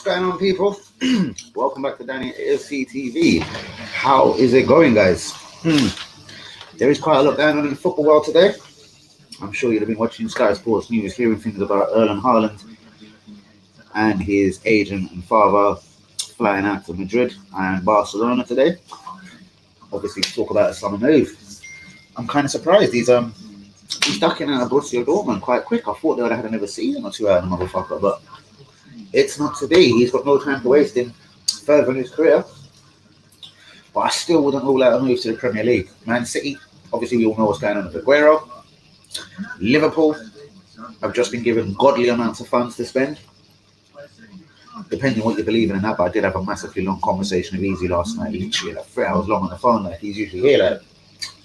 going on, people? Welcome back to Danny AFC TV. How is it going, guys? There is quite a lot going on in the football world today. I'm sure you'd have been watching Sky Sports News, hearing things about Erling Haaland and his agent and father flying out to Madrid and Barcelona today. Obviously, to talk about a summer move. I'm kind of surprised he's ducking out of Borussia Dortmund quite quick. I thought they would have had another season or two out of the motherfucker, but it's not to be. He's got no time to waste in further in his career. But I still wouldn't rule out a move to the Premier League. Man City, obviously we all know what's going on with Qreal. Liverpool have just been given godly amounts of funds to spend. Depending on what you believe in that, but I did have a massively long conversation with Easy last night, literally like 3 hours long on the phone, like he's usually here. Like,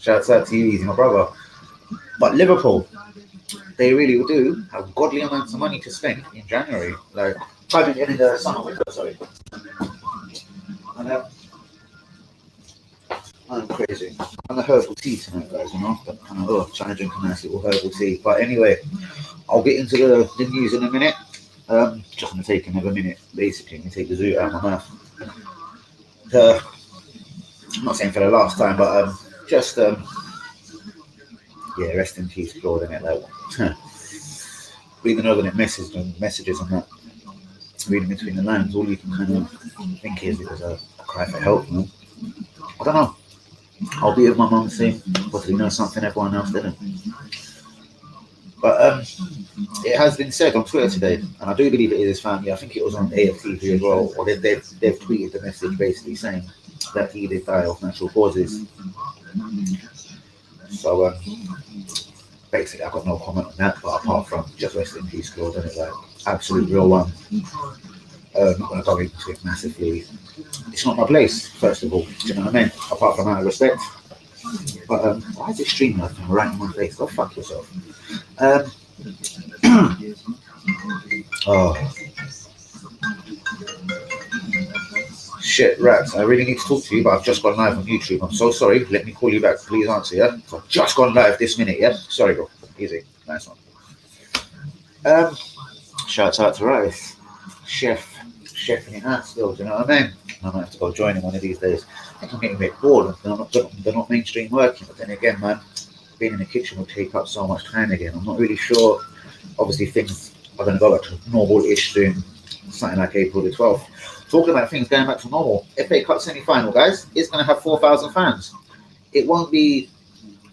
shouts out to you, Easy, my brother. But Liverpool, they really do have godly amounts of money to spend in January. Like, I've been getting the summer window, sorry. And I'm crazy. I'm a herbal tea tonight, guys, you know. But kind of trying to drink a nice little herbal tea. But anyway, I'll get into the news in a minute. Just going to take another minute, basically, and take the zoot out of my mouth. I'm not saying for the last time, but just yeah, rest in peace, Claude, innit? Like, reading over the messages and that, reading between the lines, all you can kind of think is it was a cry for help, you know? I don't know. I'll be with my mum soon, but he knows something everyone else didn't. But it has been said on Twitter today, and I do believe it is his family. I think it was on AFTV as well, or they've tweeted the message basically saying that he did die of natural causes. So basically, I've got no comment on that, but apart from just rest in peace, Claude, and it's like absolute real one. I'm not going to go into it massively. It's not my place, first of all. Do you know what I mean? Apart from out of respect. But why is it streaming like right in my face? Go fuck yourself. Oh shit, rats! I really need to talk to you, but I've just gone live on YouTube. I'm so sorry. Let me call you back. Please answer, yeah? So I've just gone live this minute, yeah? Sorry, bro. Easy. Nice one. Shouts out to Rice. Chef in house still, do you know what I mean? I might have to go join him one of these days. I think I'm getting a bit bored. They're not mainstream working, but then again, man, being in the kitchen will take up so much time again. I'm not really sure. Obviously, things are going to go back to normal-ish soon, something like April the 12th. Talking about things going back to normal, FA Cup semi-final, guys, it's going to have 4,000 fans. It won't be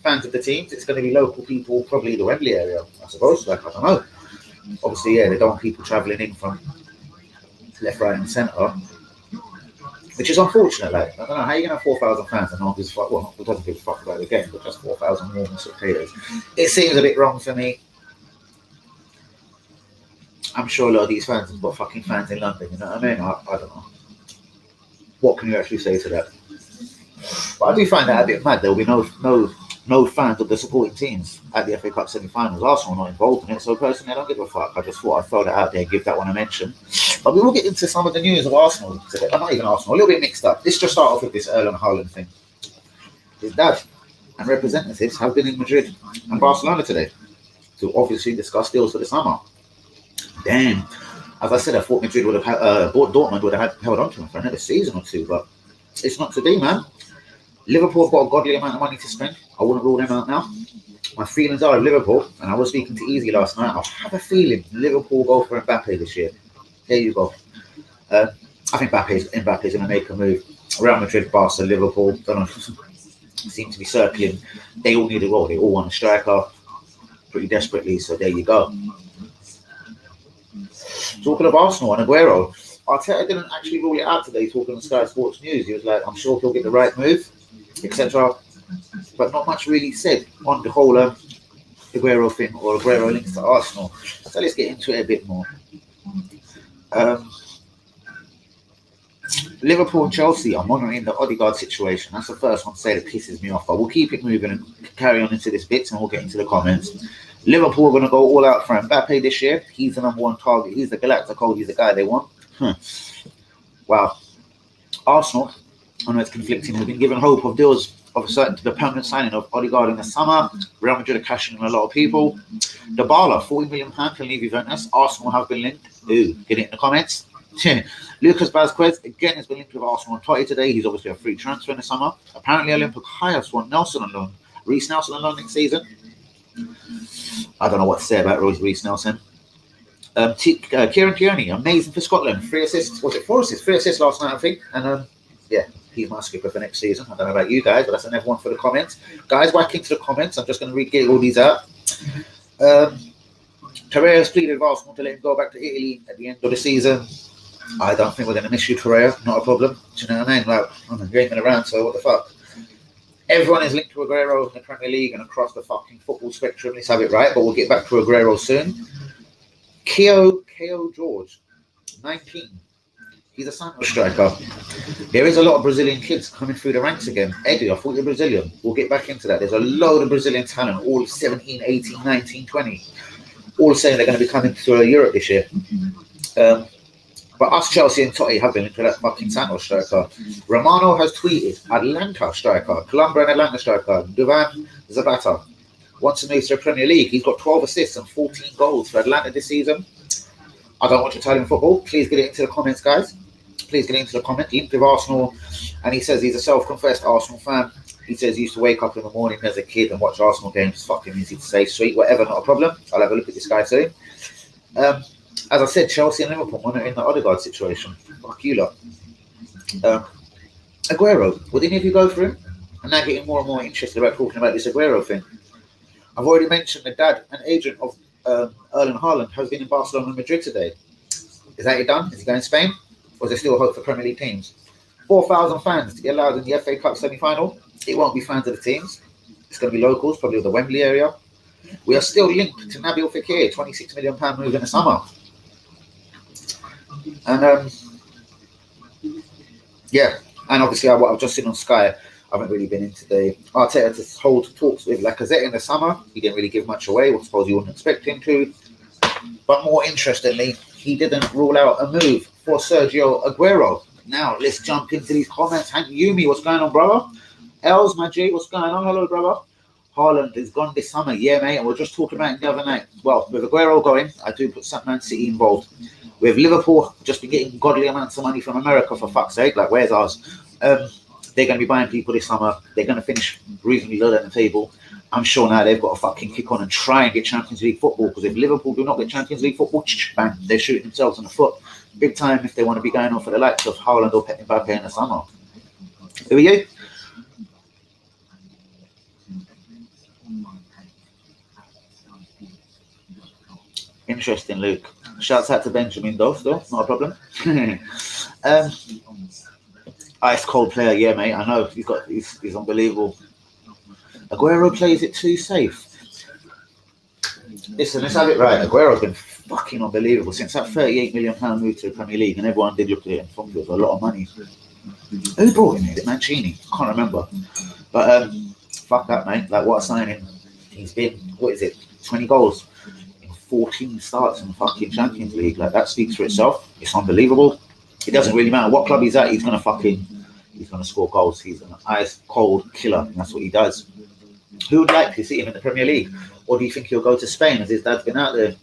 fans of the teams. It's going to be local people, probably the Wembley area, I suppose. Like, I don't know. Obviously, yeah, they don't want people travelling in from left, right, and centre, which is unfortunate. Like, I don't know how you're gonna have 4,000 fans and not give a fuck. Well, it doesn't give a fuck about the game, but just 4,000 normal spectators. It seems a bit wrong for me. I'm sure a lot of these fans have got fucking fans in London. You know what I mean? I don't know. What can you actually say to that? But I do find that a bit mad. There will be no fans of the supporting teams at the FA Cup semi-finals. Arsenal are not involved in it, so personally, I don't give a fuck. I just thought I'd throw that out there and give that one a mention. But we will get into some of the news of Arsenal today. Not even Arsenal, a little bit mixed up. Let's just start off with this Erling Haaland thing. His dad and representatives have been in Madrid and Barcelona today to obviously discuss deals for the summer. Damn. As I said, I thought Madrid would have Dortmund would have held on to him for another season or two, but it's not to be, man. Liverpool have got a godly amount of money to spend. I wouldn't rule them out now. My feelings are of Liverpool, and I was speaking to Easy last night. I have a feeling Liverpool will go for Mbappe this year. There you go. I think Mbappe's going to make a move. Real Madrid, Barca, Liverpool, don't know, seem to be circling. They all need a role. They all want a striker pretty desperately, so there you go. Talking of Arsenal and Aguero, Arteta didn't actually rule it out today talking on Sky Sports News. He was like, I'm sure he'll get the right move, etc. But not much really said on the whole Aguero thing or Aguero links to Arsenal. So let's get into it a bit more. Liverpool and Chelsea are monitoring the Odegaard situation. That's the first one to say that pisses me off. But we'll keep it moving and carry on into this bit and we'll get into the comments. Liverpool are going to go all out for Mbappe this year. He's the number one target. He's the Galactico. He's the guy they want. Wow. Arsenal, I know it's conflicting. We've been given hope of deals of a certain to the permanent signing of Odegaard in the summer. Real Madrid are cashing in a lot of people. Dybala, £40 million can leave Juventus. Arsenal have been linked. Ooh, get it in the comments. Lucas Vazquez, again, has been linked with Arsenal and Totti today. He's obviously a free transfer in the summer. Apparently, Olympic Highest want Nelson on loan. Reece Nelson on loan next season. I don't know what to say about Reece Nelson. Kieran Tierney, amazing for Scotland. 3 assists. Was it 4 assists? 3 assists last night, I think. And yeah, he's my skipper for next season. I don't know about you guys, but that's another one for the comments. Guys, whack into the comments. I'm just going to get all these out. Torreira's pleaded with Arsenal to let him go back to Italy at the end of the season. I don't think we're going to miss you, Torreira. Not a problem. Do you know what I mean? Like, you ain't been around, so what the fuck? Everyone is linked to Aguero in the Premier League and across the fucking football spectrum. Let's have it right, but we'll get back to Aguero soon. Ko George, 19. He's a Santos striker. There is a lot of Brazilian kids coming through the ranks again. Eddie, I thought you're Brazilian. We'll get back into that. There's a load of Brazilian talent, all 17, 18, 19, 20. All saying they're going to be coming to Europe this year. But us, Chelsea and Totti have been into that fucking Santos striker. Romano has tweeted, Atlanta striker, Colombia and Atlanta striker, Duvan Zapata wants to move to the Premier League. He's got 12 assists and 14 goals for Atlanta this season. I don't watch Italian football. Please get it into the comments, guys. Please get into the comment. Linked with Arsenal, and he says he's a self-confessed Arsenal fan. He says he used to wake up in the morning as a kid and watch Arsenal games. It's fucking easy to say. Sweet, whatever, not a problem. I'll have a look at this guy soon. As I said, Chelsea and Liverpool are in the Odegaard situation. Fuck you lot. Aguero, would any of you go for him? I'm now getting more and more interested about talking about this Aguero thing. I've already mentioned the dad and agent of Erling Haaland has been in Barcelona and Madrid today. Is that it done? Is he going to Spain? Or is there still hope for Premier League teams? 4,000 fans to get allowed in the FA Cup semi-final. It won't be fans of the teams. It's going to be locals, probably of the Wembley area. We are still linked to Nabil Fekir, £26 million move in the summer. And yeah, and obviously what I've just seen on Sky, I haven't really been in today. Arteta to hold talks with Lacazette in the summer. He didn't really give much away. I suppose you wouldn't expect him to. But more interestingly, he didn't rule out a move for Sergio Aguero. Now, let's jump into these comments. Hank Yumi, what's going on, brother? Els, my G, what's going on? Hello, brother. Haaland is gone this summer. Yeah, mate. And we're just talking about it the other night. Well, with Aguero going, I do put some Man City involved. With Liverpool just been getting godly amounts of money from America, for fuck's sake. Like, where's ours? They're going to be buying people this summer. They're going to finish reasonably low on the table. I'm sure now they've got to fucking kick on and try and get Champions League football, because if Liverpool do not get Champions League football, bang, they're shooting themselves in the foot big time if they want to be going on for the likes of Haaland or Mbappe in the summer. Who are you? Interesting, Luke. Shouts out to Benjamin, though, still, not a problem. Ice cold player, yeah, mate. I know he's unbelievable. Aguero plays it too safe. Listen, let's have it right. Aguero's been fucking unbelievable since that £38 million move to the Premier League, and everyone did look at it and thought it was a lot of money. Who brought him in? Is it Mancini? I can't remember. But fuck that, mate. Like, what a signing. He's been, 20 goals in 14 starts in the fucking Champions League. Like, that speaks for itself. It's unbelievable. It doesn't really matter what club he's at, he's going to score goals. He's an ice cold killer, and that's what he does. Who would like to see him in the Premier League? Or do you think he'll go to Spain as his dad's been out there?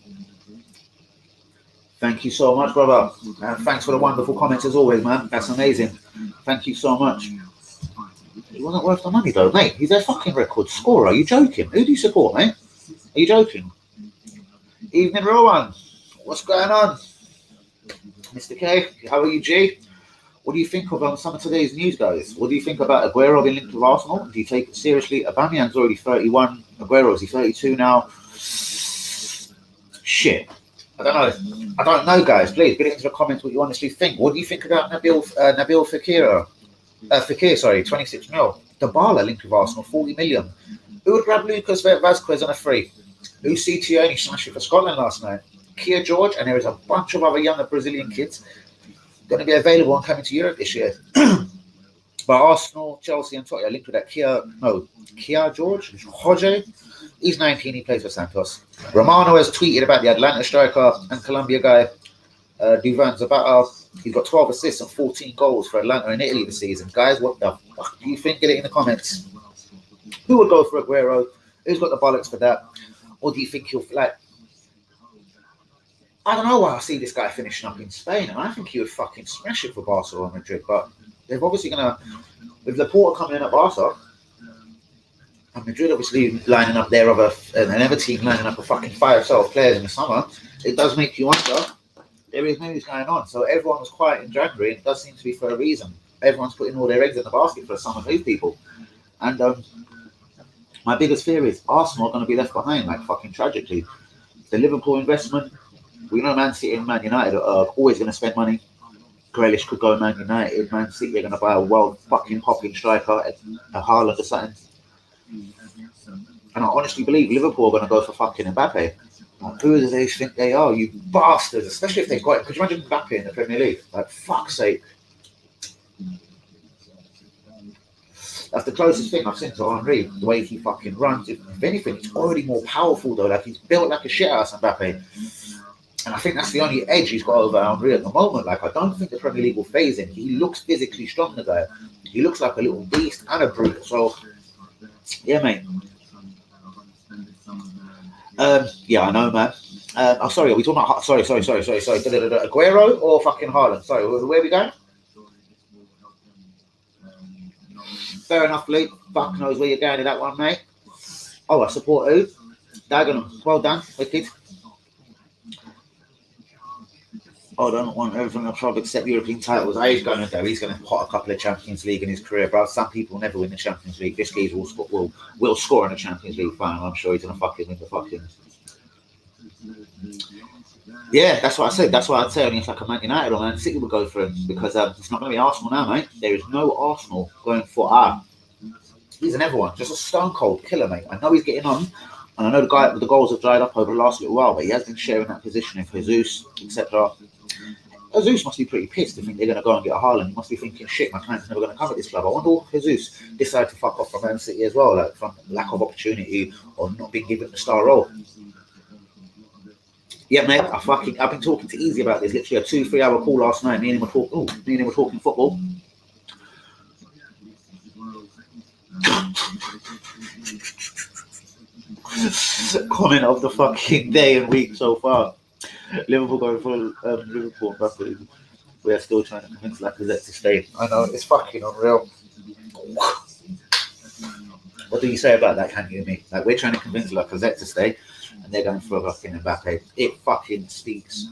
Thank you so much, brother. And thanks for the wonderful comments as always, man. That's amazing. Thank you so much. He wasn't worth the money though, mate. He's a fucking record scorer. Are you joking? Who do you support, mate? Are you joking? Evening, Rowan. What's going on? Mr. K, how are you, G? What do you think of some of today's news, guys? What do you think about Aguero being linked with Arsenal? Do you take it seriously? Aubameyang's already 31. Aguero, is he 32 now? Shit. I don't know, guys. Please get into the comments what you honestly think. What do you think about Nabil Fekir? Fekir, 26 mil. Dybala linked with Arsenal, 40 million. Who would grab Lucas Vazquez on a free? Who CTO only smashed it for Scotland last night? Kia George, and there is a bunch of other younger Brazilian kids going to be available and coming to Europe this year. But Arsenal, Chelsea, and Totti are linked with that Kia George, Jorge. He's 19, he plays for Santos. Romano has tweeted about the Atlanta striker and Colombia guy, Duvan Zapata. He's got 12 assists and 14 goals for Atlanta in Italy this season. Guys, what the fuck do you think? Get it in the comments. Who would go for Aguero? Who's got the bollocks for that? Or do you think he'll I don't know why I see this guy finishing up in Spain, and I think he would fucking smash it for Barca or Madrid. But they're obviously gonna, with Laporta coming in at Barca, and Madrid obviously lining up their other, another team lining up a fucking 5 players in the summer. It does make you wonder. There is news going on, so everyone was quiet in January, and it does seem to be for a reason. Everyone's putting all their eggs in the basket for the summer move people, and my biggest fear is Arsenal are going to be left behind, like fucking tragically. The Liverpool investment. We know Man City and Man United are always going to spend money. Grealish could go Man United. Man City are going to buy a world fucking popping striker, a Haaland or something. And I honestly believe Liverpool are going to go for fucking Mbappe. Like, who do they think they are, you bastards? Especially if they've got it. Could you imagine Mbappe in the Premier League? Like, fuck's sake. That's the closest thing I've seen to Henry. The way he fucking runs. If anything, he's already more powerful though. Like, he's built like a shit ass Mbappe. And I think that's the only edge he's got over Henry at the moment. Like, I don't think the Premier League will phase him. He looks physically strong, the guy. He looks like a little beast and a brute. So, yeah, mate. Yeah, I know, man. Oh, sorry, are we talking about... Sorry. Aguero or fucking Haaland? Sorry, where are we going? Fair enough, Luke. Fuck knows where you're going in that one, mate. Oh, I support who? Dagenham. Well done. Wicked. I don't want everything I've tried except European titles. He's going to go. He's going to pot a couple of Champions League in his career, bro. Some people never win the Champions League. This geezer will score in the Champions League final. I'm sure he's going to fucking win the fucking... Yeah, that's what I said. That's why I'd say only if like a Man United or Man City would go for him, because it's not going to be Arsenal now, mate. There is no Arsenal going for he's an everyone, just a stone cold killer, mate. I know he's getting on, and I know the goals have dried up over the last little while, but he has been sharing that position with Jesus, etc. Jesus must be pretty pissed to think they're going to go and get a Haaland. He must be thinking, shit, my client's never going to come at this club. I wonder if Jesus decided to fuck off from Man City as well, like from lack of opportunity or not being given the star role. Yeah, mate, I've been talking to Easy about this. Literally a 2-3 hour call last night. Me and him were talking football. Comment of the fucking day and week so far. Liverpool going for Liverpool. We are still trying to convince Lacazette to stay. I know, it's fucking unreal. What do you say about that, can you, me? Like, we're trying to convince Lacazette to stay, and they're going for a fucking Mbappe. It fucking speaks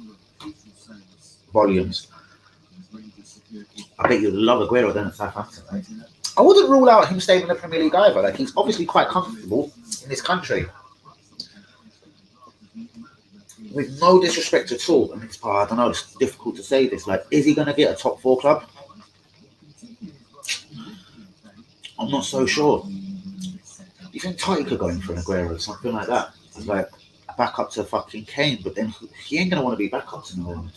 volumes. I bet you'd love Aguero then at Southampton, right? I wouldn't rule out him staying in the Premier League either. Like, he's obviously quite comfortable in this country. With no disrespect at all, I mean, I don't know, it's difficult to say this. Like, is he going to get a top 4 club? I'm not so sure. You think Taalk could go in for an Aguero or something like that? It's like back up to fucking Kane, but then he ain't going to want to be back up to no one.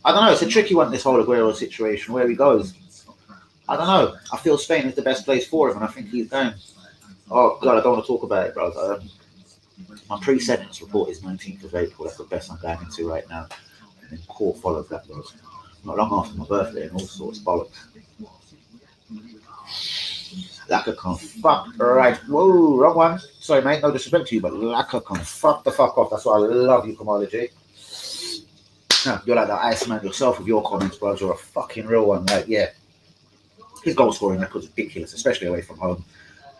I don't know, it's a tricky one, this whole Aguero situation, where he goes. I don't know. I feel Spain is the best place for him, and I think he's going. Oh, God, I don't want to talk about it, bro. My pre-sentence report is 19th of April. That's the best I'm going into right now. And then court follows that, bro. Not long after my birthday and all sorts of bollocks. Lacquer can fuck right. Whoa, wrong one. Sorry, mate. No disrespect to you, but Lacquer can fuck the fuck off. That's why I love you, Kamala G. No, you're like the Iceman yourself with your comments, bro. You're a fucking real one. Like, yeah. His goal scoring record's ridiculous, especially away from home.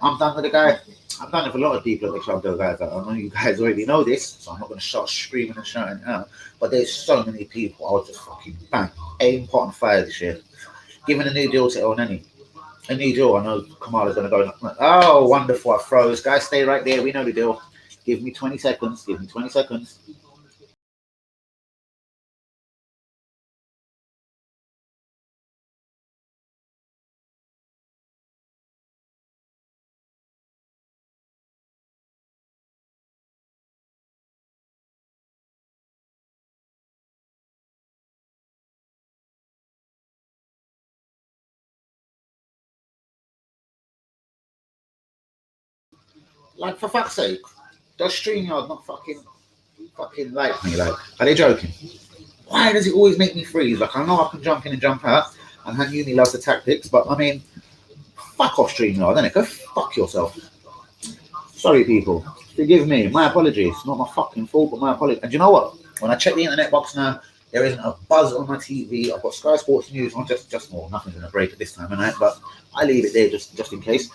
I'm done with the guy. I'm done with a lot of people at the club, though, guys. I know you guys already know this, so I'm not going to start screaming and shouting out. But there's so many people. I would just fucking bang, aim, pot, and fire this year. Giving a new deal to Oneni. A new deal. I know Kamala's going to go. Oh, wonderful. I froze. Guys, stay right there. We know the deal. Give me 20 seconds. Give me 20 seconds. Like, for fuck's sake, does StreamYard not fucking like me? Like, are they joking? Why does it always make me freeze? Like, I know I can jump in and jump out, and Hanyumi loves the tactics, but I mean, fuck off StreamYard, innit? Go fuck yourself. Sorry, people. Forgive me. My apologies. Not my fucking fault, but my apologies. And you know what? When I check the internet box now, there isn't a buzz on my TV. I've got Sky Sports News on, just more. Nothing's going to break at this time of night, but I leave it there just in case.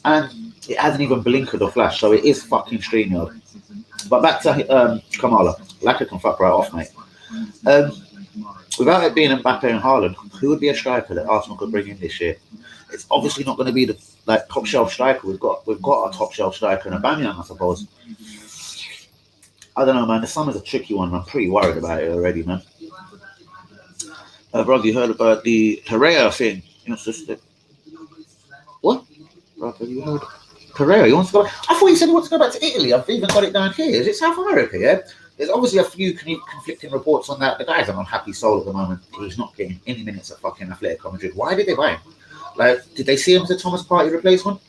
And it hasn't even blinkered or flashed, so it is fucking StreamYard. But back to Kamala. Laka can fuck right off, mate. Without it being Mbappe and Haaland, who would be a striker that Arsenal could bring in this year? It's obviously not going to be the top shelf striker. We've got a top shelf striker in Aubameyang, I suppose. I don't know, man. The summer's a tricky one. I'm pretty worried about it already, man. Brother, you heard about the Qreal thing? What? Brother, you heard? Qreal, you want to go? I thought you said you want to go back to Italy. I've even got it down here. Is it South America? Yeah. There's obviously a few conflicting reports on that. The guy's an unhappy soul at the moment. He's not getting any minutes at fucking Atletico Madrid. Why did they buy him? Did they see him as a Thomas Partey replacement?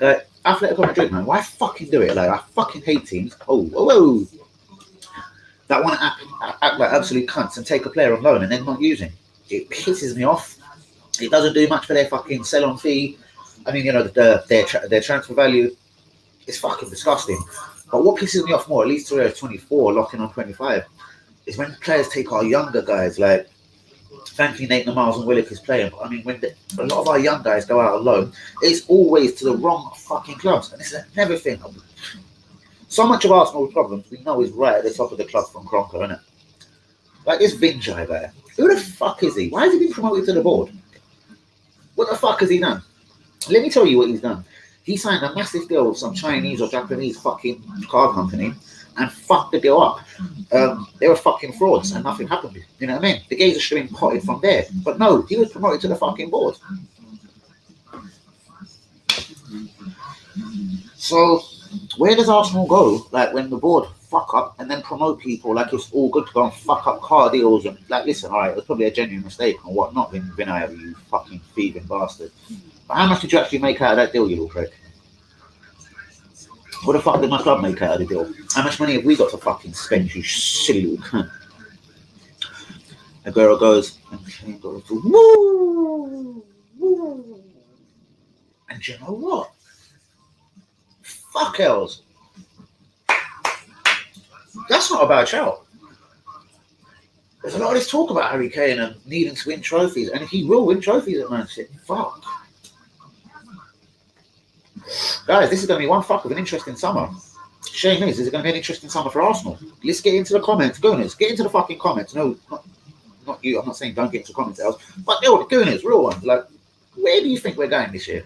Atletico Madrid, man. Why fucking do it? I fucking hate teams. Whoa. That want to act like absolute cunts and take a player on loan and then not use him. It pisses me off. It doesn't do much for their fucking sell-on fee. I mean, their transfer value is fucking disgusting. But what pisses me off more, at least we're 24, locking on 25, is when players take our younger guys. Thankfully, Nathan Miles and Willock is playing. But I mean, when a lot of our young guys go out on loan, it's always to the wrong fucking clubs. And this is another thing. So much of Arsenal's problems we know is right at the top of the club from Kroenke, isn't it? This Vinjai guy. Who the fuck is he? Why has he been promoted to the board? What the fuck has he done? Let me tell you what he's done. He signed a massive deal with some Chinese or Japanese fucking car company and fucked the deal up. They were fucking frauds and nothing happened. You know what I mean? The gays should have been potted from there. But no, he was promoted to the fucking board. So, where does Arsenal go? When the board fuck up and then promote people it's all good to go and fuck up car deals and listen, alright, it was probably a genuine mistake and whatnot, Vinay, you fucking thieving bastard. But how much did you actually make out of that deal, you little prick? What the fuck did my club make out of the deal? How much money have we got to fucking spend, you silly little cunt? The girl goes, and goes, woo, woo. And you know what? Fuck else. That's not a bad shout. There's a lot of this talk about Harry Kane and needing to win trophies, and he will win trophies at Man City. Fuck. Guys, this is going to be one fuck of an interesting summer. Shame is, this is going to be an interesting summer for Arsenal. Let's get into the comments. Gooners, get into the fucking comments. No, not you. I'm not saying don't get into comments else. But the Gooners, real ones. Where do you think we're going this year?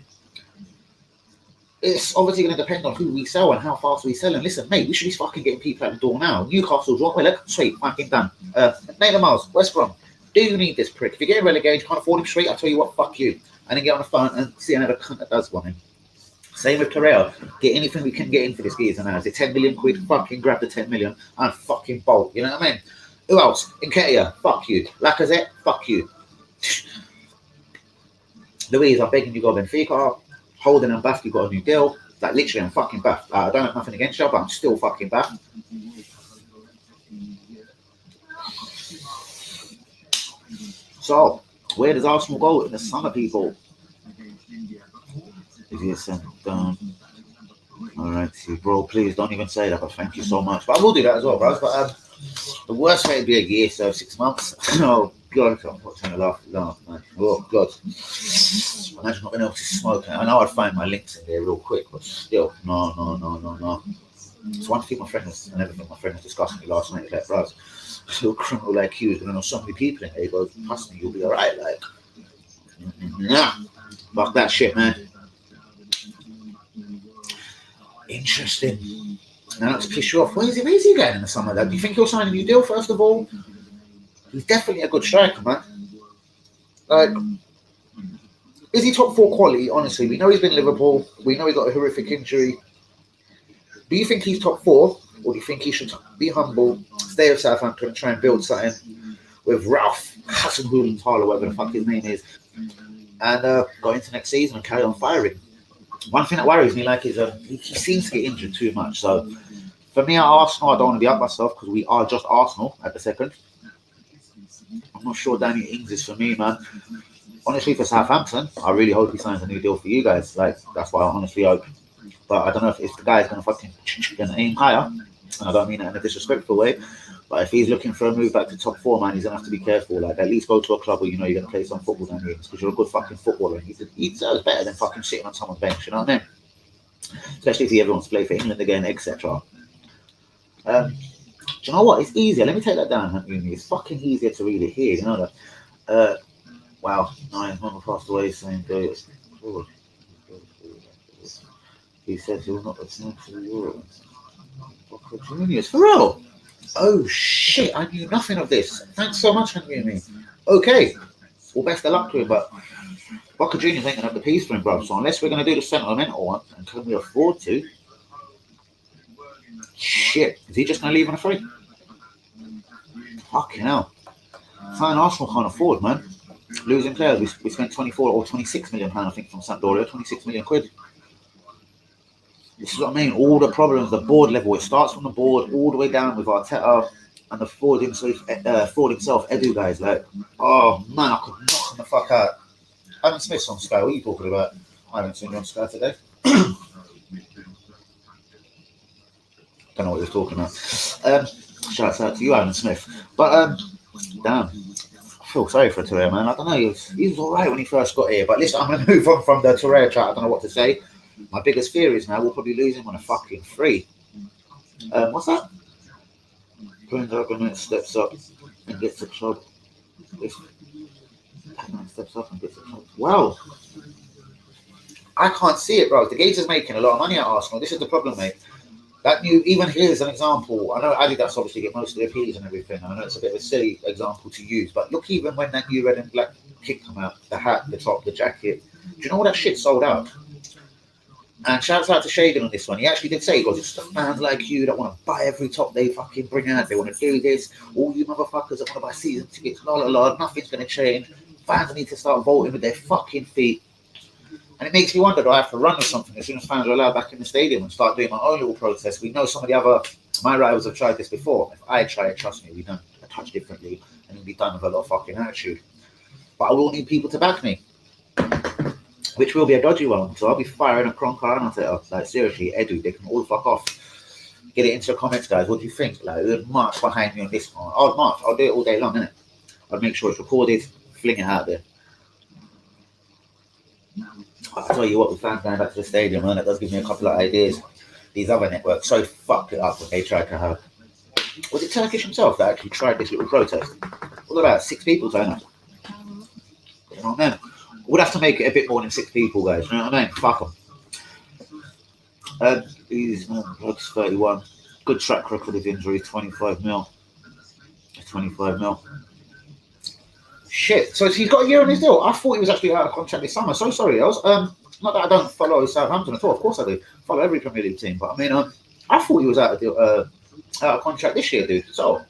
It's obviously going to depend on who we sell and how fast we sell. And listen, mate, we should be fucking getting people at the door now. Newcastle's what? Look, sweet, fucking done. Nathan Miles, West Brom. Do you need this prick? If you get relegated, you can't afford him straight, I'll tell you what, fuck you. And then get on the phone and see another cunt that does want him. Same with Qreal. Get anything we can get in for this geezer now. Is it 10 million quid? Fucking grab the 10 million and fucking bolt. You know what I mean? Who else? Nketiah, fuck you. Lacazette, fuck you. Louise, I'm begging you, go Benfica. Holding and Bath, you got a new deal. Literally, I'm fucking Bath. I don't have nothing against you, but I'm still fucking Bath. So, where does Arsenal go in the summer, people? Is it done? Alright, bro, please don't even say that, but thank you so much. But I will do that as well, bro. But the worst way would be a year, so 6 months. Oh, God, I'm watching a laugh, man. Oh, God. Imagine not being able to smoke. I know I'd find my links in there real quick, but still, no. It's one thing my friend was, and everything my friend was discussing me last night, bro, still criminal like you, going to know so many people in there, but trust me, you'll be alright, nah. Fuck that shit, man. Interesting. Now let's piss you off. Where is he going in the summer, though? Do you think he'll sign a new deal, first of all? He's definitely a good striker, man. Is he top 4 quality? Honestly, we know he's been Liverpool. We know he got a horrific injury. Do you think he's top 4? Or do you think he should be humble, stay with Southampton and try and build something with Ralph Hasenhuttl, whatever the fuck his name is, and go into next season and carry on firing? One thing that worries me is he seems to get injured too much. So for me at Arsenal, I don't want to be up myself because we are just Arsenal at the second. I'm not sure Danny Ings is for me, man. Honestly, for Southampton, I really hope he signs a new deal for you guys. That's what I honestly hope. But I don't know if the guy's going to fucking aim higher. And I don't mean that in a disrespectful way, but if he's looking for a move back to top four, man, he's gonna have to be careful. Like, at least go to a club where you know you're gonna play some football down here, because you're a good fucking footballer. And he deserves better than fucking sitting on someone's bench. You know what I mean? Especially if he ever wants to play for England again, etc. Do you know what? It's easier. Let me take that down. It's fucking easier to read it here. You know that. Wow, his mother passed away same day. He said he will not return to Europe. Juniors, for real? Oh shit, I knew nothing of this. Thanks so much, Henry. Okay, well, best of luck to him, but Boca Juniors ain't gonna have the piece for him, bro. So unless we're gonna do the sentimental one, and can we afford to? Shit, is he just gonna leave on a free? Fucking hell. Fine, Arsenal can't afford, man. Losing players, we spent 24 or 26 million pounds, I think, from Sampdoria, 26 million quid. This is what I mean. All the problems, the board level. It starts from the board all the way down with Arteta and the fraud himself, Edu guys. Like, oh man, I could knock him the fuck out. Alan Smith's on Sky. What are you talking about? I haven't seen you on Sky today. Don't know what you're talking about. Shouts out to you, Alan Smith. But damn, I feel sorry for Torreira, man. I don't know. He was all right when he first got here. But listen, I'm going to move on from the Torreira chat. I don't know what to say. My biggest fear is now we'll probably lose him on a fucking free. What's that? Prince Argument steps up and gets the club. Steps up and gets the club. Wow. I can't see it, bro. The Gates is making a lot of money at Arsenal. This is the problem, mate. That new, even here's an example. I know Adidas obviously get most of their P's and everything. I know it's a bit of a silly example to use, but look, even when that new red and black kit come out, the hat, the top, the jacket, do you know all that shit sold out? And shouts out to Shagan on this one. He actually did say, he goes, it's the fans like you that want to buy every top they fucking bring out. They want to do this. All you motherfuckers that want to buy season tickets, nothing's going to change. Fans need to start voting with their fucking feet. And it makes me wonder, do I have to run or something as soon as fans are allowed back in the stadium and start doing my own little protest? We know some of the other, my rivals have tried this before. If I try it, trust me, we done a touch differently and it'll be done with a lot of fucking attitude. But I will need people to back me, which will be a dodgy one. So I'll be firing a Croncar and I'll say, oh, like, seriously, Edu, they can all fuck off. Get it into the comments, guys. What do you think? Like, who'd march behind me on this one? I'll march. I'll do it all day long, innit? I'll make sure it's recorded, fling it out there. I'll tell you what, with fans going back to the stadium, man, that does give me a couple of ideas. These other networks so fucked it up when they tried to have. Was it Turkish himself that actually tried this little protest? What about 6 people turn up? I don't know. We'd have to make it a bit more than 6 people, guys. You know what I mean? Fuck them. He's 31. Good track record of injury, 25 mil. 25 mil. Shit. So he's got a year on his deal. I thought he was actually out of contract this summer. So sorry, Els. Not that I don't follow Southampton at all. Of course I do. Follow every Premier League team. But I mean, I thought he was out of contract this year, dude. So,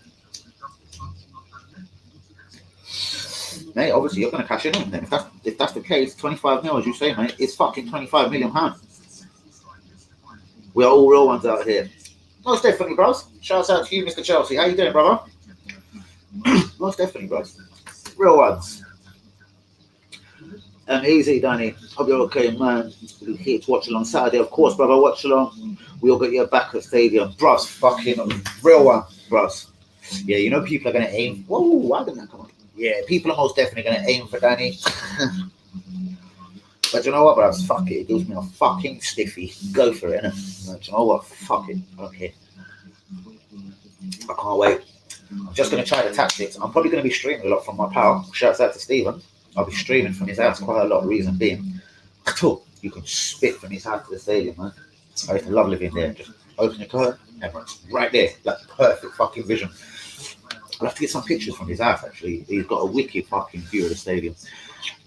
mate, obviously you're going to cash in on them. If that's the case, 25 mil, as you say, mate, it's fucking 25 million pounds. We are all real ones out here. Most definitely, bros. Shouts out to you, Mr. Chelsea. How you doing, brother? Most definitely, bros. Real ones. Easy, Danny. Hope you're okay, man. We're here to watch along Saturday, of course, brother. Watch along. We'll get you back at stadium, bros. Fucking real one, bros. Yeah, you know people are gonna aim. Whoa, why didn't that come on? Yeah, people are most definitely gonna aim for Danny. But you know what, bros? Fuck it. It gives me a fucking stiffy. Go for it, innit? But you know what? Fuck it. Okay. I can't wait. I'm just going to try the tactics. I'm probably going to be streaming a lot from my pal. Shouts out to Stephen. I'll be streaming from his house quite a lot. Reason being, you can spit from his house to the stadium, man. I used to love living there. Just open your curtain, everyone's right there. Like perfect fucking vision. I'll have to get some pictures from his house, actually. He's got a wicked fucking view of the stadium.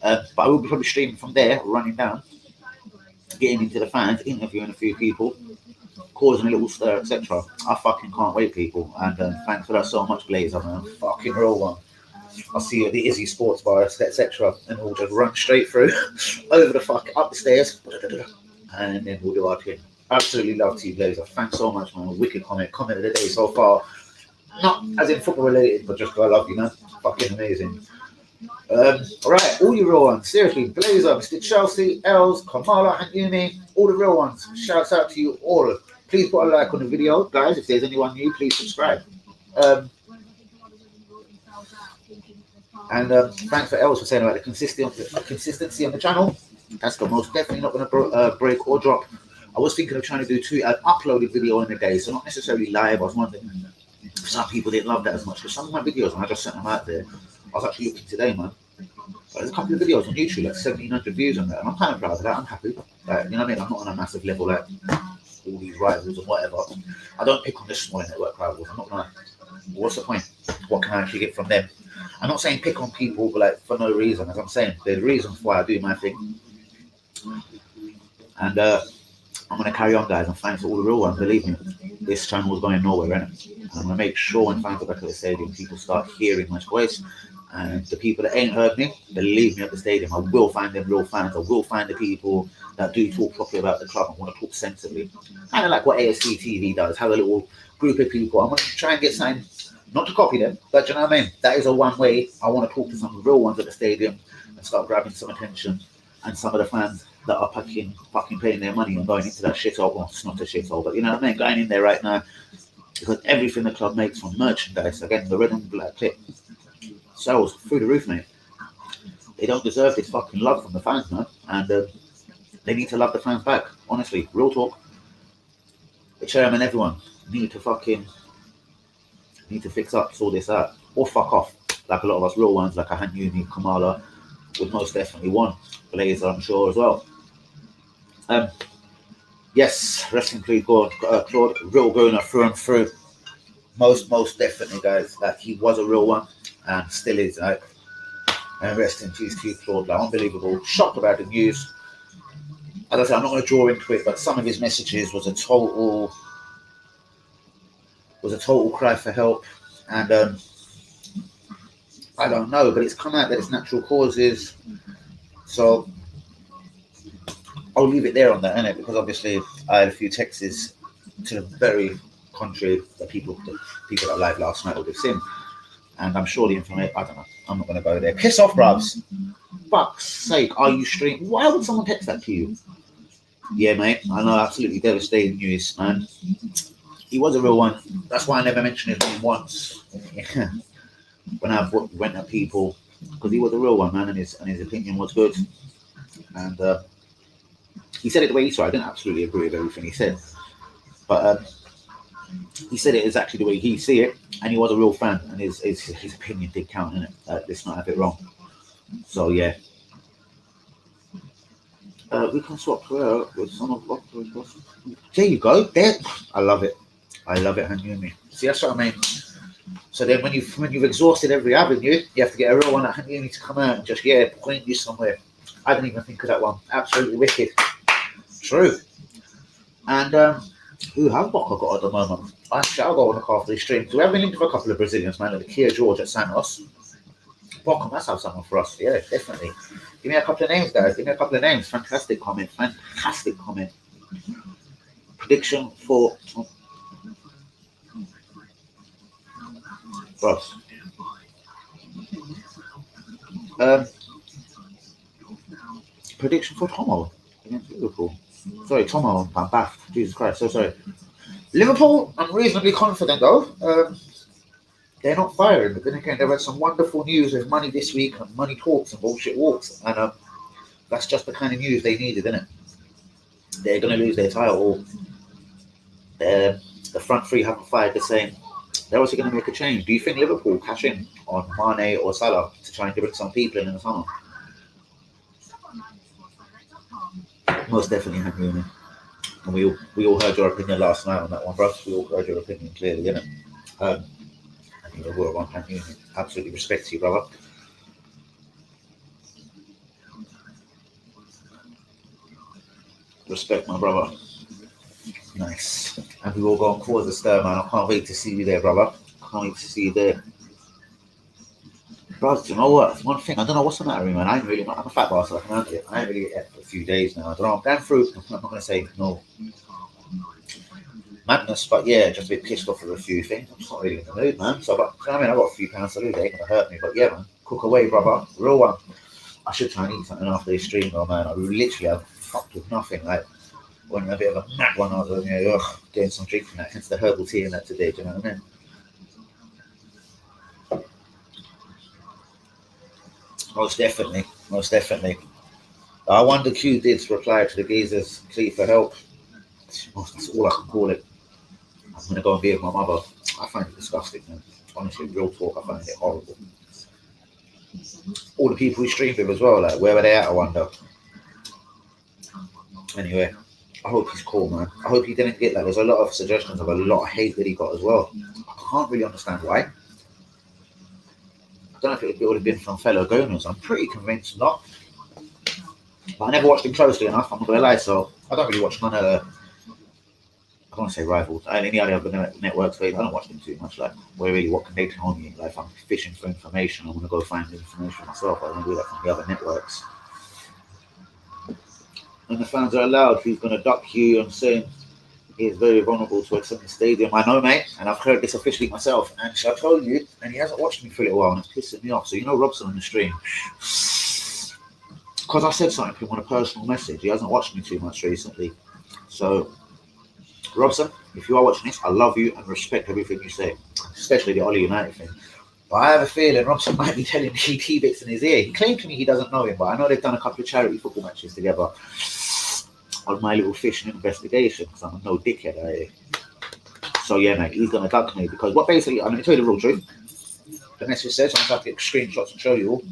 But I will be probably streaming from there, running down, getting into the fans, interviewing a few people, causing a little stir, etc. I fucking can't wait, people. And thanks for that so much, Blazer, man. Fucking real one. I'll see you at the Izzy Sports Bar, etc. And we'll just run straight through, over the fuck, up the stairs, and then we'll do our thing. Absolutely love to you, Blazer. Thanks so much, man. Wicked comment of the day so far. Not as in football related, but just I love you, man. Fucking amazing. Alright, all you real ones, seriously, Blazer, Mr. Chelsea, Els, Kamala, Hanyumi, all the real ones. Shouts out to you all. Please put a like on the video, guys. If there's anyone new, please subscribe. And thanks for Els for saying about the consistency on the channel. That's most definitely not going to break or drop. I was thinking of trying to do an uploaded video in a day, so not necessarily live. I was wondering if some people didn't love that as much, because some of my videos, when I just sent them out there, I was actually looking today, man. There's a couple of videos on YouTube, like 1,700 views on that, and I'm kind of proud of that. I'm happy. Like, you know what I mean? I'm not on a massive level like all these rivals and whatever. I don't pick on the small network rivals. I'm not gonna. What's the point? What can I actually get from them? I'm not saying pick on people, but like for no reason. As I'm saying, there's reasons why I do my thing, and I'm gonna carry on, guys. And thanks to all the real ones. Believe me, this channel is going nowhere, innit? And I'm gonna make sure when fans are back at the stadium, people start hearing my voice. And the people that ain't heard me, believe me, at the stadium, I will find them real fans. I will find the people that do talk properly about the club and want to talk sensibly. Kind of like what AFC TV does, have a little group of people. I'm going to try and get signed, not to copy them, but you know what I mean? That is a one way. I want to talk to some real ones at the stadium and start grabbing some attention. And some of the fans that are fucking paying their money and going into that shithole. Well, it's not a shithole, but you know what I mean? Going in there right now, because everything the club makes from merchandise, again, the red and black clip, sells through the roof, mate. They don't deserve this fucking love from the fans, man. And they need to love the fans back. Honestly, real talk. The chairman, everyone need to fix up, sort this out, or fuck off. Like a lot of us real ones, like Ahanyumi, Kamala, would most definitely want. Blazer, I'm sure as well. Yes, rest in peace, Claude, real going through and through. Most definitely, guys. Like he was a real one. And still is, like, and rest in peace to Claude, like, unbelievable. Shocked about the news. As I said, I'm not going to draw into it, but some of his messages was a total cry for help. And I don't know, but it's come out that it's natural causes. So I'll leave it there on that, innit? Because obviously I had a few texts to the very contrary that people that live last night would have seen. And I'm sure the information, I don't know, I'm not going to go there. Piss off, bruvs. Fuck's sake, are you streaming? Why would someone text that to you? Yeah, mate, I know, absolutely devastating news, man. He was a real one. That's why I never mentioned his name once. When I went at people, because he was a real one, man, and his opinion was good. And he said it the way he saw it. I didn't absolutely agree with everything he said. But he said it exactly the way he see it, and he was a real fan, and his opinion did count, innit? Let's not have it wrong. So yeah, we can swap Qreal with some of what. There you go. There, I love it, Hanyumi. See, that's what I mean. So then, when you've exhausted every avenue, you have to get a real one at Hanyumi to come out and just point you somewhere. I didn't even think of that one. Absolutely wicked. True. And who have Boca got at the moment? I'll go on look after the stream. So we have been linked with a couple of Brazilians, man, like the Kia George at Santos. Boca must have someone for us. Yeah, definitely. Give me a couple of names, guys. Give me a couple of names. Fantastic comment. Prediction for us. Prediction for Tomo against Liverpool. Sorry, Tomo, I'm baffed. Jesus Christ, so sorry. Liverpool, I'm reasonably confident though. They're not firing, but then again, they've had some wonderful news with money this week and money talks and bullshit walks, and that's just the kind of news they needed, isn't it? They're going to lose their title. The front three haven't fired the same. They're also going to make a change. Do you think Liverpool cash in on Mane or Salah to try and bring some people in the summer? Most definitely, Henry. And we all heard your opinion last night on that one, bro. We all heard your opinion clearly, innit? I think we're one Henry. Absolutely respect you, brother. Respect, my brother. Nice. And we all go on cause the stir, man. I can't wait to see you there, brother. Can't wait to see you there. Bro, you know what? One thing, I don't know what's the matter with me, man. I'm a fat bastard. I ain't really get for a few days now. I don't know. I'm going through. I'm not going to say no madness, but yeah, just a bit pissed off with a few things. I'm just not really in the mood, man. So, but, I mean, I've got a few pounds to lose. They ain't going to hurt me. But yeah, man, cook away, brother. Real one. I should try and eat something after this stream, though, man. I literally have fucked with nothing. Like, When a bit of a mad one, I was doing some drinking that, hence the herbal tea and that today. Do you know what I mean? Most definitely, most definitely. I wonder Q did reply to the geezer's plea for help. That's all I can call it. I'm gonna go and be with my mother. I find it disgusting, man. Honestly, real talk, I find it horrible. All the people we streamed with as well, like where were they at? I wonder. Anyway, I hope he's cool, man. I hope he didn't get that. There's a lot of suggestions of a lot of hate that he got as well. I can't really understand why. I don't know if it would have been from fellow Goners. I'm pretty convinced not. But I never watched him closely enough, I'm not going to lie, so I don't really watch none of the, I don't want to say rivals, any other networks, I don't watch them too much. Like, where really, what can they tell me? Like, if I'm fishing for information, I'm going to go find the information myself. I don't do that from the other networks. And the fans are allowed, he's going to duck you and saying he's very vulnerable to accepting the stadium. I know, mate, and I've heard this officially myself, and I told you, and he hasn't watched me for a little while, and it's pissing me off. So, you know Robson on the stream. Because I said something to him on a personal message. He hasn't watched me too much recently. So, Robson, if you are watching this, I love you and respect everything you say, especially the Ollie United thing. But I have a feeling Robson might be telling GT bits in his ear. He claimed to me he doesn't know him, but I know they've done a couple of charity football matches together on my little fishing investigation, because I'm no dickhead. So, yeah, mate, he's going to duck me, because what basically, I'm going to tell you the real truth. The message says, I'm going to have to get screenshots and show you all.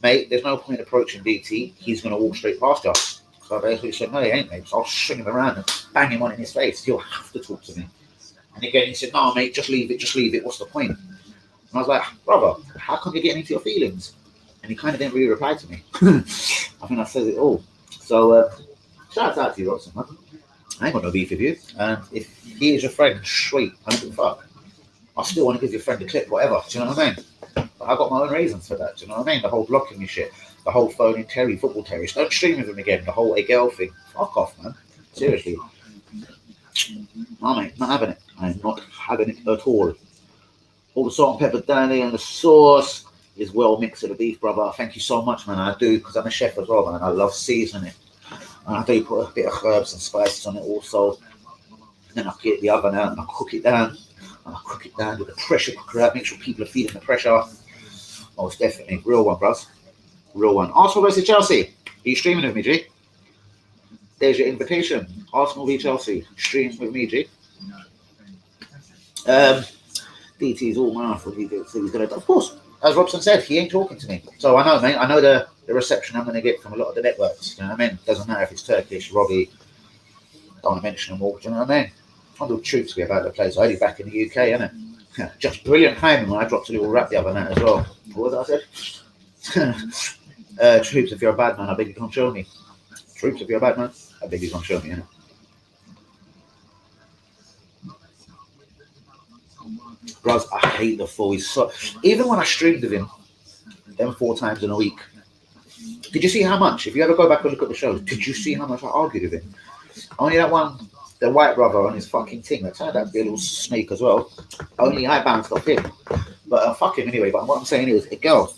Mate, there's no point approaching DT. He's going to walk straight past us. So I basically said, no, he ain't, mate. So I'll swing him around and bang him on in his face. He'll have to talk to me. And again, he said, no, mate, just leave it. What's the point? And I was like, brother, how come you're getting into your feelings? And he kind of didn't really reply to me. I think I said it all. So, shout out to you, Robson, man. I ain't got no beef with you. And if he is your friend, sweet, I don't give a fuck. I still want to give your friend a clip, whatever. Do you know what I mean? I got my own reasons for that. Do you know what I mean? The whole blocking me shit, the whole phoning Terry, football terrorist. Don't stream with him again. The whole girl thing. Fuck off, man. Seriously. No, mate, not having it. I'm not having it at all. All the salt and pepper down there and the sauce is well mixed with the beef, brother. Thank you so much, man. I do, because I'm a chef as well, man. I love seasoning it. And I do put a bit of herbs and spices on it also. And then I get the oven out and I cook it down. And I cook it down with the pressure cooker out. Make sure people are feeling the pressure. Most definitely. Real one, bros. Real one. Arsenal versus Chelsea. Are you streaming with me, G? There's your invitation. Arsenal v Chelsea. Stream with me, G. DT's all mindful. He's gonna, of course, as Robson said, he ain't talking to me. So I know, mate. I know the reception I'm going to get from a lot of the networks. You know what I mean? Doesn't matter if it's Turkish, Robbie. Don't want to mention them all. Do you know what I mean? I do troops be about the place. I did back in the UK, innit? Just brilliant timing when I dropped a little rap the other night as well. What was that I said? Troops, if you're a bad man, I beg you come show me. Troops, if you're a bad man, I beg you come show me, innit? Bros, I hate the fool. He's so, even when I streamed with him, them 4 times in a week, did you see how much? If you ever go back and look at the show, did you see how much I argued with him? Only that one, the white brother on his fucking thing, that turned out to be a little snake as well. Only I bounced off him. But fuck him anyway. But what I'm saying is, girl,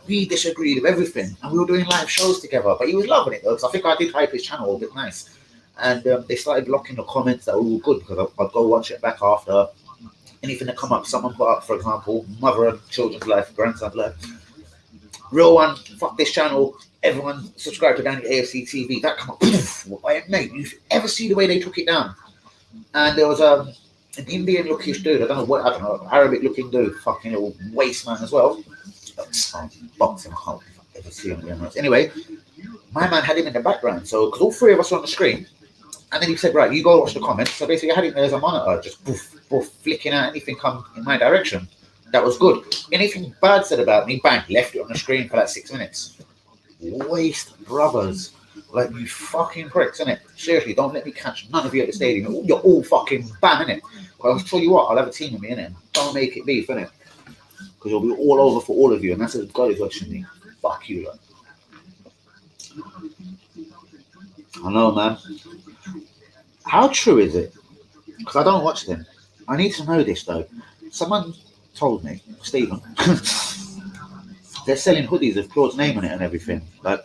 we disagreed with everything. And we were doing live shows together. But he was loving it though, because I think I did hype his channel a bit nice. And they started blocking the comments that were all good, because I'd go watch it back after. Anything that come up, someone put up, for example, mother and children's life, grandson's life. Real one, fuck this channel. Everyone subscribe to Danny AFC TV. That come up, poof, mate. You ever see the way they took it down? And there was an Indian looking dude. I don't know, Arabic looking dude, fucking little waste man as well. Boxing, I can't ever see him. Anyway, my man had him in the background. So, because all 3 of us were on the screen, and then he said, right, you go watch the comments. So basically, I had him there as a monitor, just poof, poof, flicking out anything come in my direction. That was good. Anything bad said about me, bang, left it on the screen for like 6 minutes. Waste brothers. Like, you fucking pricks, innit? Seriously, don't let me catch none of you at the stadium. You're all fucking bam, innit? Well, I'll tell you what, I'll have a team with me, innit? Don't make it beef, innit? Because you'll be all over for all of you, and that's as God is watching me. Fuck you, lot. I know, man. How true is it? Because I don't watch them. I need to know this, though. Someone told me, Stephen, they're selling hoodies with Claude's name on it and everything. Like,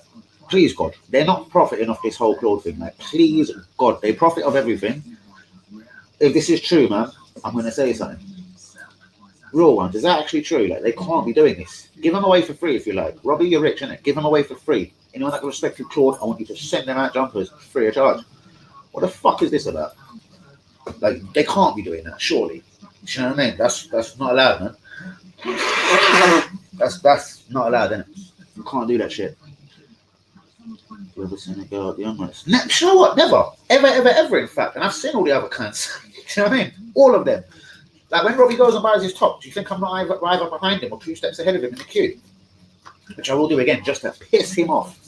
Please, God, they're not profiting off this whole Claude thing. Like, please, God, they profit off everything. If this is true, man, I'm going to say something. Real ones, is that actually true? Like, they can't be doing this. Give them away for free if you like. Robbie, you're rich, innit? Give them away for free. Anyone that can respect you, Claude, I want you to send them out jumpers free of charge. What the fuck is this about? Like, they can't be doing that, surely. Do you know what I mean? That's not allowed, man. That's not allowed, innit? You can't do that shit. You ever seen a girl at the Emirates? You know what? Never. Ever, in fact. And I've seen all the other cunts. Do you know what I mean? All of them. Like, when Robbie goes and buys his top, do you think I'm not either behind him or 2 steps ahead of him in the queue? Which I will do again, just to piss him off.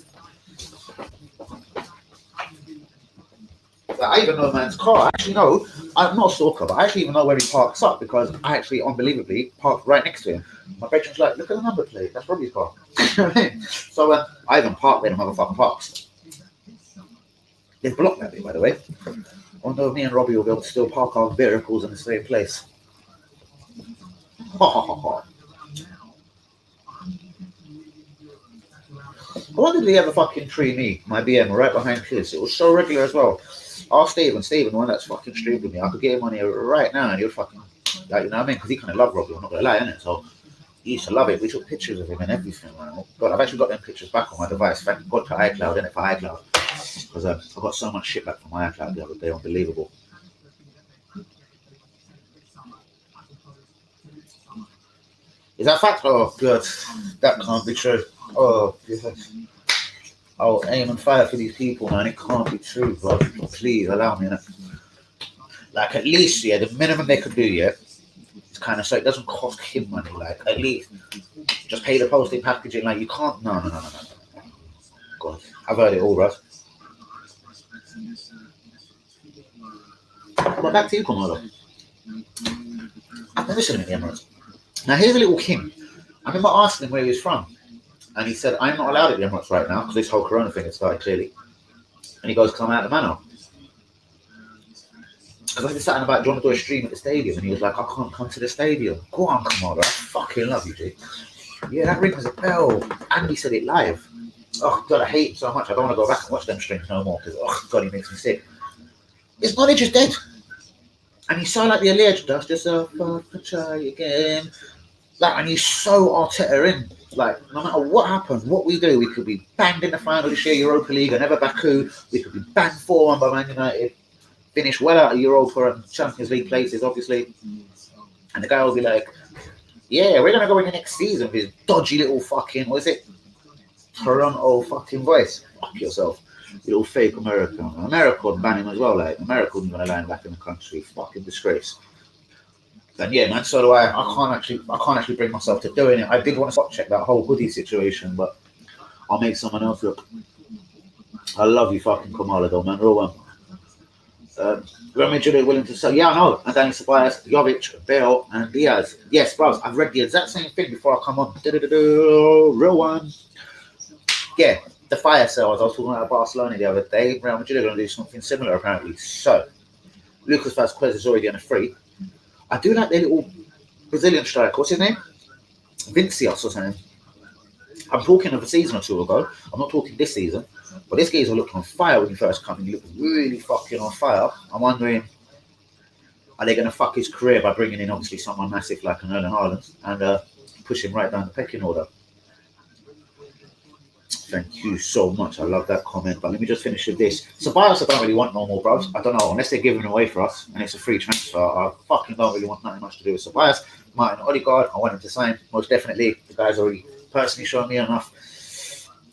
Like, I even know a man's car. I actually know, I'm not a stalker, but I actually even know where he parks up because I actually, unbelievably, parked right next to him. My bedroom's like, look at the number plate. That's Robbie's car. So I even parked where the motherfucker parks. They've blocked that bit, by the way. I wonder if me and Robbie will be able to still park our vehicles in the same place. Ha ha ha ha. I wonder if they ever fucking tree me, my BM, right behind his. It was so regular as well. Ask Steven, the one that's fucking streamed with me. I could get him on here right now and he'll fucking, like, you know what I mean? Because he kind of loved Robbie, I'm not going to lie, innit? So he used to love it. We took pictures of him and everything. Man. But I've actually got them pictures back on my device. Thank God to iCloud, innit? For iCloud. Because I got so much shit back from my iCloud the other day. Unbelievable. Is that fact? Oh, good. That can't be true. Oh, yes. I'll aim and fire for these people, man. It can't be true, bro. Please allow me. Like, at least, yeah, the minimum they could do, yeah, it's kind of so it doesn't cost him money. Like, at least just pay the posting packaging. Like, you can't. No. God, I've heard it all, bro. But back to you, Kamala. I've never seen him in the Emirates. Now, here's a little king. I remember asking him where he was from. And he said, I'm not allowed at the Emirates right now because this whole corona thing has started clearly. And he goes, come out of the manor. Because I was saying about, do you want to do a stream at the stadium? And he was like, I can't come to the stadium. Go on, Kamala. I fucking love you, G. Yeah, that rings a bell. And he said it live. Oh, God, I hate him so much. I don't want to go back and watch them streams no more because, oh, God, he makes me sick. His knowledge is dead. And he's so like the alleged, dust yourself off and try again. Like, and he's so Arteta in. Like, no matter what happens, what we do, we could be banged in the final this year, Europa League, and never Baku. We could be banged 4-1 by Man United. Finish well out of Europa and Champions League places, obviously. And the guy will be like, yeah, we're going to go in the next season with his dodgy little fucking, what is it? Toronto fucking voice. Fuck yourself. You little fake American. America would ban him as well. Like, America wouldn't going to land back in the country. Fucking disgrace. And yeah, man, so do I. I can't actually bring myself to doing it. I did want to spot check that whole hoodie situation, but I'll make someone else look. I love you, fucking Kamala, though, man. Real one. Real Madrid willing to sell. Yeah, I know. And Danny Ceballos, Jovic, Bale, and Diaz. Yes, bros. I've read the exact same thing before I come on. Real one. Yeah, the fire sales. I was talking about Barcelona the other day. Real Madrid are going to do something similar, apparently. So, Lucas Vazquez is already on a free. I do like their little Brazilian striker. What's his name? Vincius or something. I'm talking of a season or two ago. I'm not talking this season. But this geezer looked on fire when he first came in. He looked really fucking on fire. I'm wondering, are they going to fuck his career by bringing in obviously someone massive like an Erling Haaland and push him right down the pecking order? Thank you so much. I love that comment. But let me just finish with this. Ceballos, I don't really want no more, bros. I don't know. Unless they're giving away for us and it's a free transfer, I fucking don't really want nothing much to do with Ceballos. Martin Odegaard, I want him to sign. Most definitely. The guy's already personally shown me enough.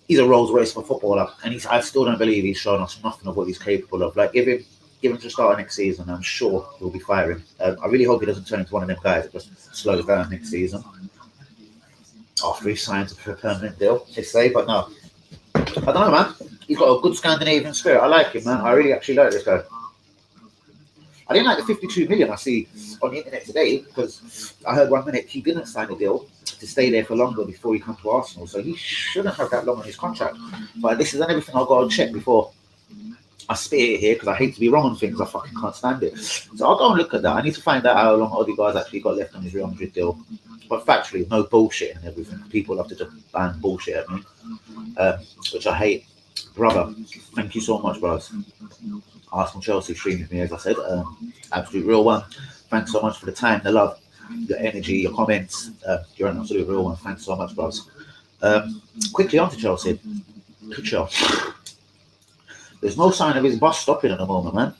He's a Rolls Royce of a footballer. And I still don't believe he's shown us nothing of what he's capable of. Like, give him to start next season. I'm sure he'll be firing. I really hope he doesn't turn into one of them guys that just slows down next season. After he signs a permanent deal, they say, but no. I don't know, man. He's got a good Scandinavian spirit. I like him, man. I really actually like this guy. I didn't like the 52 million I see on the internet today because I heard 1 minute he didn't sign a deal to stay there for longer before he comes to Arsenal. So he shouldn't have that long on his contract. But this is everything I'll go and check before I spit it here because I hate to be wrong on things. I fucking can't stand it. So I'll go and look at that. I need to find out how long Odegaard's actually got left on his Real Madrid deal. But factually, no bullshit and everything. People love to just ban bullshit at me, which I hate. Brother, thank you so much, brothers. Arsenal Chelsea streaming with me, as I said. Absolute real one. Thanks so much for the time, the love, your energy, your comments. You're an absolute real one. Thanks so much, brothers. Quickly on to Chelsea. Qreal. There's no sign of his bus stopping at the moment, man.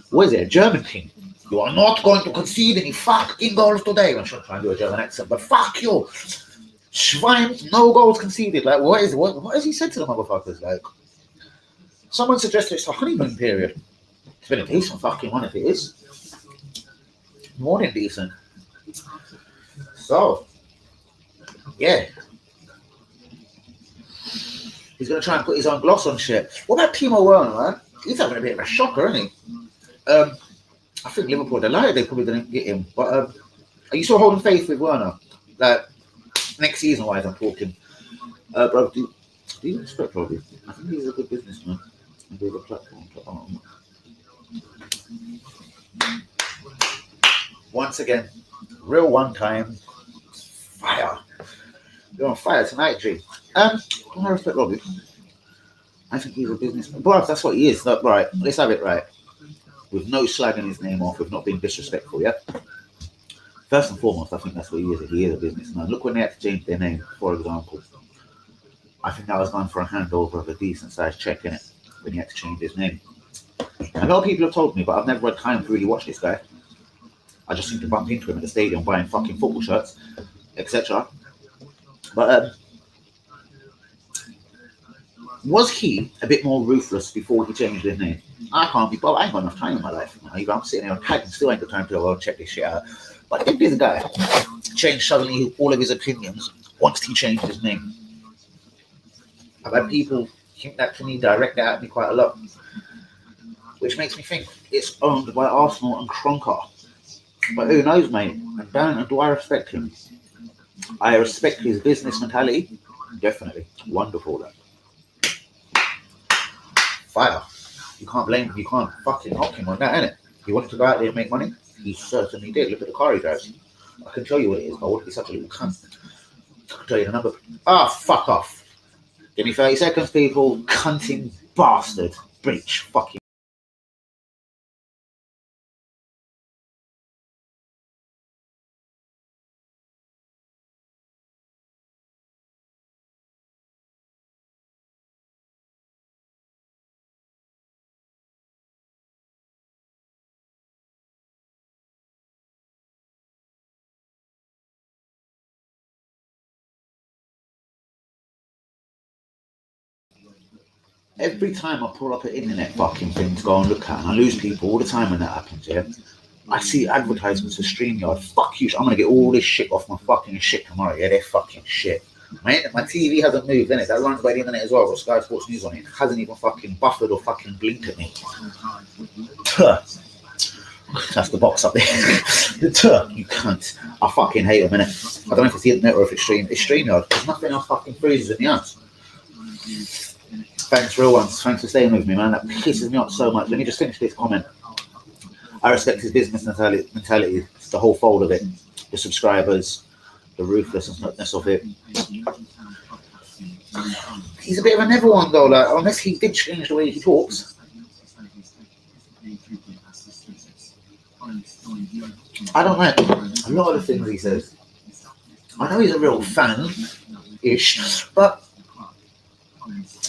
What is it, a German team? You are not going to concede any fucking goals today. I'm trying to do a German accent, but fuck you. Schwein, no goals conceded. Like, what has he said to the motherfuckers? Like, someone suggested it's a honeymoon period. It's been a decent fucking one if it is. More than decent. So, yeah. He's going to try and put his own gloss on shit. What about Timo Werner, man? He's having a bit of a shocker, isn't he? I think Liverpool, they're lying, they probably didn't get him. But are you still holding faith with Werner? Like, next season-wise, I'm talking. Bro, do you respect Robbie? I think he's a good businessman. And there's a platform to own. Once again, real one time. Fire. You're on fire tonight, G. I respect Robbie. I think he's a businessman. But that's what he is. Look, right, let's have it right. With no slagging his name off, with not being disrespectful, yeah? First and foremost, I think that's what he is. He is a businessman. Look when they had to change their name, for example. I think that was going for a handover of a decent sized check in it when he had to change his name. And a lot of people have told me, but I've never had time to really watch this guy. I just seem to bump into him at the stadium buying fucking football shirts, etc. But was he a bit more ruthless before he changed his name? I can't be bothered. I ain't got enough time in my life. I'm sitting here on tag and still ain't got time to go check this shit out. But if this guy changed suddenly all of his opinions once he changed his name, I've had people hint that to me, direct that at me quite a lot, which makes me think it's owned by Arsenal and Kroenke. But who knows, mate? And do I respect him? I respect his business mentality. Definitely. Wonderful, that. Fire. You can't blame him. You can't fucking knock him on that, innit? He wanted to go out there and make money. He certainly did. Look at the car he drives. I can tell you what it is, but I wouldn't be such a little cunt. I can tell you the number. Fuck off. Give me 30 seconds, people. Cunting bastard. Breach. Fuck you. Every time I pull up an internet fucking thing to go and look at, and I lose people all the time when that happens, yeah? I see advertisements for StreamYard. Fuck you, I'm gonna get all this shit off my fucking shit tomorrow, yeah? They're fucking shit. My TV hasn't moved, innit? That runs by the internet as well. I've got Sky Sports News on it. It hasn't even fucking buffered or fucking blinked at me. That's the box up there. You cunt. I fucking hate them, innit? I don't know if it's the internet or if it's StreamYard. There's nothing else fucking freezes in the ass. Thanks, real ones. Thanks for staying with me, man. That pisses me off so much. Let me just finish this comment. I respect his business mentality. It's the whole fold of it. The subscribers, the ruthlessness of it. He's a bit of a never one, though. Like, unless he did change the way he talks. I don't like a lot of the things he says. I know he's a real fan-ish, but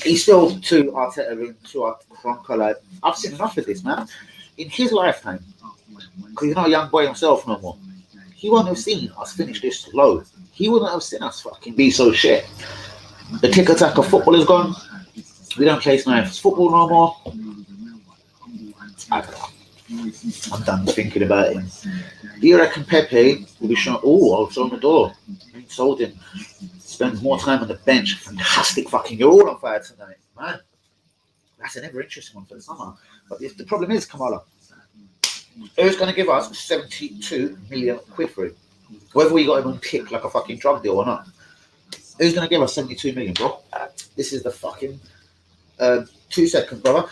he's still too Arteta and too Kroenke. Like, I've seen enough of this, man. In his lifetime, because he's not a young boy himself no more, he wouldn't have seen us finish this low. He wouldn't have seen us fucking be so shit. The tick-attack of football is gone. We don't play nice football no more. I don't know. I'm done thinking about him. Do you reckon Pepe will be shown? Oh, I'll show him the door. I sold him. Spends more time on the bench. Fantastic fucking. You're all on fire tonight, man. That's an ever interesting one for the summer. But the problem is, Kamala, who's going to give us 72 million quid for it? Whether we got him on tick like a fucking drug deal or not. Who's going to give us 72 million, bro? This is the fucking 2 seconds, brother.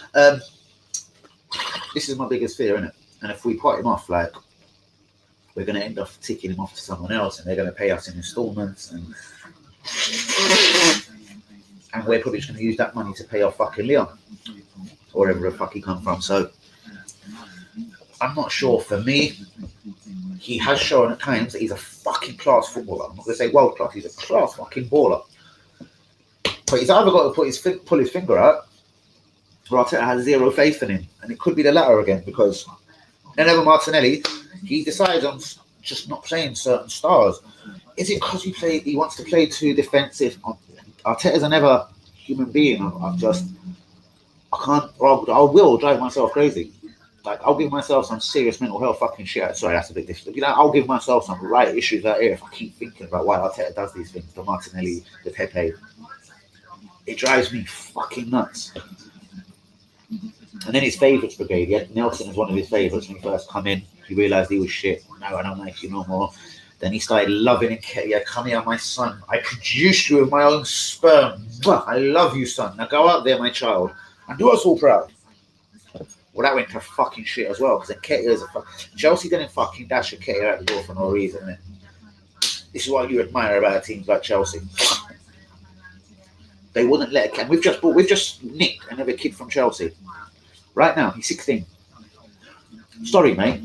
This is my biggest fear, isn't it? And if we put him off, like, we're going to end up ticking him off to someone else, and they're going to pay us in installments. And and we're probably just going to use that money to pay off fucking Leon, or wherever the fuck he come from. So I'm not sure. For me, he has shown at times that he's a fucking class footballer. I'm not going to say world class. He's a class fucking baller. But he's either got to pull his finger out, or Arteta has zero faith in him, and it could be the latter again, because whenever Martinelli, he decides on just not playing certain stars. Is it because he wants to play too defensive? Arteta's another human being. I will drive myself crazy. Like, I'll give myself some serious mental health fucking shit. Sorry, that's a bit difficult. You know, I'll give myself some right issues out here if I keep thinking about why Arteta does these things. The Martinelli, the Pepe. It drives me fucking nuts. And then his favourites brigade. Yeah, Nelson is one of his favourites when he first come in. He realised he was shit. No, I don't like you no more. Then he started loving Nketiah. Come here, my son. I produced you with my own sperm. I love you, son. Now go out there, my child, and do us all proud. Well, that went to fucking shit as well, because Nketiah is Chelsea didn't fucking dash Nketiah out the door for no reason. Man. This is what you admire about teams like Chelsea. They wouldn't let a kid. We've just nicked another kid from Chelsea. Right now, he's 16. Sorry, mate.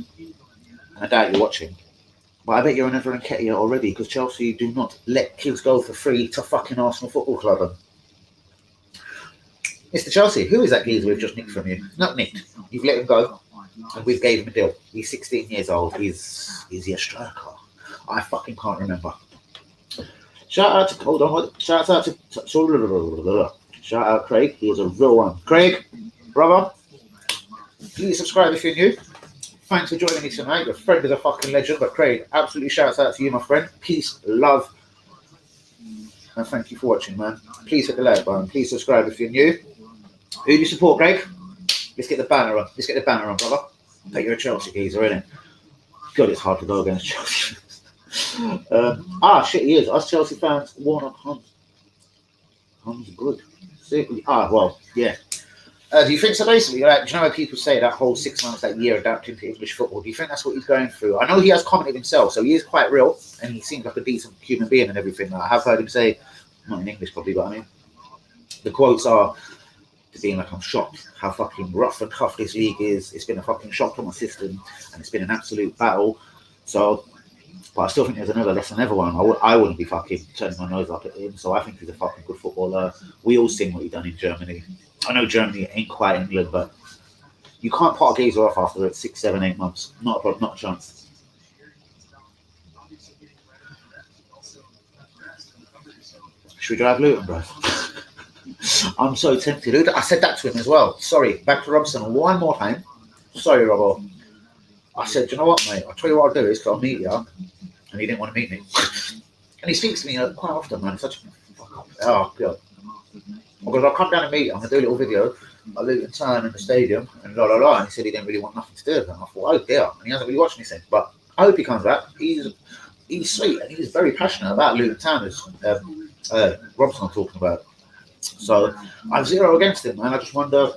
I doubt you're watching. But I bet you're another Nketiah already, because Chelsea do not let kids go for free to fucking Arsenal Football Club. Mr. Chelsea, who is that geezer we've just nicked from you? Not nicked. You've let him go, and we've gave him a deal. He's 16 years old. Is he a striker? I fucking can't remember. Shout out Craig. He is a real one. Craig, brother, please subscribe if you're new. Thanks for joining me tonight. Your friend is a fucking legend, but Craig, absolutely shouts out to you, my friend. Peace, love, and thank you for watching, man. Please hit the like button. Please subscribe if you're new. Who do you support, Craig? Let's get the banner on. Brother. I bet you're a Chelsea geezer, innit? God, it's hard to go against Chelsea. Shit, he is. Us Chelsea fans, Warnock Hunt's good. Well, yeah. Do you think so? Basically, do you know how people say that whole 6 months, that year adapting to English football? Do you think that's what he's going through? I know he has commented himself, so he is quite real, and he seems like a decent human being and everything. I have heard him say, not in English probably, but I mean, the quotes are being like, I'm shocked how fucking rough and tough this league is. It's been a fucking shock to my system, and it's been an absolute battle. So, but I still think there's another one. I wouldn't be fucking turning my nose up at him. So I think he's a fucking good footballer. We all seen what he done in Germany. I know Germany ain't quite England, but you can't put a geezer off after 6, 7, 8 months. Not a problem, not a chance. Should we drive Luton, bro? I'm so tempted. I said that to him as well. Sorry, back to Robson one more time. Sorry, Robbo. I said, you know what, mate? I'll tell you what I'll do is I'll meet you. And he didn't want to meet me. And he speaks to me quite often, man. Oh, God. Because I'll come down and meet him. I'm going to do a little video. I'll leave it time in the stadium and la la la. And he said he didn't really want nothing to do with it. And I thought, oh, dear. And he hasn't really watched me since. But I hope he comes back. He's sweet and he's very passionate about Luton Town, as Robson was talking about. So I've zero against him, man. I just wonder,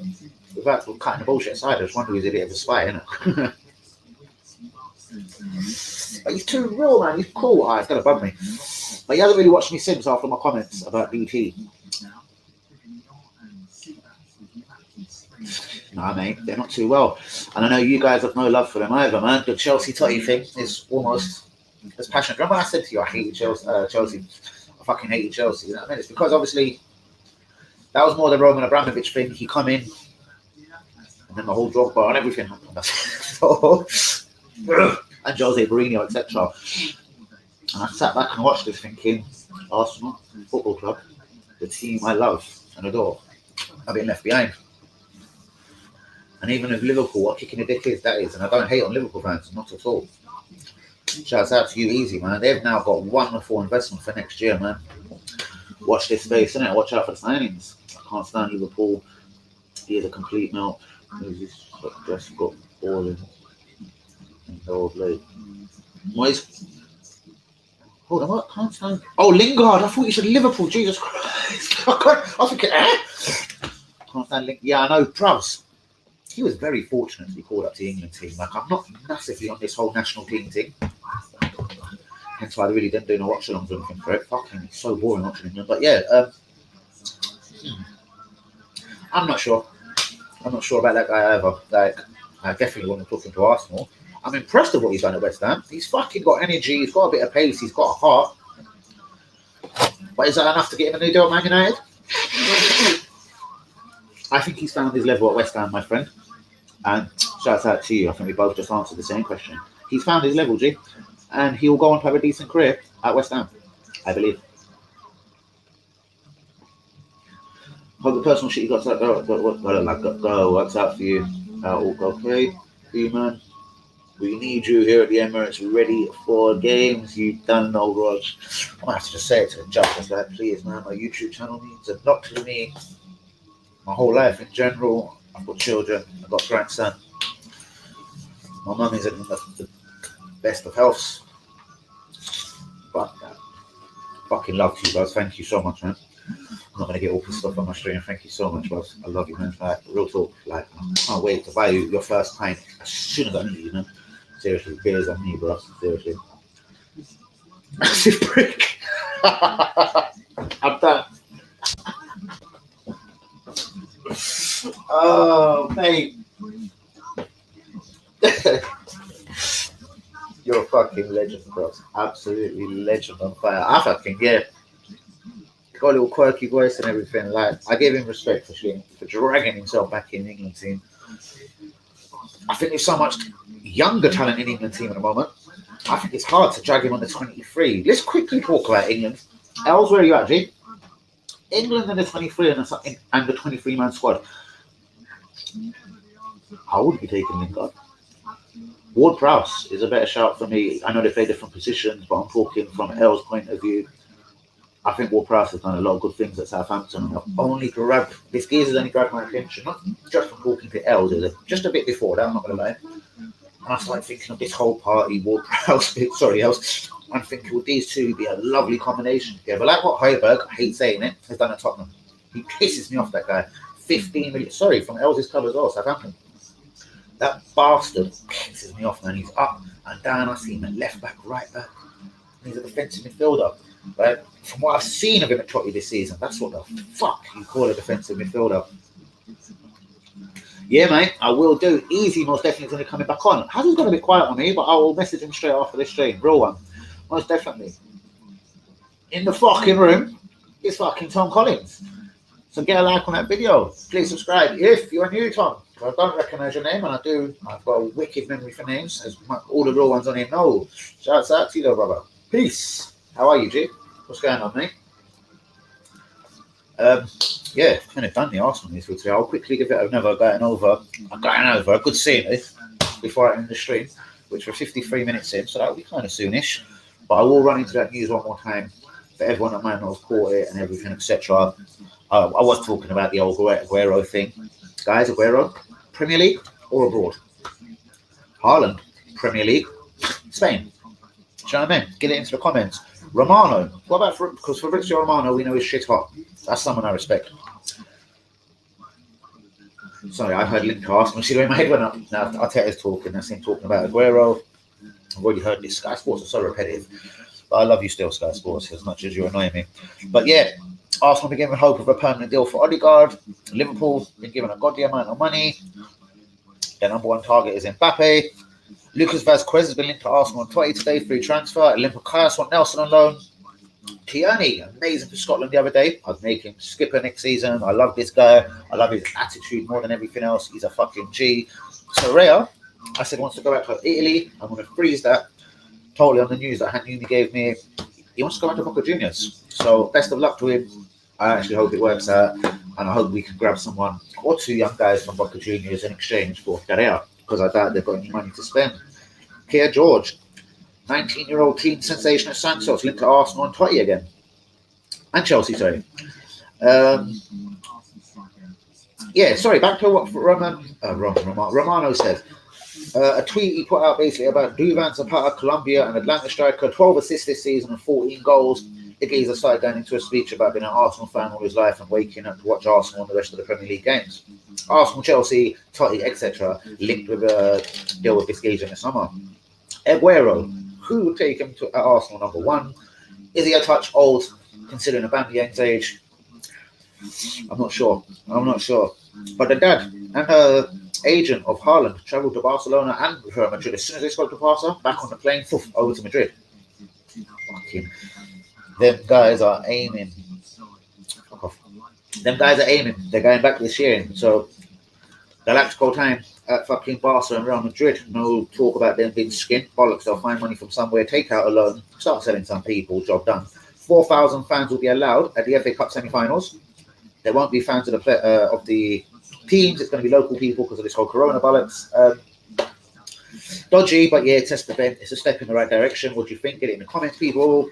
without cutting the bullshit aside, I just wonder if he's a bit of a spy, innit? But he's too real, man. He's cool. It's gonna bug me. But he hasn't really watched me since after my comments about BT. Nah, mate, they're not too well. And I know you guys have no love for them either, man. The Chelsea Totty thing is almost as passionate. Remember when I said to you I hated Chelsea? I fucking hated Chelsea. You know what I mean? It's because obviously that was more the Roman Abramovich thing. He come in, and then the whole Drogba and everything happened. And Jose Mourinho, etc. And I sat back and watched this thinking, Arsenal Football Club, the team I love and adore, I've been left behind. And even with Liverpool, what kicking the dick is that is. And I don't hate on Liverpool fans, not at all. Shouts out to you, easy, man. They've now got wonderful investment for next year, man. Watch this space, innit? Watch out for the signings. I can't stand Liverpool. He is a complete melt. He's just got balling. Moyes. Hold on, what? Can't stand. Oh, Lingard. I thought you said Liverpool. Jesus Christ. I was thinking, Can't stand Lingard. Yeah, I know. Prowse. He was very fortunate to be called up to the England team. Like, I'm not massively on this whole national team thing. Hence why I really didn't do no watch-alongs or anything for it. Fucking, it's so boring watching England. But yeah, I'm not sure. I'm not sure about that guy either. Like, I definitely want to talk him to Arsenal. I'm impressed with what he's done at West Ham. He's fucking got energy. He's got a bit of pace. He's got a heart. But is that enough to get him a new deal at Man United? I think he's found his level at West Ham, my friend. And shouts out to you. I think we both just answered the same question. He's found his level, G. And he will go on to have a decent career at West Ham, I believe. Hope the personal shit you got to go works out for you. All go play. Man. We need you here at the Emirates ready for games. You done no rush. I might have to just say it to the judge. Like, please, man, my YouTube channel means a lot to me. My whole life in general. I've got children. I've got a grandson. My mum is in the best of health. But fucking love you guys. Thank you so much, man. I'm not going to get all pissed off on my stream. Thank you so much, boss. I love you, man. Like, real talk. Like, I can't wait to buy you your first pint as soon as I meet you, man. Seriously, beers on me, bro. Seriously. Massive prick. I'm done. Oh, mate. You're a fucking legend, bro. Absolutely legend on fire. I fucking get got a little quirky voice and everything. Like, I give him respect for dragging himself back in the England team. I think there's so much younger talent in England team at the moment. I think it's hard to drag him on the 23. Let's quickly talk about England. Els, where are you at, G? England and the 23 and the 23-man squad. I would be taking Lingard. Ward-Prowse is a better shout for me. I know they play different positions, but I'm talking from Els' point of view. I think Ward-Prowse has done a lot of good things at Southampton. This geezer's only grabbed my attention, not just from talking to Els, just a bit before that, I'm not going to lie. And I started thinking of this whole party, Ward-Prowse, sorry, Els. I'm thinking, would these two be a lovely combination together? Like what Højbjerg, I hate saying it, has done at Tottenham. He pisses me off, that guy. 15 million, sorry, from Els' club as well, Southampton. That bastard pisses me off, man. He's up and down. I see him at left back, right back. He's a defensive midfielder. Right? From what I've seen of him at Tottenham this season, that's what the fuck you call a defensive midfielder. Yeah, mate, I will do. Easy, most definitely going to be coming back on. Hazard's going to be quiet on me, but I will message him straight after this stream. Real one. Most definitely. In the fucking room is fucking Tom Collins. So get a like on that video. Please subscribe if you're new, Tom. I don't recognise your name, and I do. I've got a wicked memory for names, as all the real ones on here know. Shouts out to you, though, brother. Peace. How are you, G? What's going on, mate? Yeah, kind of done the Arsenal news for today. I'll quickly give it another going over a good scene before I end the stream, which we're 53 minutes in, so that'll be kind of soonish. But I will run into that news one more time for everyone that might not have caught it and everything, etc. I was talking about the old Aguero thing. Guys, Aguero, Premier League or abroad? Haaland, Premier League, Spain. Do you know what I mean? Get it into the comments. Romano, what about because Fabrizio Romano, we know is shit hot. That's someone I respect. Sorry, I heard Link Arsenal. See the way my head went up. Now Arteta's talking. That's him talking about Aguero. I've already heard this. Sky Sports are so repetitive. But I love you still, Sky Sports, as much as you annoy me. But yeah, Arsenal been given hope of a permanent deal for Odegaard. Liverpool been given a godly amount of money. Their number one target is Mbappe. Lucas Vazquez has been linked to Arsenal on Twitter today, free transfer. Olympiacos want Nelson on loan. Tierney, amazing for Scotland the other day. I'd make him skipper next season. I love this guy. I love his attitude more than everything else. He's a fucking G. Torreira, I said, wants to go back to Italy. I'm going to freeze that. Totally on the news that Hanuni gave me. He wants to go back to Boca Juniors. So best of luck to him. I actually hope it works out. And I hope we can grab someone or two young guys from Boca Juniors in exchange for Qreal, because I doubt they've got any money to spend. Kia George, 19-year-old teen sensation at Santos, linked to Arsenal and Totty again. And Chelsea, sorry. Back to what Romano said. A tweet he put out basically about Duvan Zapata, Colombia, and Atlanta striker, 12 assists this season and 14 goals. The geezer started going into a speech about being an Arsenal fan all his life and waking up to watch Arsenal and the rest of the Premier League games. Arsenal, Chelsea, Totty, etc. linked with a deal with this geezer in the summer. Aguero, who would take him to Arsenal number one? Is he a touch old, considering Aubameyang's age? I'm not sure. But the dad and agent of Haaland travelled to Barcelona and Real Madrid. As soon as they spoke to Barca, back on the plane, over to Madrid. Fucking, them guys are aiming. Fuck off. Them guys are aiming. They're going back this year. So they like to call time at fucking Barca and Real Madrid. No talk about them being skint. Bollocks, they'll find money from somewhere, take out a loan, start selling some people, job done. 4,000 fans will be allowed at the FA Cup semi-finals. There won't be fans of the teams. It's going to be local people because of this whole corona bollocks. Dodgy, but yeah, test event. It's a step in the right direction. What do you think? Get it in the comments, people.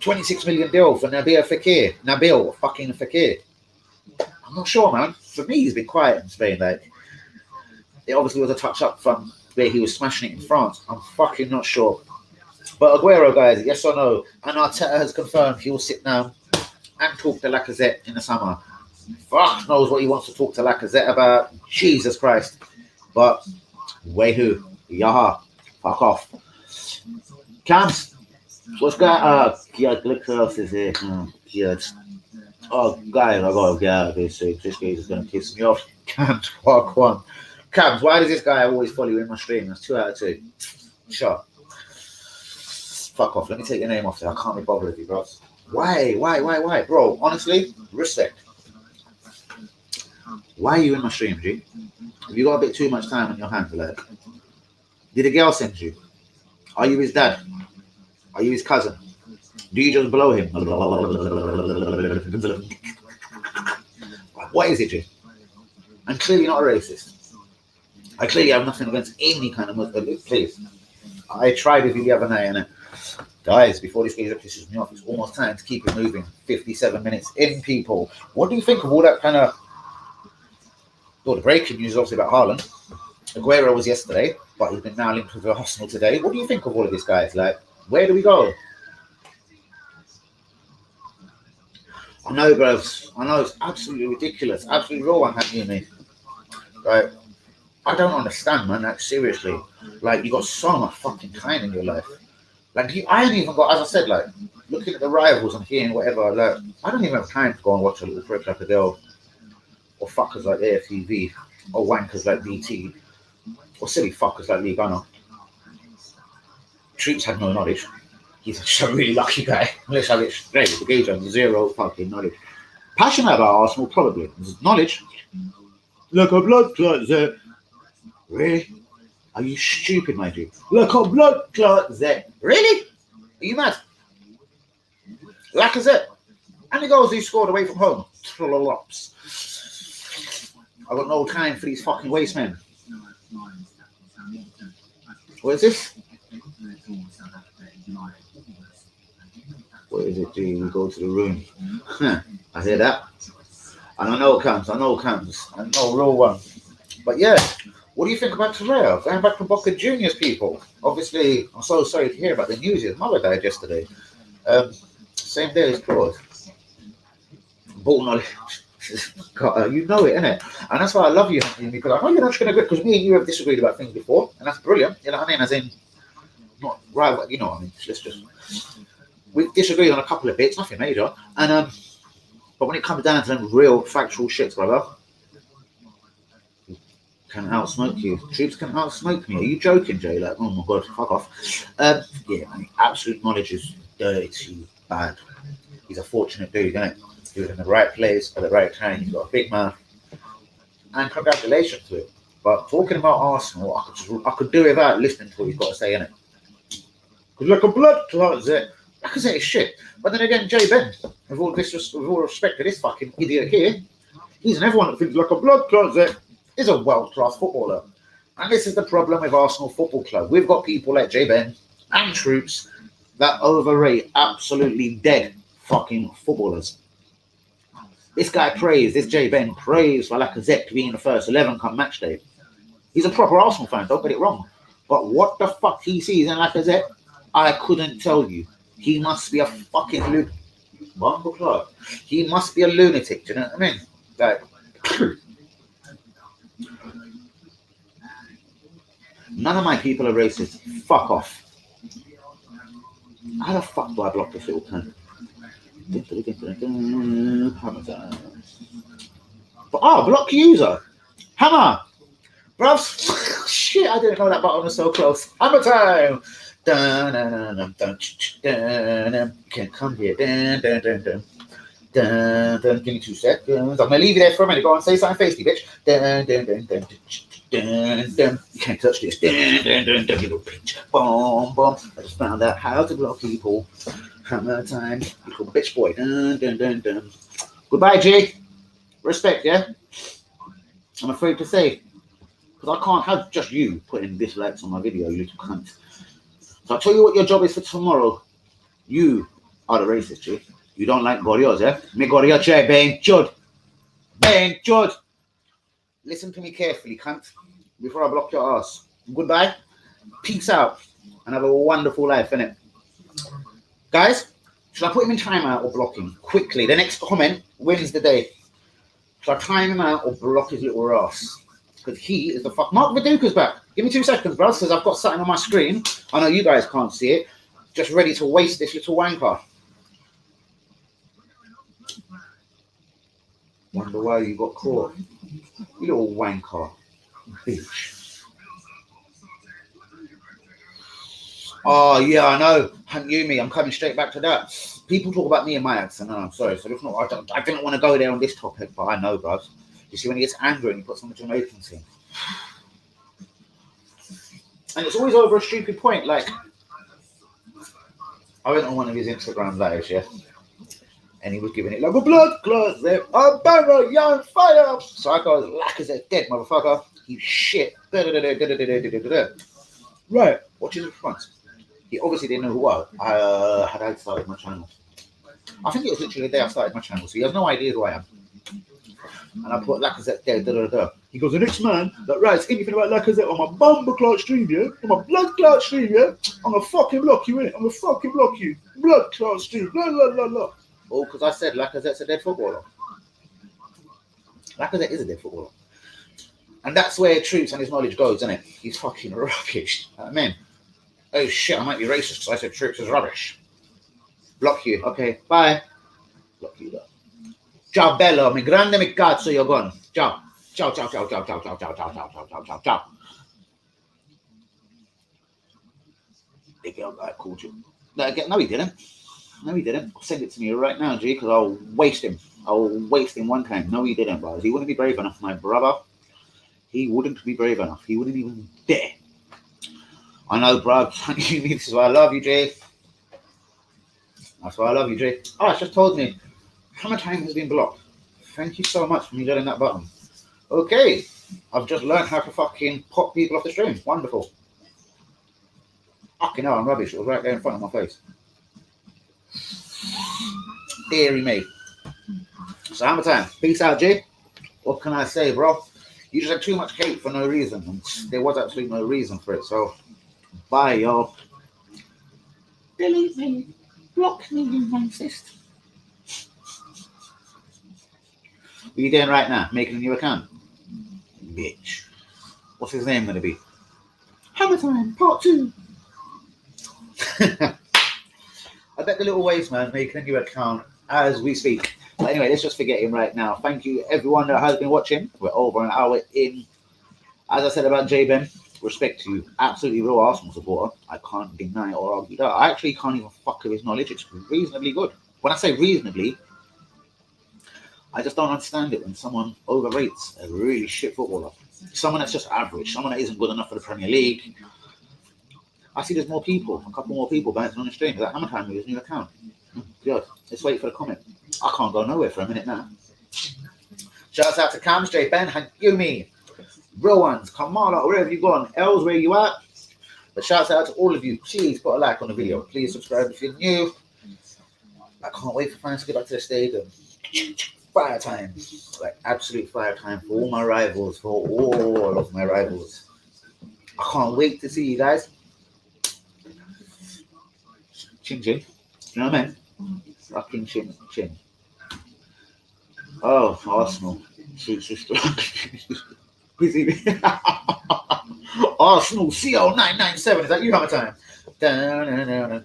26 million deal for Nabil Fekir. I'm not sure, man. For me, he's been quiet in Spain. Like, it obviously was a touch up from where he was smashing it in France. I'm fucking not sure. But Aguero, guys, yes or no? And Arteta has confirmed he will sit down and talk to Lacazette in the summer. Fuck knows what he wants to talk to Lacazette about. Jesus Christ. But, wayhoo. Yaha. Fuck off. Cams, what's going look who else is here. Oh, guys, I gotta get out of this. This guy is gonna piss me off. Cams, fuck one. Cams, why does this guy always follow you in my stream? That's 2 out of 2. Sure. Fuck off. Let me take your name off there. I can't be bothered with you, bro. Why? Bro, honestly, respect. Why are you in my stream, G? Have you got a bit too much time on your hands, like? Did a girl send you? Are you his dad? Are you his cousin? Do you just blow him? What is it, G? I'm clearly not a racist. I clearly have nothing against any kind of Muslim. Please. I tried with you the other night, and guys, before this geezer pisses me off, it's almost time to keep it moving. 57 minutes in, people. What do you think of all that kind of... Well, the breaking news is obviously about Haaland. Aguero was yesterday, but he's been now linked with Arsenal today. What do you think of all of this, guys? Like, where do we go? I know, bros. I know it's absolutely ridiculous. Absolutely raw one happening to me. Right? I don't understand, man. Like, seriously. Like, you got so much fucking time in your life. Like, I ain't even got, as I said, like, looking at the rivals and hearing whatever, like, I don't even have time to go and watch a little prick like Adele, or fuckers like AFTV, or wankers like BT, or silly fuckers like Lee Gunner. Treats had no knowledge. He's just a really lucky guy. Let's have it straight. The gauge has zero fucking knowledge. Passionate about Arsenal, probably. Knowledge. Look a blood clot there. Really? Are you stupid, my dude? Look a blood clot there. Really? Are you mad? Lacazette. And the goals he scored away from home. Trollops. I've got no time for these fucking waste men. What is this? What is it, G? We go to the room. I hear that. And I know it comes. I know real one. But yeah, what do you think about Qreal? Going back from Boca Juniors, people. Obviously, I'm so sorry to hear about the news. His mother died yesterday. Same day as Claude. Ball knowledge. God, you know it, innit? And that's why I love you, because I know you're not just going to agree, because me and you have disagreed about things before, and that's brilliant. You know what I mean? As in, not right, you know what I mean? Let's just... We've disagreed on a couple of bits, nothing major. And but when it comes down to them real factual shits, brother, can outsmoke you. Troops can outsmoke me. Are you joking, Jay? Like, oh my god, fuck off. Yeah, man, absolute knowledge is dirty, bad. He's a fortunate dude, isn't it? He was in the right place at the right time. He's got a big mouth. And congratulations to him. But talking about Arsenal, I could do without listening to what he's got to say, innit? Because like a blood clot, Lacazette is shit. But then again, Jay Ben, with all respect to this fucking idiot here, he's an everyone that thinks like a blood closet is a world-class footballer. And this is the problem with Arsenal Football Club. We've got people like Jay Ben and Troops that overrate absolutely dead fucking footballers. This guy prays, this Jay Ben prays for Lacazette to be in the first 11 come match day. He's a proper Arsenal fan, don't get it wrong. But what the fuck he sees in Lacazette, I couldn't tell you. He must be a fucking lunatic. He must be a lunatic, do you know what I mean? Like, none of my people are racist. Fuck off. How the fuck do I block this little cunt? Hammer time. Oh, block user. Hammer. Bruv. Shit, I didn't know that button was so close. Hammer time. Dun, dun, dun, dun, dun, dun, dun. Can't come here. Dun, dun, dun, dun. Dun, dun. Give me 2 seconds. I'm gonna leave you there for a minute. Go on, say something feisty, bitch. Dun, dun, dun, dun, dun, dun. You can't touch this. Dun, dun, dun, dun. Little bitch. Boom, boom. I just found out how to block people. Hammer time. Little bitch boy. Dun, dun, dun, dun. Goodbye, G. Respect, yeah? I'm afraid to say. Because I can't have just you putting dislikes on my video, you little cunt. So I'll tell you what your job is for tomorrow. You are the racist, G. You don't like Gorios, eh? Me Gorio che, Ben Chud. Ben Chud. Listen to me carefully, cunt. Before I block your ass. Goodbye. Peace out. And have a wonderful life, innit? Guys, should I put him in timeout or block him? Quickly. The next comment wins the day. Should I time him out or block his little ass? Because he is the fuck. Mark Viduka's back. Give me 2 seconds, bros, because I've got something on my screen. I know you guys can't see it. Just ready to waste this little wanker. Wonder why you got caught. You little wanker. Bitch. Oh, yeah, I know. You, me, I'm coming straight back to that. People talk about me and my accent. No, I'm sorry. So if not, I didn't want to go there on this topic, but I know, bros. You see, when he gets angry and he puts on the Jamaicans in. And it's always over a stupid point. Like, I went on one of his Instagram lives, yeah? And he was giving it like a blood clot there. A banger, young fire. So I go, Lacazette dead, motherfucker. You shit. Right. What's his response? He obviously didn't know who I had started my channel. I think it was literally the day I started my channel, so he has no idea who I am. And I put Lacazette dead, He goes, the next man that writes anything about Lacazette on my bumper clot stream, yeah? On my blood clot stream, yeah? I'm gonna fucking block you, innit? I'm gonna fucking block you. Blood clot stream, la la la la. Oh, because I said Lacazette's a dead footballer. Lacazette is a dead footballer. And that's where truth and his knowledge goes, isn't it? He's fucking rubbish. Man. Oh shit, I might be racist because I said truth is rubbish. Block you. Okay, bye. Block you, though. Ciao bello, mi grande mi cazzo, you're gone. Ciao. Ciao, ciao, ciao, ciao, ciao, ciao, ciao, ciao, ciao, ciao, ciao, ciao, ciao. Big old guy called you. No, he didn't. No, he didn't. Send it to me right now, G, because I'll waste him. I'll waste him one time. No, he didn't, guys. He wouldn't be brave enough, my brother. He wouldn't be brave enough. He wouldn't even dare. I know, bro. This is why I love you, Jay. That's why I love you, Jay. Oh, it's just told me how much time has been blocked. Thank you so much for me getting that button. Okay. I've just learned how to fucking pop people off the stream. Wonderful. Fucking hell, I'm rubbish. It was right there in front of my face. Deary me. So hammer time. Peace out, Jay. What can I say, bro? You just had too much hate for no reason. And there was absolutely no reason for it. So, bye, y'all. Delete me. Block me, you racist. What are you doing right now? Making a new account? Bitch. What's his name going to be? Hammer Time, Part 2. I bet the little waste man making a new account as we speak. But anyway, let's just forget him right now. Thank you, everyone that has been watching. We're over an hour in. As I said about J-Ben, respect to you. Absolutely real Arsenal supporter. I can't deny or argue that. I actually can't even fuck with his knowledge. It's reasonably good. When I say reasonably, I just don't understand it when someone overrates a really shit footballer. Someone that's just average. Someone that isn't good enough for the Premier League. I see there's more people, a couple more people bouncing on the stream. Like, hammer time with his new account. God, let's wait for the comment. I can't go nowhere for a minute now. Shouts out to Cams, J, Ben, Hagumi, Rowans, Kamala, wherever you gone. Els, where you at? But shouts out to all of you. Please put a like on the video. Please subscribe if you're new. I can't wait for fans to get back to the stadium. Fire time. Like absolute fire time for all my rivals, for all of my rivals. I can't wait to see you guys. Chin chin. You know what I mean? Fucking chin chin. Oh, Arsenal. Arsenal CO997. Is that you, hammer time? You're a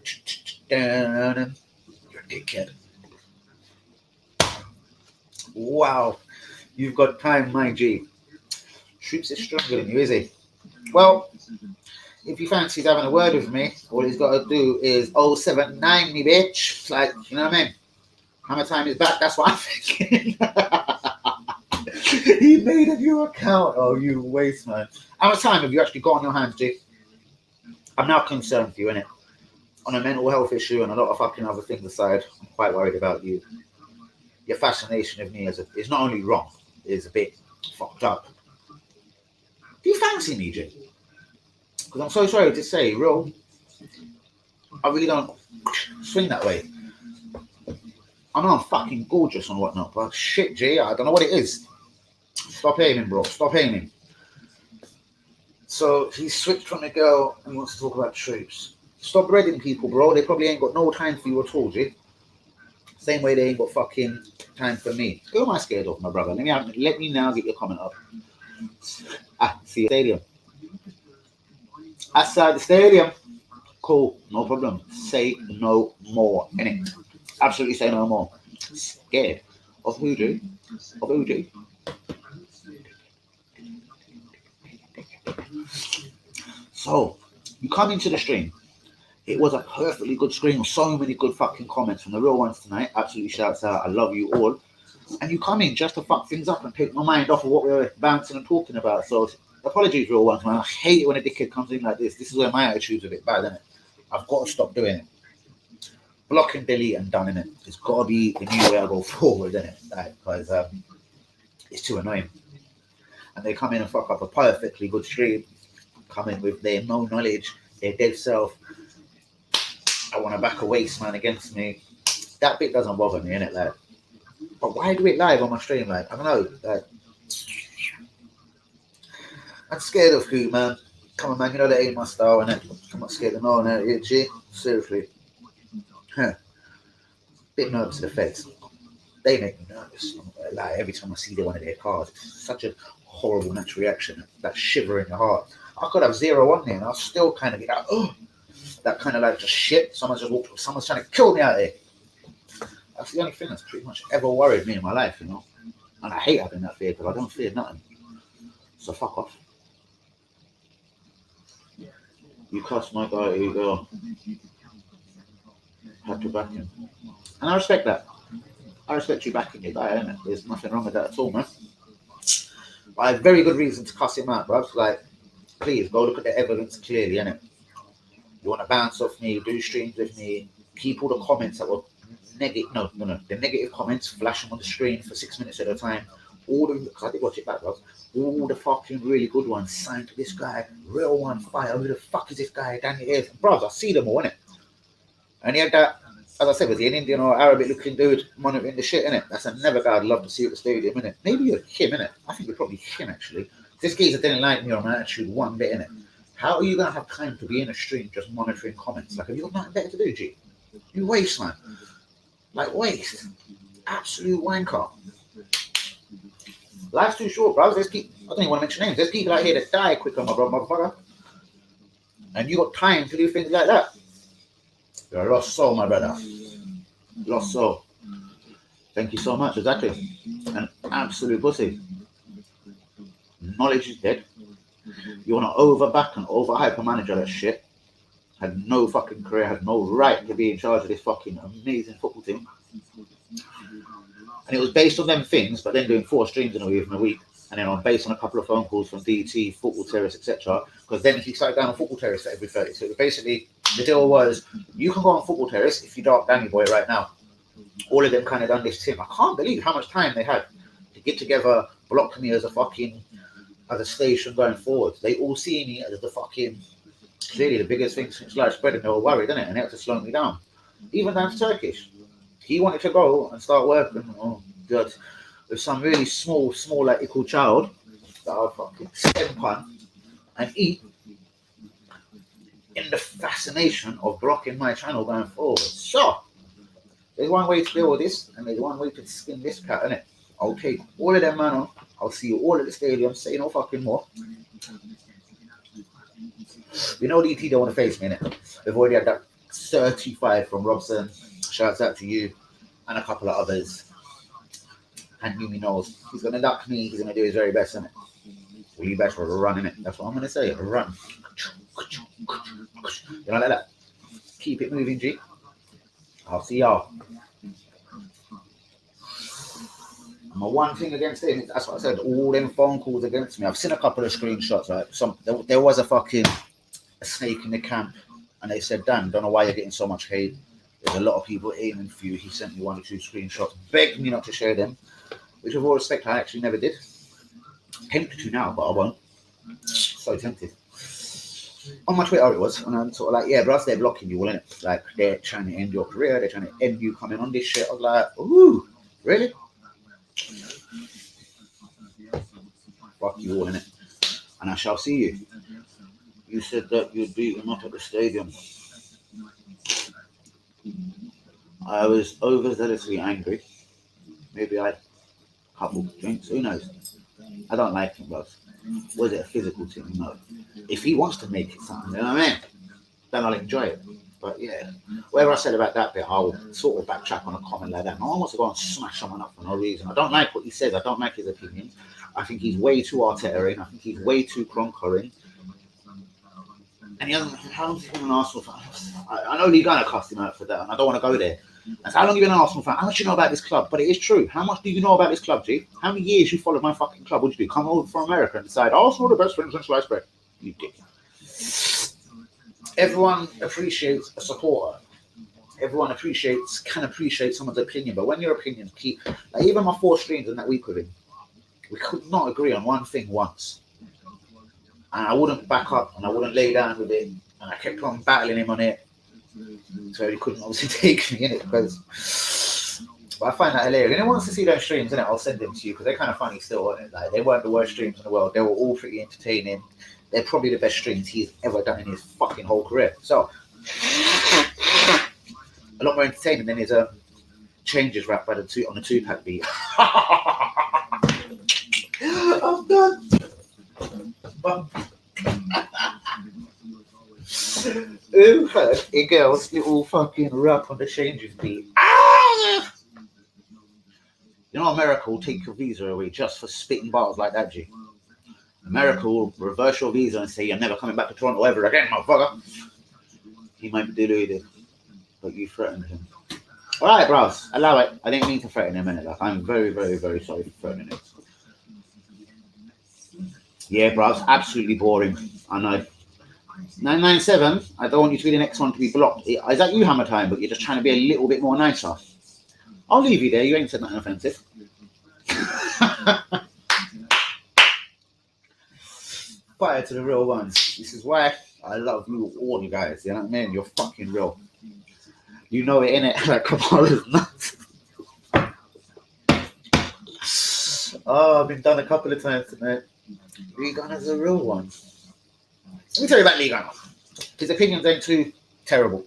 dickhead. Wow. You've got time, my G. Troops is stronger than you, is he? Well, if you fancy having a word with me, all he's got to do is 079 me, bitch. It's like, you know what I mean? Hammer time is back. That's what I'm thinking. He made a new account. Oh, you waste, man. How much time have you actually got on your hands, G? I'm now concerned for you, innit? On a mental health issue and a lot of fucking other things aside, I'm quite worried about you. Your fascination of me is not only wrong, it's a bit fucked up. Do you fancy me, G? Because I'm so sorry to say, real, I really don't swing that way. I know I'm fucking gorgeous and whatnot, but shit, G, I don't know what it is. Stop aiming, bro. Stop aiming. So he switched from the girl and wants to talk about troops. Stop reading people, bro. They probably ain't got no time for you at all, G. Same way they ain't got fucking time for me. Who am I scared of, my brother? Let me now get your comment up. See you stadium. Outside the stadium. Cool, no problem. Say no more, innit? Absolutely say no more. Scared of who, G? Of who, G? So, you come into the stream. It was a perfectly good stream. So many good fucking comments from the real ones tonight. Absolutely shouts out. I love you all. And you come in just to fuck things up and take my mind off of what we were bouncing and talking about. So, apologies, real ones, man. I hate it when a dickhead comes in like this. This is where my attitude's a bit bad, isn't it? I've got to stop doing it. Block and delete and done, innit? It's got to be the new way I go forward, innit? Because it's too annoying. And they come in and fuck up a perfectly good stream. Come in with their no knowledge, their dead self. I want to back a waste man against me. That bit doesn't bother me, innit? Like, but why do it live on my stream? Like, I don't know. Like, I'm scared of who, man. Come on, man. You know that ain't my style, innit? I'm not scared of no one, G. Seriously. Bit nervous of the feds. They make me nervous. Like, every time I see one of their cars, it's such a horrible natural reaction. That shiver in your heart. I could have 0 on there, and I'll still kind of get like, oh, that kind of like just shit. Someone's trying to kill me out there. That's the only thing that's pretty much ever worried me in my life, you know. And I hate having that fear because I don't fear nothing. So fuck off. You cuss my guy, you go. Had to back him. And I respect that. I respect you backing your guy, innit? There's nothing wrong with that at all, man. But I have very good reason to cuss him out, bro. Like, please, go look at the evidence clearly, innit? You want to bounce off me, do streams with me, keep all the comments that were negative, the negative comments, flash them on the screen for 6 minutes at a time. All the, because I did watch it back, bro. All the fucking really good ones, signed to this guy, real one, fire, who the fuck is this guy, Danny is? Bro, I see them all, innit? And he had that, as I said, was he an Indian or Arabic looking dude monitoring the shit, innit? That's another guy I'd love to see at the stadium, innit? Maybe you're him, innit? I think you're probably him, actually. This geezer didn't like me or my attitude one bit, innit? How are you going to have time to be in a stream just monitoring comments? Like, have you got nothing better to do, G? You waste, man. Like, waste. Absolute wanker. Life's too short, bro. There's people, I don't even want to mention names. There's people out here that die quicker, my brother, motherfucker. And you got time to do things like that. You're a lost soul, my brother. Lost soul. Thank you so much, exactly. An absolute pussy. Knowledge is dead. You want to overback and overhype a manager that shit. Had no fucking career, had no right to be in charge of this fucking amazing football team. And it was based on them things, but then doing 4 streams in a week, and then on based on a couple of phone calls from DT, Football Terrace, etc. Because then he started going on Football Terrace every 30. So basically, the deal was, you can go on Football Terrace if you dark Danny Boy right now. All of them kind of done this to him. I can't believe how much time they had to get together, block me as a station going forward. They all see me as the fucking, clearly the biggest thing since life spread, and they were worried, innit? And they had to slow me down. Even down to Turkish. He wanted to go and start working, oh God, with some really small like equal child that I'd fucking stamp on and eat in the fascination of blocking my channel going forward. So, there's one way to deal with this, and there's one way to skin this cat, innit? I'll take all of them, man, on. I'll see you all at the stadium, say no fucking more. We know DT don't want to face me, innit? We've already had that 35 from Robson. Shouts out to you and a couple of others. and Yumi knows he's gonna duck me. He's gonna do his very best, innit? Well, you better run in it. That's what I'm gonna say. Run. You know, like that. Keep it moving, G. I'll see y'all. My one thing against him, that's what I said, all them phone calls against me. I've seen a couple of screenshots, right? There was a snake in the camp, and they said, Dan, don't know why you're getting so much hate. There's a lot of people aiming for you. He sent me 1 or 2 screenshots, begged me not to share them, which with all respect, I actually never did. Tempted to now, but I won't. So tempted. On my Twitter it was, and I'm sort of like, yeah, bro, they're blocking you all, innit? Like, they're trying to end your career, they're trying to end you coming on this shit. I was like, ooh, really? Fuck you all, innit? And I shall see you. You said that you'd beat him up at the stadium. I was overzealously angry. Maybe I had a couple drinks, who knows? I don't like him, bro. Was it a physical thing? No. If he wants to make it something, you know what I mean? Then I'll enjoy it. But yeah, whatever I said about that bit, I'll sort of backtrack on a comment like that. No one wants to go and smash someone up for no reason. I don't like what he says. I don't like his opinion. I think he's way too Arteta-ing. I think he's way too Kroenke-ing. And he hasn't, how long has he been an Arsenal fan? I know Lee Gunner cussed him out for that, and I don't want to go there. That's how long you been an Arsenal fan? How much do you know about this club? But it is true. How much do you know about this club, G? How many years you followed my fucking club? What'd you do? Come over from America and decide, Arsenal are the best friends since sliced bread? You dick. Everyone appreciates a supporter. Everyone can appreciate someone's opinion. But when your opinions keep, like even my 4 streams in that week with him, we could not agree on one thing once. And I wouldn't back up and I wouldn't lay down with it. And I kept on battling him on it. So he couldn't obviously take me in it because but I find that hilarious. Anyone wants to see those streams, innit? I'll send them to you because they're kind of funny still, aren't it? Like they weren't the worst streams in the world. They were all pretty entertaining. They're probably the best streams he's ever done in his fucking whole career. So a lot more entertaining than his changes rap by on the 2-pack beat. I'm done. Who heard a girl's little fucking rap on the changes beat? Ah! You know, America will take your visa away just for spitting bars like that, G. America will reverse your visa and say you're never coming back to Toronto ever again, motherfucker. He might be deluded, but you threatened him. All right, bros, allow it. I didn't mean to threaten him, innit? Like, I'm very, very, very sorry for threatening him. Yeah, bros, absolutely boring. I know. 997, I don't want you to be the next one to be blocked. Is that you, Hammer Time? But you're just trying to be a little bit more nicer. I'll leave you there. You ain't said nothing offensive. Fire to the real ones. This is why I love you, all you guys. You know what I mean? You're fucking real. You know it, innit? Like Kamala's nuts. Oh, I've been done a couple of times tonight. Lee Gunner's a real one. Let me tell you about Lee Gunner. His opinions ain't too terrible.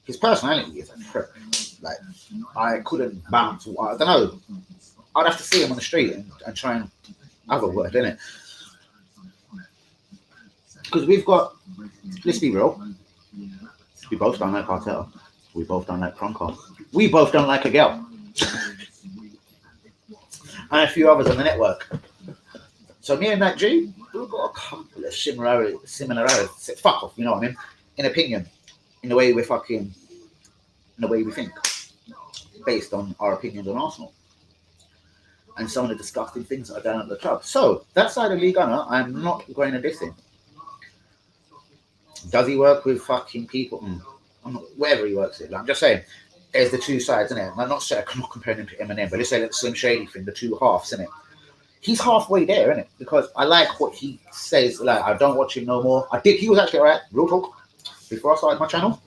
His personality is a prick. Like, I couldn't bounce. I don't know. I'd have to see him on the street and try and have a word, innit? Because we've got, let's be real, we both don't like Arteta. We both don't like Kroenke. We both don't like a girl. And a few others on the network. So me and that G, we've got a couple of similarities. Fuck off, you know what I mean? In opinion, in the way we're fucking, in the way we think, based on our opinions on Arsenal. And some of the disgusting things that are done at the club. So, that side of Lee Gunner, I'm not going to diss him. Does he work with fucking people? I'm not, wherever he works with. Like, I'm just saying, there's the two sides, isn't it? I'm not saying I'm not comparing him to Eminem, but let's say that Slim Shady thing, the two halves, isn't it? He's halfway there, isn't it? Because I like what he says. Like, I don't watch him no more. He was actually alright, real talk. Before I started my channel,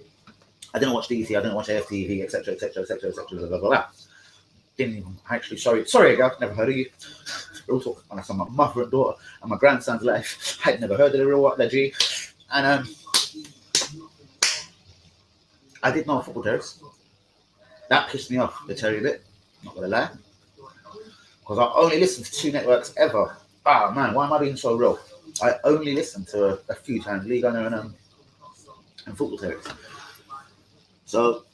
I didn't watch DC, I didn't watch AFTV, etc., etc., etc., etc., blah, blah, blah. Didn't even actually, sorry, girl, never heard of you. Real talk. And that's on my mother and daughter and my grandson's life. I'd never heard of the real G. And I did know football terrorists. That pissed me off, the Terry bit, not gonna lie. Because I only listened to 2 networks ever. Ah, man, why am I being so real? I only listened to a few times, Lee Gunner and football terrorists. So,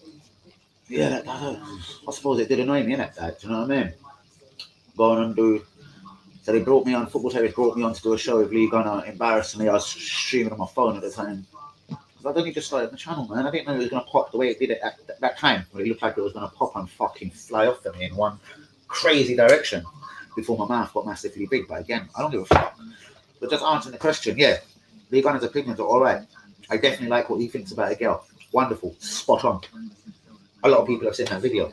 Yeah, I suppose it did annoy me, innit? Like, do you know what I mean? Going and do. So they brought me on, Football Terrors brought me on to do a show with Lee Gunner. Embarrassingly, I was streaming on my phone at the time. Because I'd only just started the channel, man. I didn't know it was going to pop the way it did it at that time. But it looked like it was going to pop and fucking fly off of me in one crazy direction before my mouth got massively big. But again, I don't give a fuck. But just answering the question, yeah, Lee Gunner's opinions are all right. I definitely like what he thinks about a girl. Wonderful. Spot on. A lot of people have seen that video.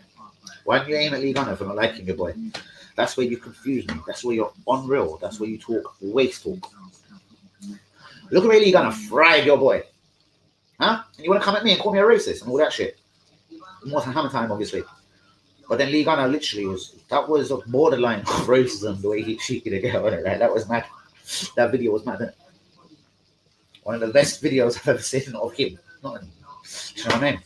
Why don't you aim at Lee Gunner for not liking your boy? That's where you confuse me. That's where you're unreal. That's where you talk waste talk. Look at where Lee Gunner fried your boy. Huh? And you want to come at me and call me a racist and all that shit? More than Hammer Time, obviously. But then Lee Gunner literally was a borderline racism the way he cheated a girl. Right? That was mad. That video was mad. One of the best videos I've ever seen of him. Not him. You know what I mean?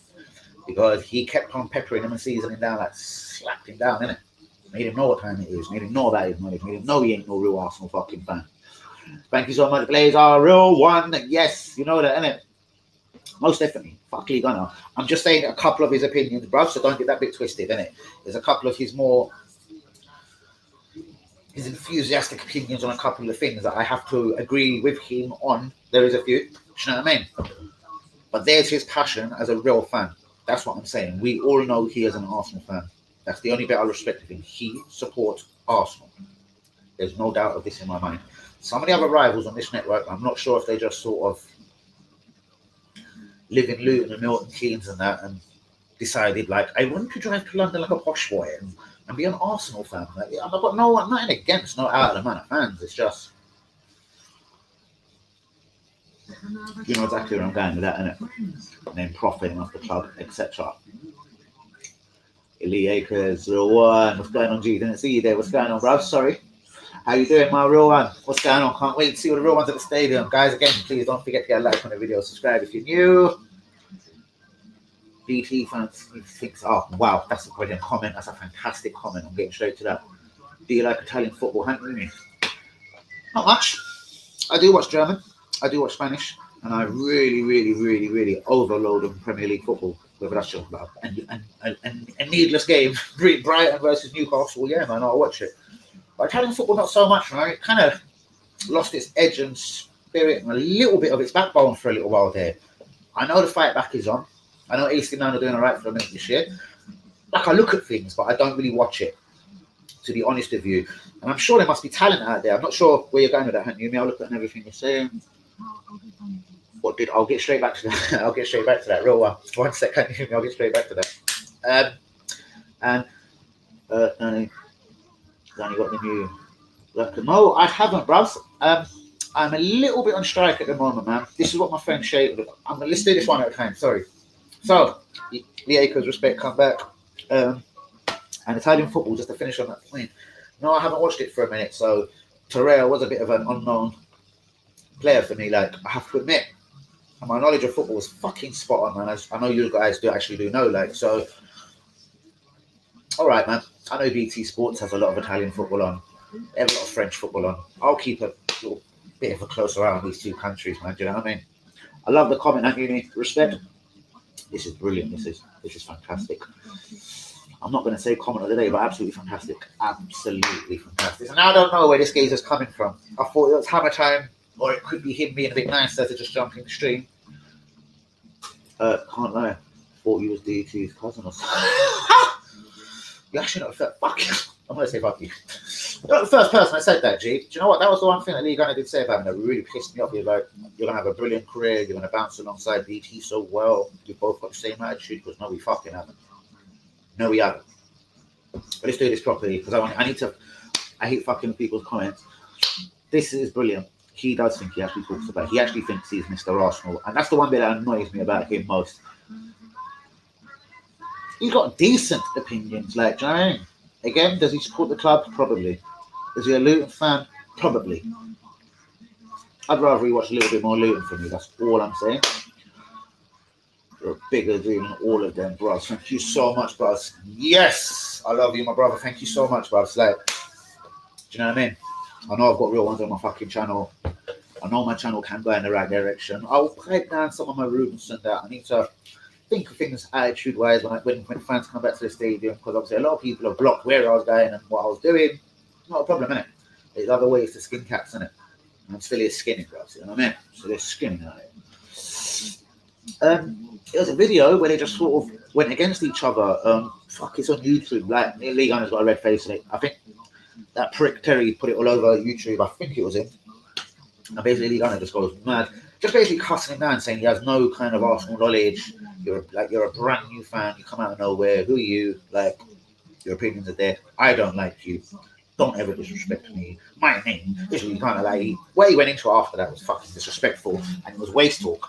Because he kept on peppering him and seasoning him down, like slapped him down, innit? Made him know what time it is, made him know about his knowledge, made him know he ain't no real Arsenal fucking fan. Thank you so much, Blaze, our real one. Yes, you know that, innit? Most definitely. Fuck Lee Gunner. I'm just saying a couple of his opinions, bruv, so don't get that bit twisted, innit? There's a couple of his enthusiastic opinions on a couple of things that I have to agree with him on. There is a few, you know what I mean? But there's his passion as a real fan. That's what I'm saying. We all know he is an Arsenal fan. That's the only bit I respect of him. He supports Arsenal. There's no doubt of this in my mind. Some of the other rivals on this network, I'm not sure if they just sort of live in Luton and Milton Keynes and that and decided, like, I want to drive to London like a posh boy and be an Arsenal fan. Like, I've got nothing against, not out of the man of fans. It's just, you know exactly where I'm going with that, innit? And then profiting off the club, etc. Elite Acres, real one. What's going on, G? Didn't see you there. What's going on, bruv? Sorry. How you doing, my real one? What's going on? Can't wait to see all the real ones at the stadium. Guys, again, please don't forget to get a like on the video. Subscribe if you're new. BT fans thinks, oh, wow, that's a brilliant comment. That's a fantastic comment. I'm getting straight to that. Do you like Italian football? Hang with me. Not much. I do watch German. I do watch Spanish. And I really, really, really, really overload on Premier League football. Whether that's just about a needless game, Brighton versus Newcastle, yeah, man, I'll watch it. But Italian football, not so much, right? It kind of lost its edge and spirit and a little bit of its backbone for a little while there. I know the fight back is on. I know AC Milan are doing all right for a minute this year. Like, I look at things, but I don't really watch it, to be honest with you. And I'm sure there must be talent out there. I'm not sure where you're going with that, Hank. I'll look at everything you're saying. I'll get straight back to that. I'll get straight back to that. Real one. 1 second. I'll get straight back to that. Danny got the new. No, I haven't, bruv. I'm a little bit on strike at the moment, man. This is what my friend Shay. Let's do this one at a time. Sorry. So, the Acres respect come back. And Italian football, just to finish on that point. No, I haven't watched it for a minute. So, Qreal was a bit of an unknown player for me. Like, I have to admit. And my knowledge of football was fucking spot on, man. I know you guys do know, like, so. All right, man. I know BT Sports has a lot of Italian football on. They have a lot of French football on. I'll keep a little bit of a closer eye on these two countries, man. Do you know what I mean? I love the comment, Agin. Respect. This is brilliant. This is fantastic. I'm not going to say comment of the day, but absolutely fantastic. Absolutely fantastic. And I don't know where this gazer's coming from. I thought it was Hammer Time. Or it could be him being a bit nicer to just jump in the stream. Can't lie. Thought you was DT's cousin or something. You actually know, fuck you. I'm going to say fuck you. You're not the first person I said that, G. Do you know what? That was the one thing that Lee Gunner did say about him that really pissed me off. He was like, you're going to have a brilliant career. You're going to bounce alongside BT so well. You both got the same attitude. Because no, we fucking haven't. No, we haven't. But let's do this properly. Because I hate fucking people's comments. This is brilliant. He does think he actually talks about. He actually thinks he's Mr. Arsenal, and that's the one bit that annoys me about him most. He's got decent opinions, like, do you know what I mean? Again, does he support the club? Probably. Is he a Luton fan? Probably. I'd rather he watch a little bit more Luton from you. That's all I'm saying. You're a bigger dude than all of them, bros. Thank you so much, bros. Yes, I love you, my brother. Thank you so much, bros. Like, do you know what I mean? I know I've got real ones on my fucking channel. I know my channel can go in the right direction. I'll pipe down some of my rooms and that. I need to think of things attitude-wise when fans come back to the stadium, because obviously a lot of people have blocked where I was going and what I was doing. Not a problem, innit? There's other ways to skin cats, innit? And I'm still here skinning, bro. You know what I mean? So they're skinning out here. It was a video where they just sort of went against each other. It's on YouTube. Like, Lee Gunner's got a red face in it. I think that prick Terry put it all over YouTube. I think it was him. And basically, Lee Gunner just goes mad. Just basically cussing him down, saying he has no kind of Arsenal knowledge. You're a brand new fan. You come out of nowhere. Who are you? Like, your opinions are there. I don't like you. Don't ever disrespect me. My name. Literally, kind of like where he went into after that was fucking disrespectful, and it was waste talk.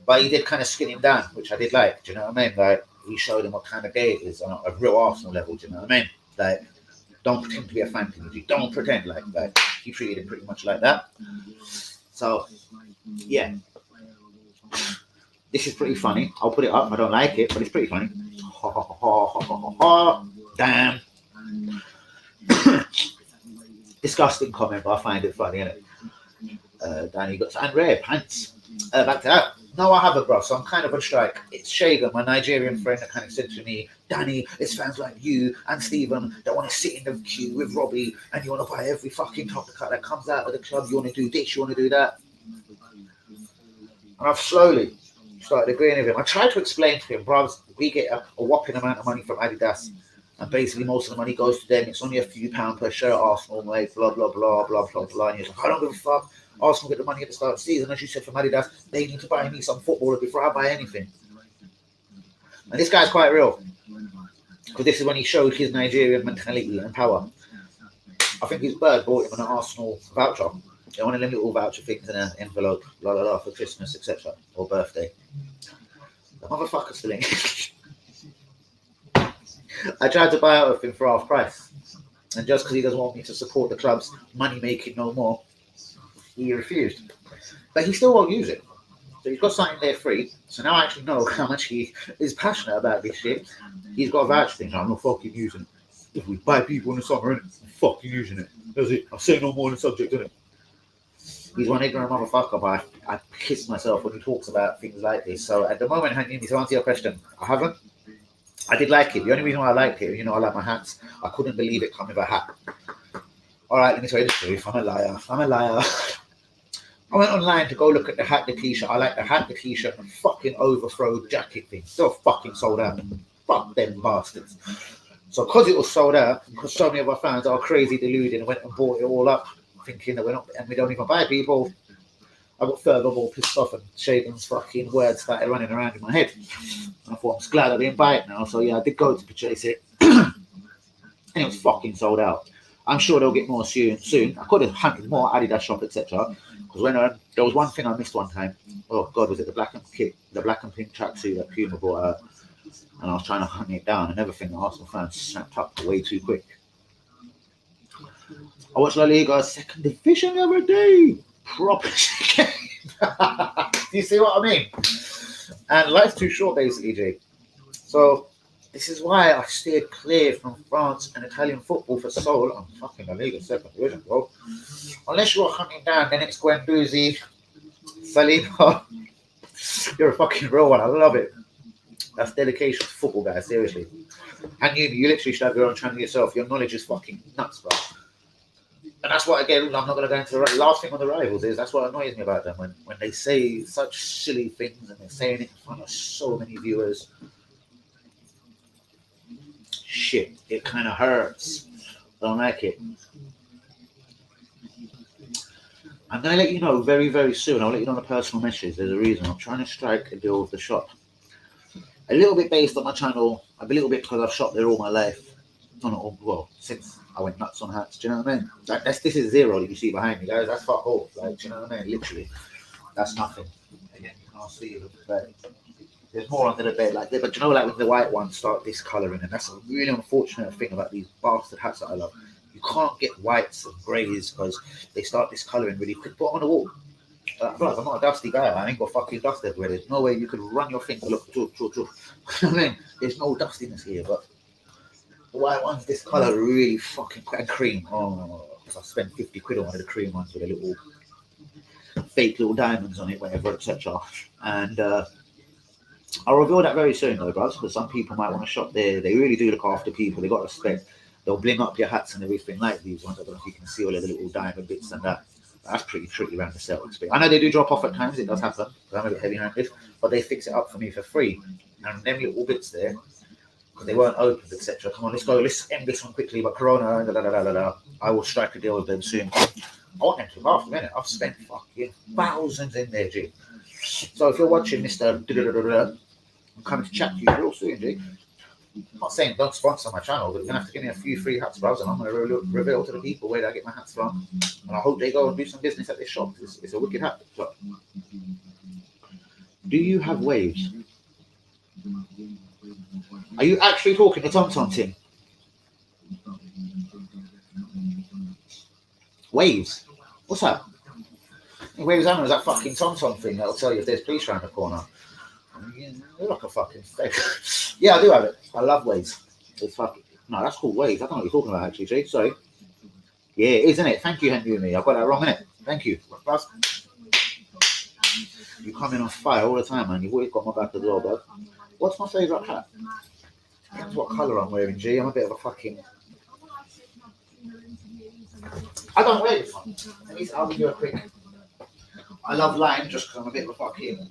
But he did kind of skin him down, which I did like. Do you know what I mean? Like, he showed him what kind of day it is on a real Arsenal level. Do you know what I mean? Like, don't pretend to be a fan community. Don't pretend like he treated him pretty much like that. So, yeah. This is pretty funny. I'll put it up. I don't like it, but it's pretty funny. Damn. Disgusting comment, but I find it funny, innit? Danny got and rare pants. Back to that. No, I haven't, bro. So I'm kind of on strike. It's Shagan, my Nigerian friend, that kind of said to me, Danny, it's fans like you and Stephen that want to sit in the queue with Robbie and you want to buy every fucking top cut that comes out of the club. You want to do this, you want to do that. And I've slowly started agreeing with him. I tried to explain to him, bro, we get a whopping amount of money from Adidas. And basically most of the money goes to them. It's only a few pounds per shirt, Arsenal, mate, blah, blah, blah, blah, blah, blah. And he's like, I don't give a fuck. Arsenal get the money at the start of the season. As you said from Adidas, they need to buy me some footballer before I buy anything. And this guy's quite real. Because this is when he showed his Nigerian mentality and power. I think his bird bought him an Arsenal voucher. One of them little voucher things in an envelope, blah, blah, blah, for Christmas, etc. Or birthday. The motherfucker's still in. I tried to buy out of him for half price. And just because he doesn't want me to support the club's money making no more, he refused. But he still won't use it. So he's got something there free. So now I actually know how much he is passionate about this shit. He's got a voucher thing. I'm not fucking using it. If we buy people in the summer, innit? I'm fucking using it. That's it. I'll say no more on the subject, innit? He's one ignorant motherfucker, but I piss myself when he talks about things like this. So at the moment, Handy, to answer your question, I haven't. I did like it. The only reason why I liked it, I like my hats. I couldn't believe it coming with a hat. All right, let me tell you the truth. I'm a liar. I went online to go look at the hat, the t-shirt. I like the hat, the t-shirt, and fucking overthrow jacket thing. Still fucking sold out. Fuck them bastards. So because it was sold out, because so many of our fans are crazy deluded and went and bought it all up, thinking that we're not, and we don't even buy people, I got furthermore pissed off and Shagan's fucking words started running around in my head. And I thought, I'm glad I didn't buy it now. So yeah, I did go to purchase it. And it was fucking sold out. I'm sure they'll get more soon. I could have hunted more Adidas shop, etc. Because when there was one thing I missed one time. Oh God, was it the black and pink tracksuit that Puma brought out? And I was trying to hunt it down, and everything the Arsenal fans snapped up way too quick. I watched La Liga second division every day. Proper game. Do you see what I mean? And life's too short, basically, Jay. So this is why I steered clear from France and Italian football for so long. Fucking La Liga second division, bro. Unless you're hunting down the next Guendouzi, Saliba, you're a fucking real one. I love it. That's dedication to football, guys. Seriously. And you literally should have your own channel yourself. Your knowledge is fucking nuts, bro. And that's what, again, I'm not going to go into the last thing on the rivals is that's what annoys me about them when they say such silly things and they're saying it in front of so many viewers. Shit, it kind of hurts. I don't like it. I'm going to let you know very, very soon. I'll let you know on a personal message. There's a reason. I'm trying to strike a deal with the shop. A little bit based on my channel. A little bit because I've shopped there all my life. Not all, well, since I went nuts on hats. Do you know what I mean? Like, this is zero that you see behind me, guys. That's fuck all. Like, do you know what I mean? Literally. That's nothing. Again, you can't see it. But there's more under the bed. Like, but you know, like when the white ones start discolouring, and that's a really unfortunate thing about these bastard hats that I love. You can't get whites and greys because they start discolouring really quick. Put them on the wall. I'm not a dusty guy. I ain't got fucking dust everywhere. There's no way you could run your finger. Look, I mean, there's no dustiness here, but the white ones, this colour really fucking quite cream. Oh, I spent 50 quid on one of the cream ones with a little fake little diamonds on it, whatever, etc. And I'll reveal that very soon though, bros, because some people might want to shop there. They really do look after people. They got respect. They'll bling up your hats and everything like these ones. I don't know if you can see all of the little diamond bits and that. That's pretty tricky around the Celtics. I know they do drop off at times. It does happen. I'm a bit heavy-handed, but they fix it up for me for free. And them little bits there, because they weren't opened, etc. Come on, let's go. Let's end this one quickly. But Corona, I will strike a deal with them soon. I want them to laugh a minute. I've spent fucking thousands in there, G. So if you're watching Mr. I'm coming to chat to you real soon, G. I'm not saying don't sponsor my channel, but you're going to have to give me a few free hats, bros, and I'm going to reveal to the people where I get my hats from. And I hope they go and do some business at this shop. It's a wicked hat shop. Do you have waves? Are you actually talking to Tom Tim? Waves? What's that? Waves Anna is that fucking Tom thing that'll tell you if there's police around the corner. You're like a fucking fake. Yeah, I do have it. I love waves. It's fucking no, that's called waves. I don't know what you're talking about actually, Jay. Sorry. Yeah, it is, isn't it? Thank you, Henry and me. I got that wrong, innit? Thank you. You come in on fire all the time, man. You've always got my back as well, bro. What's my favourite hat? Depends what colour I'm wearing, G. I'm a bit of a fucking. I don't wear this one. I'll give you a quick. I love lime just because I'm a bit of a fucking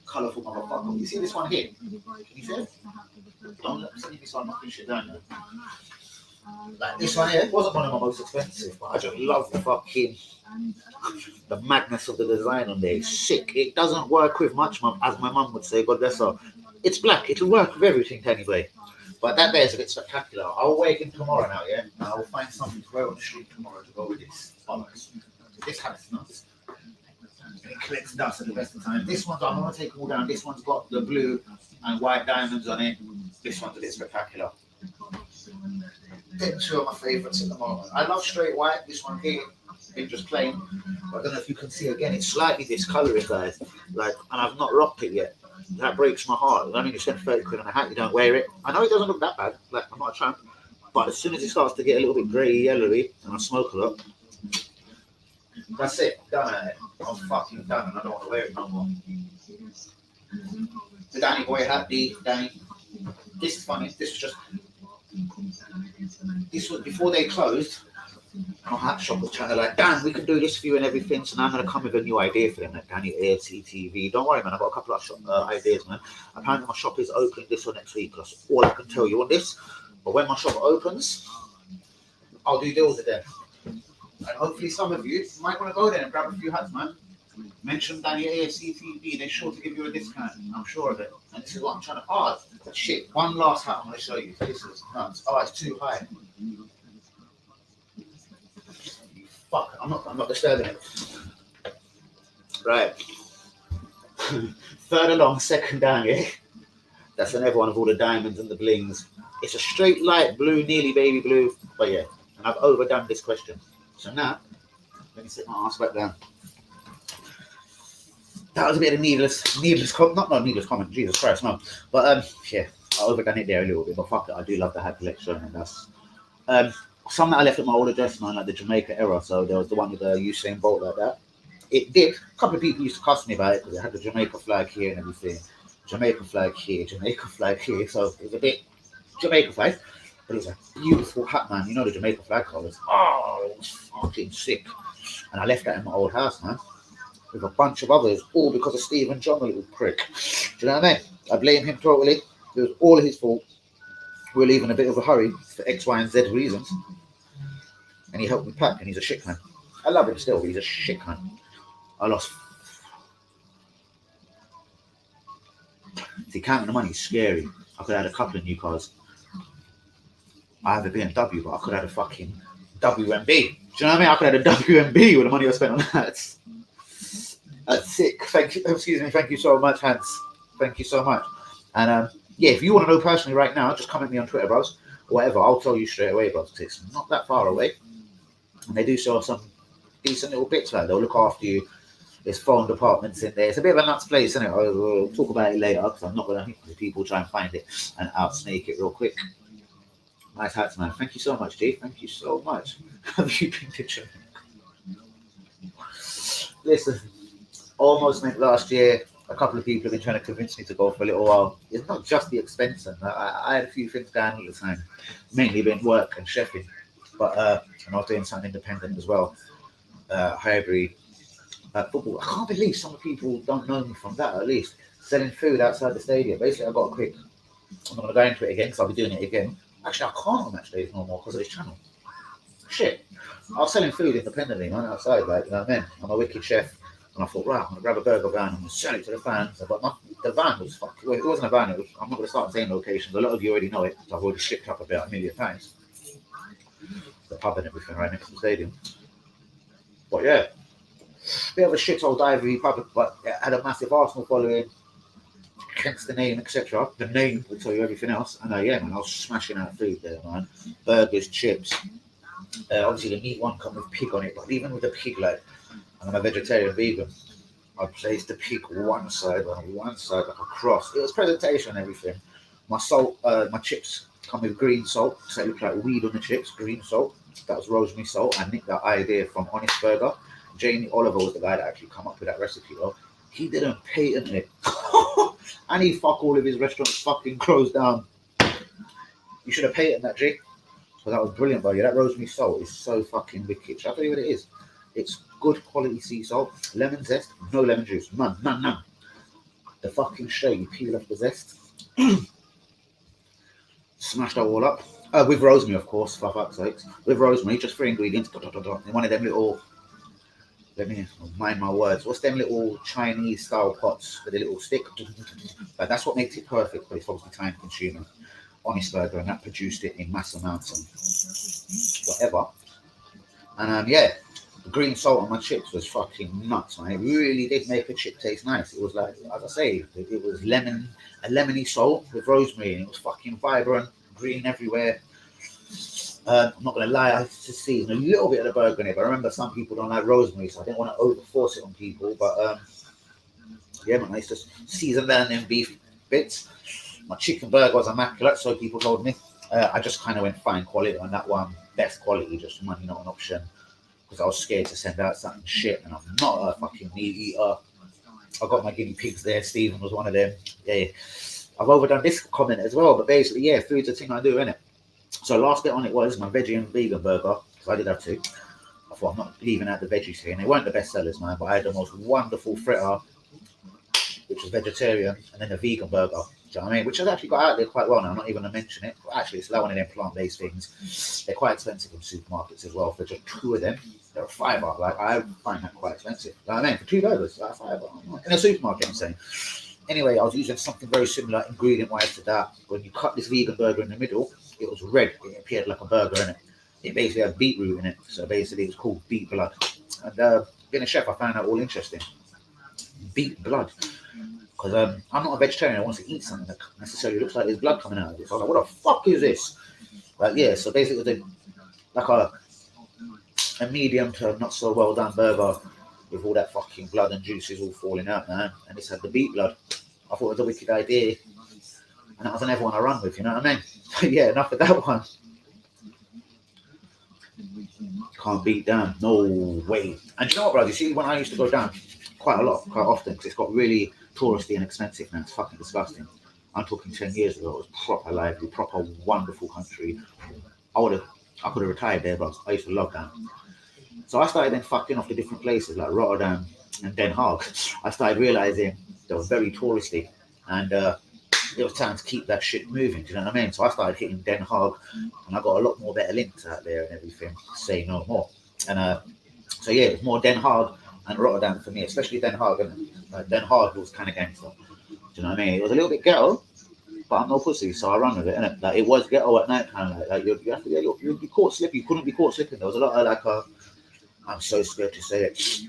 colourful motherfucker. You see this one here? Can you see it? Don't let me see this one knocking shit down there. Like this one here wasn't one of my most expensive, but I just love the fucking the madness of the design on there. It's sick. It doesn't work with much, as my mum would say. God bless her. It's black. It'll work with everything anyway. But that there is a bit spectacular. I'll wake in tomorrow now, yeah, and I'll find something to wear on the street tomorrow to go with this. This hat's nuts. It collects dust at the best of time. This one's, I'm going to take it all down. This one's got the blue and white diamonds on it. This one's a bit spectacular. They're two of my favourites at the moment. I love straight white. This one here, it's just plain. But I don't know if you can see again, it's slightly discolouring, guys. Like, and I've not rocked it yet. That breaks my heart. I mean, you spend 30 quid on a hat, you don't wear it. I know it doesn't look that bad. Like, I'm not a tramp. But as soon as it starts to get a little bit grey, yellowy, and I smoke a lot, that's it. Done at it. I'm fucking done, and I don't want to wear it no more. The Danny boy hat, Danny. This is funny. This is just. This was before they closed. My hat shop was trying to like, Dan, we can do this for you and everything. So now I'm going to come with a new idea for them, like Danny AFC TV. Don't worry, man. I've got a couple of ideas, man. Apparently, my shop is opening this or next week. That's all I can tell you on this. But when my shop opens, I'll do deals with them. And hopefully some of you might want to go there and grab a few hats, man. Mention Danny AFC TV. They're sure to give you a discount. I'm sure of it. And this is what I'm trying to... Oh, shit. One last hat I'm going to show you. This is nuts. Oh, it's too high. Fuck. I'm not disturbing it. Right. Third along, second down, yeah? That's another one of all the diamonds and the blings. It's a straight light blue, nearly baby blue. But yeah, and I've overdone this question. So now, let me sit my ass back down. That was a bit of needless comment, Jesus Christ, no. But yeah, I overdone it there a little bit, but fuck it, I do love the hat collection, and that's some that I left at my old address, man, like the Jamaica era. So there was the one with the Usain Bolt like that. It did. A couple of people used to cuss me about it because it had the Jamaica flag here and everything. Jamaica flag here, Jamaica flag here. So it was a bit Jamaica flag, but it was a beautiful hat, man. You know the Jamaica flag colours. Oh, it was fucking sick. And I left that in my old house, man, with a bunch of others, all because of Stephen John, a little prick. Do you know what I mean? I blame him totally. It was all his fault. We were leaving a bit of a hurry for X, Y, and Z reasons. And he helped me pack, and he's a shit man. I love him still, but he's a shit man. I lost. See, counting the money is scary. I could have had a couple of new cars. I have a BMW, but I could have had a fucking WMB. Do you know what I mean? I could have had a WMB with the money I spent on that. That's sick. Thank you. Excuse me. Thank you so much, Hans. Thank you so much. And yeah, if you want to know personally right now, just comment me on Twitter, bros. Or whatever. I'll tell you straight away, bros. It's not that far away. And they do sell some decent little bits, like they'll look after you. There's phone departments in there. It's a bit of a nuts place, isn't it? We'll talk about it later because I'm not going to have people try and find it and outsnake it real quick. Nice hats, man. Thank you so much, G. Thank you so much. Have you been to Listen, almost went last year. a couple of people have been trying to convince me to go for a little while. It's not just the expense, and I had a few things going all the time, mainly been work and chefing, but and I was doing something independent as well, hybrid football. I can't believe some people don't know me from that. At least selling food outside the stadium. Basically, I got a quick. I'm not going to go into it again because I'll be doing it again. Actually, I can't on match days no more because of this channel. Shit, I was selling food independently, man, outside. Like, you know what I mean? I'm a wicked chef. And I thought, right, I'm going to grab a burger van and I'm going to sell it to the fans. But the van was fucked. Well, it wasn't a van. I'm not going to start saying locations. A lot of you already know it. So I've already shipped up about 1 million times. The pub and everything right next to the stadium. But yeah, bit of a shithole divey pub, but it had a massive Arsenal following. Hence the name, etc. The name will tell you everything else. And yeah, man, I was smashing out food there, man. Burgers, chips. Obviously, the meat one come with pig on it, but even with the pig, like, I'm a vegetarian vegan. I placed the pig one side on one side like a cross. It was presentation and everything. My salt, my chips come with green salt, so it looked like weed on the chips. Green salt. That was rosemary salt. I nicked that idea from Honest Burger. Jamie Oliver was the guy that actually come up with that recipe, though. He didn't patent it. And he fuck all of his restaurants fucking closed down. You should have patented that, Jake. So that was brilliant, buddy. That rosemary salt is so fucking wicked. Shall I tell you what it is? It's good quality sea salt, lemon zest, no lemon juice, none. The fucking shell, you peel off the zest, smash that all up. With rosemary, of course, for fuck's sakes. With rosemary, just 3 ingredients. In one of them little, let me mind my words. What's them little Chinese style pots with a little stick? But that's what makes it perfect, but it's obviously time consuming. Honest Burger, and that produced it in mass amounts and whatever. And yeah, the green salt on my chips was fucking nuts, man. It really did make a chip taste nice. It was like, as I say, it was a lemony salt with rosemary, and it was fucking vibrant, green everywhere. I'm not gonna lie, I used to season a little bit of the burger in it, but I remember some people don't like rosemary, so I didn't want to overforce it on people. But yeah, man, I used to season down them beef bits. My chicken burger was immaculate, so people told me. I just kind of went fine quality on that one, best quality, just money not an option, because I was scared to send out something shit, and I'm not a fucking meat eater. I got my guinea pigs there. Stephen was one of them. Yeah, I've overdone this comment as well, but basically, yeah, food's a thing I do, innit? So last bit on it was my veggie and vegan burger, because I did have two. I thought I'm not leaving out the veggies here, and they weren't the best sellers, man, but I had the most wonderful fritter, which was vegetarian, and then a vegan burger. Do you know what I mean? Which has actually got out there quite well now. I'm not even going to mention it. But actually, it's like one of them plant-based things. They're quite expensive in supermarkets as well. For just 2 of them, they're a £5. Like, I find that quite expensive. You know what I mean? For 2 burgers, like £5 in a supermarket, I'm saying. Anyway, I was using something very similar ingredient-wise to that. When you cut this vegan burger in the middle, it was red. It appeared like a burger in it. It basically had beetroot in it. So basically, it's called beet blood. And being a chef, I found that all interesting. Beet blood. Because I'm not a vegetarian. I want to eat something that necessarily looks like there's blood coming out of it. So I was like, what the fuck is this? Like, yeah, so basically it was like a medium to not so well done burger with all that fucking blood and juices all falling out, man. And this had the beet blood. I thought it was a wicked idea. And that was another one I run with, you know what I mean? But yeah, enough of that one. Can't beat down. No way. And you know what, bro? You see, when I used to go down quite often, because it's got really touristy and expensive now, it's fucking disgusting. I'm talking 10 years ago, it was proper lively, proper wonderful country. I could have retired there, but I used to love that. So I started then fucking off to different places like Rotterdam and Den Haag. I started realizing they were very touristy, and it was time to keep that shit moving. Do you know what I mean? So I started hitting Den Haag, and I got a lot more better links out there and everything. Say no more. And so yeah, it was more Den Haag and Rotterdam for me, especially Den Haag. And Den Haag was kind of gangster. Do you know what I mean? It was a little bit ghetto, but I'm no pussy, so I run with it, innit? Like, it was ghetto at night time. Like you have to, you'd be caught slipping. You couldn't be caught slipping. There was a lot of like I'm so scared to say it.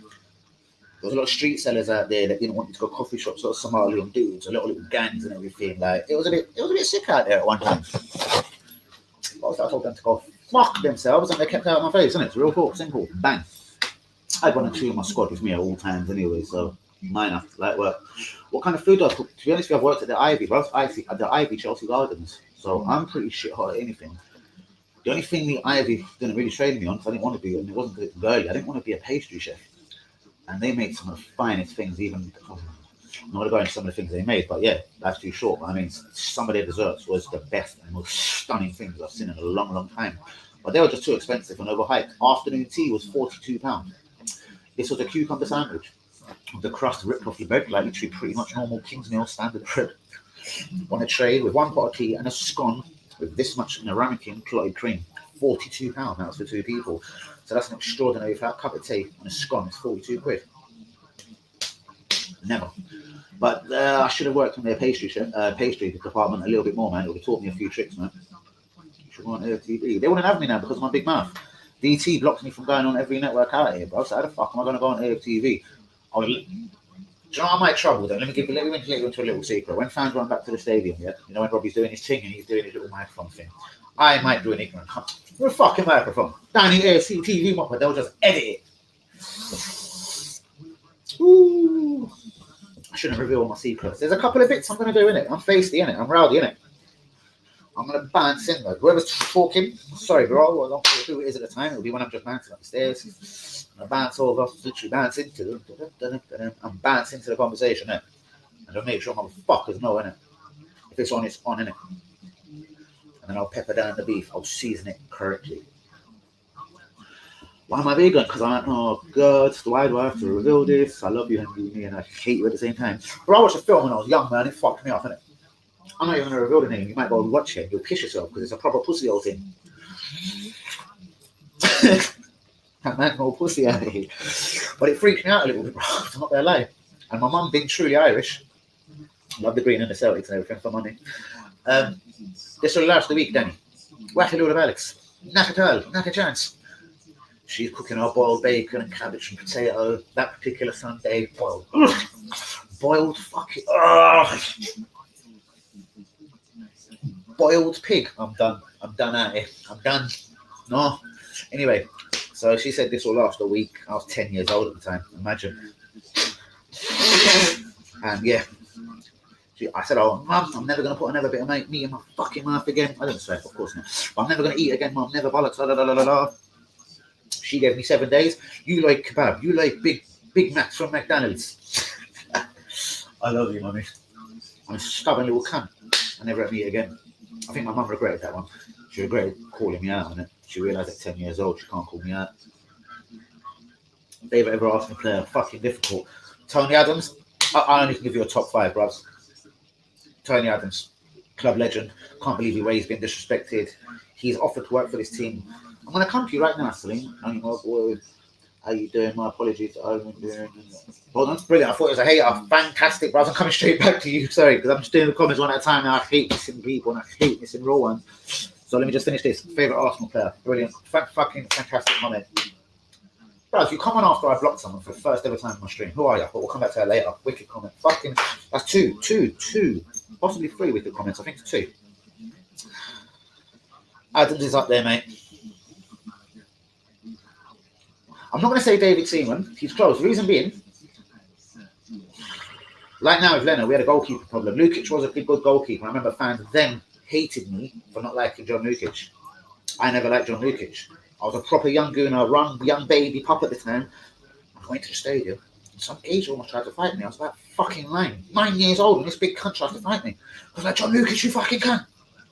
There was a lot of street sellers out there that didn't want you to go coffee shops, sort of Somalian dudes, a lot of little gangs and everything. Like, it was a bit sick out there at one time. But I told them to go fuck themselves, and they kept out of my face, isn't it? It's real talk, simple, bang. I had 1 or 2 in my squad with me at all times anyway, so minor, light work. What kind of food do I cook? To be honest with you, I've worked at the Ivy, bro. At the Ivy, Chelsea Gardens. So I'm pretty shit hot at anything. The only thing the Ivy didn't really train me on, because I didn't want to be, and it wasn't girly, I didn't want to be a pastry chef. And they made some of the finest things, even I'm not going to go into some of the things they made, but yeah, that's too short. But I mean, some of their desserts was the best and most stunning things I've seen in a long, long time. But they were just too expensive and overhyped. Afternoon tea was £42. This was a cucumber sandwich. The crust ripped off your bread, like literally pretty much normal King's Meal standard bread, on a tray with one pot of tea and a scone with this much in a ramekin clotted cream. £42. That was for 2 people. So that's an extraordinary fat cup of tea and a scone. It's 42 quid. Never. But I should have worked on their pastry department a little bit more, man. It would have taught me a few tricks, man. You should go on TV. They wouldn't have me now because of my big mouth. DT blocked me from going on every network out here, bro. So how the fuck am I going to go on AFTV? Do you know what I might trouble though? Let me let you into a little secret. When fans run back to the stadium, yeah, you know when Robbie's doing his thing and he's doing his little microphone thing, I might do an ignorant cut. What a fucking microphone. Danny AFC TV, but they'll just edit it. Ooh. I shouldn't reveal all my secrets. There's a couple of bits I'm going to do in it. I'm feisty in it. I'm rowdy in it. I'm going to bounce in though. Whoever's talking, sorry, bro. I don't know who it is at the time. It'll be when I'm just bouncing up the stairs. I bounce over, literally bounce into them. I'm bouncing into the conversation, innit? And I'll make sure motherfuckers know, innit? If it's on, innit? And then I'll pepper down the beef. I'll season it correctly. Why am I vegan? Because I'm like, oh God, why do I have to reveal this? I love you, Henry, and I hate you at the same time. But I watched a film when I was young, man. It fucked me off, innit? I'm not even going to reveal the name. You might go and watch it. You'll piss yourself because it's a proper pussy hole thing. That man, no pussy out here. But it freaked me out a little bit, bro. I'm not going to lie. And my mum, being truly Irish, love the green and the Celtics and everything for money. This will last the week, Danny. What a load of Alex. Not at all. Not a chance. She's cooking her boiled bacon and cabbage and potato. That particular Sunday, boiled fucking. Boiled pig. I'm done out here. I'm done. No. Anyway, so she said this will last a week. I was 10 years old at the time. Imagine. And yeah. I said, oh, Mum, I'm never going to put another bit of meat in my fucking mouth again. I didn't swear, of course not. But I'm never going to eat again, Mum. Never bollocks. La, la, la, la, la. She gave me 7 days. You like kebab. You like Big Macs from McDonald's. I love you, Mummy. I'm a stubborn little cunt. I never had meat again. I think my mum regretted that one. She regretted calling me out on it. She realised at 10 years old she can't call me out. Favorite ever Arsenal player? Fucking difficult. Tony Adams. I only can give you a top 5, bruv. Tony Adams, club legend. Can't believe the way he's been disrespected. He's offered to work for this team. I'm going to come to you right now, Celine. How you doing? My apologies. Hold on. Brilliant. I thought it was a hater. Fantastic, bro. I'm coming straight back to you. Sorry, because I'm just doing the comments one at a time now. I hate missing people and I hate missing raw ones. So let me just finish this. Favorite Arsenal player. Brilliant. Fucking fantastic comment. Bro, if you come on after I blocked someone for the first ever time on my stream, who are you? But we'll come back to that later. Wicked comment. Fucking, that's two. Possibly 3 wicked comments. I think it's 2. Adams is up there, mate. I'm not going to say David Seaman. He's close. The reason being, like now with Leno, we had a goalkeeper problem. Lukic was a good goalkeeper. I remember fans then hated me for not liking John Lukic. I never liked John Lukic. I was a proper young gooner, young baby pup at the time. I went to the stadium. Some Asian almost tried to fight me. I was like, fucking 9 years old, and this big cunt tried to fight me. I was like, John Lukic, you fucking cunt.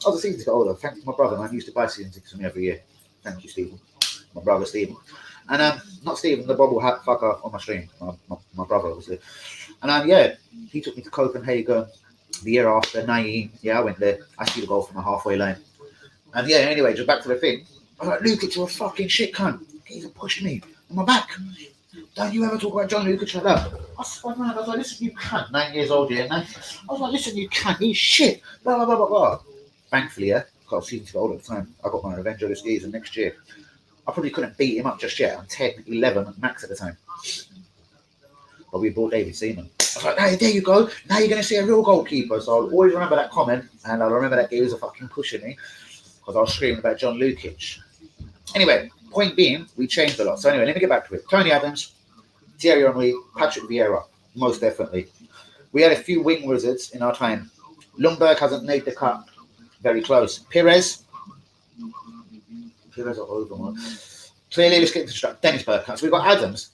I was a season ticket older. Thanks to my brother, man. He used to buy season tickets for me every year. Thank you, Stephen. My brother, Stephen. And not Stephen, the bubble hat fucker on my stream. My brother, obviously. And yeah, he took me to Copenhagen the year after, 19. Yeah, I went there. I see the goal from the halfway line. And yeah, anyway, just back to the thing. I was like, Lukic, you're a fucking shit cunt. He's pushing me on my back. Don't you ever talk about John Lukic like that? I was like, listen, you cunt. 9 years old, yeah, man. I was like, listen, you cunt. He's shit. Blah, blah, blah, blah, blah. Thankfully, yeah, got a season to go old at the time. I got my revenge on this season next year. I probably couldn't beat him up just yet. I'm 10, 11 max at the time. But we bought David Seaman. I was like, hey, there you go. Now you're going to see a real goalkeeper. So I'll always remember that comment. And I'll remember that he was a fucking pushing me. Because I was screaming about John Lukic. Anyway, point being, we changed a lot. So anyway, let me get back to it. Tony Adams, Thierry Henry, Patrick Vieira. Most definitely. We had a few wing wizards in our time. Lundberg hasn't made the cut. Very close. Perez are over, man. Clearly, let's get into Dennis Bergkamp. So we've got Adams,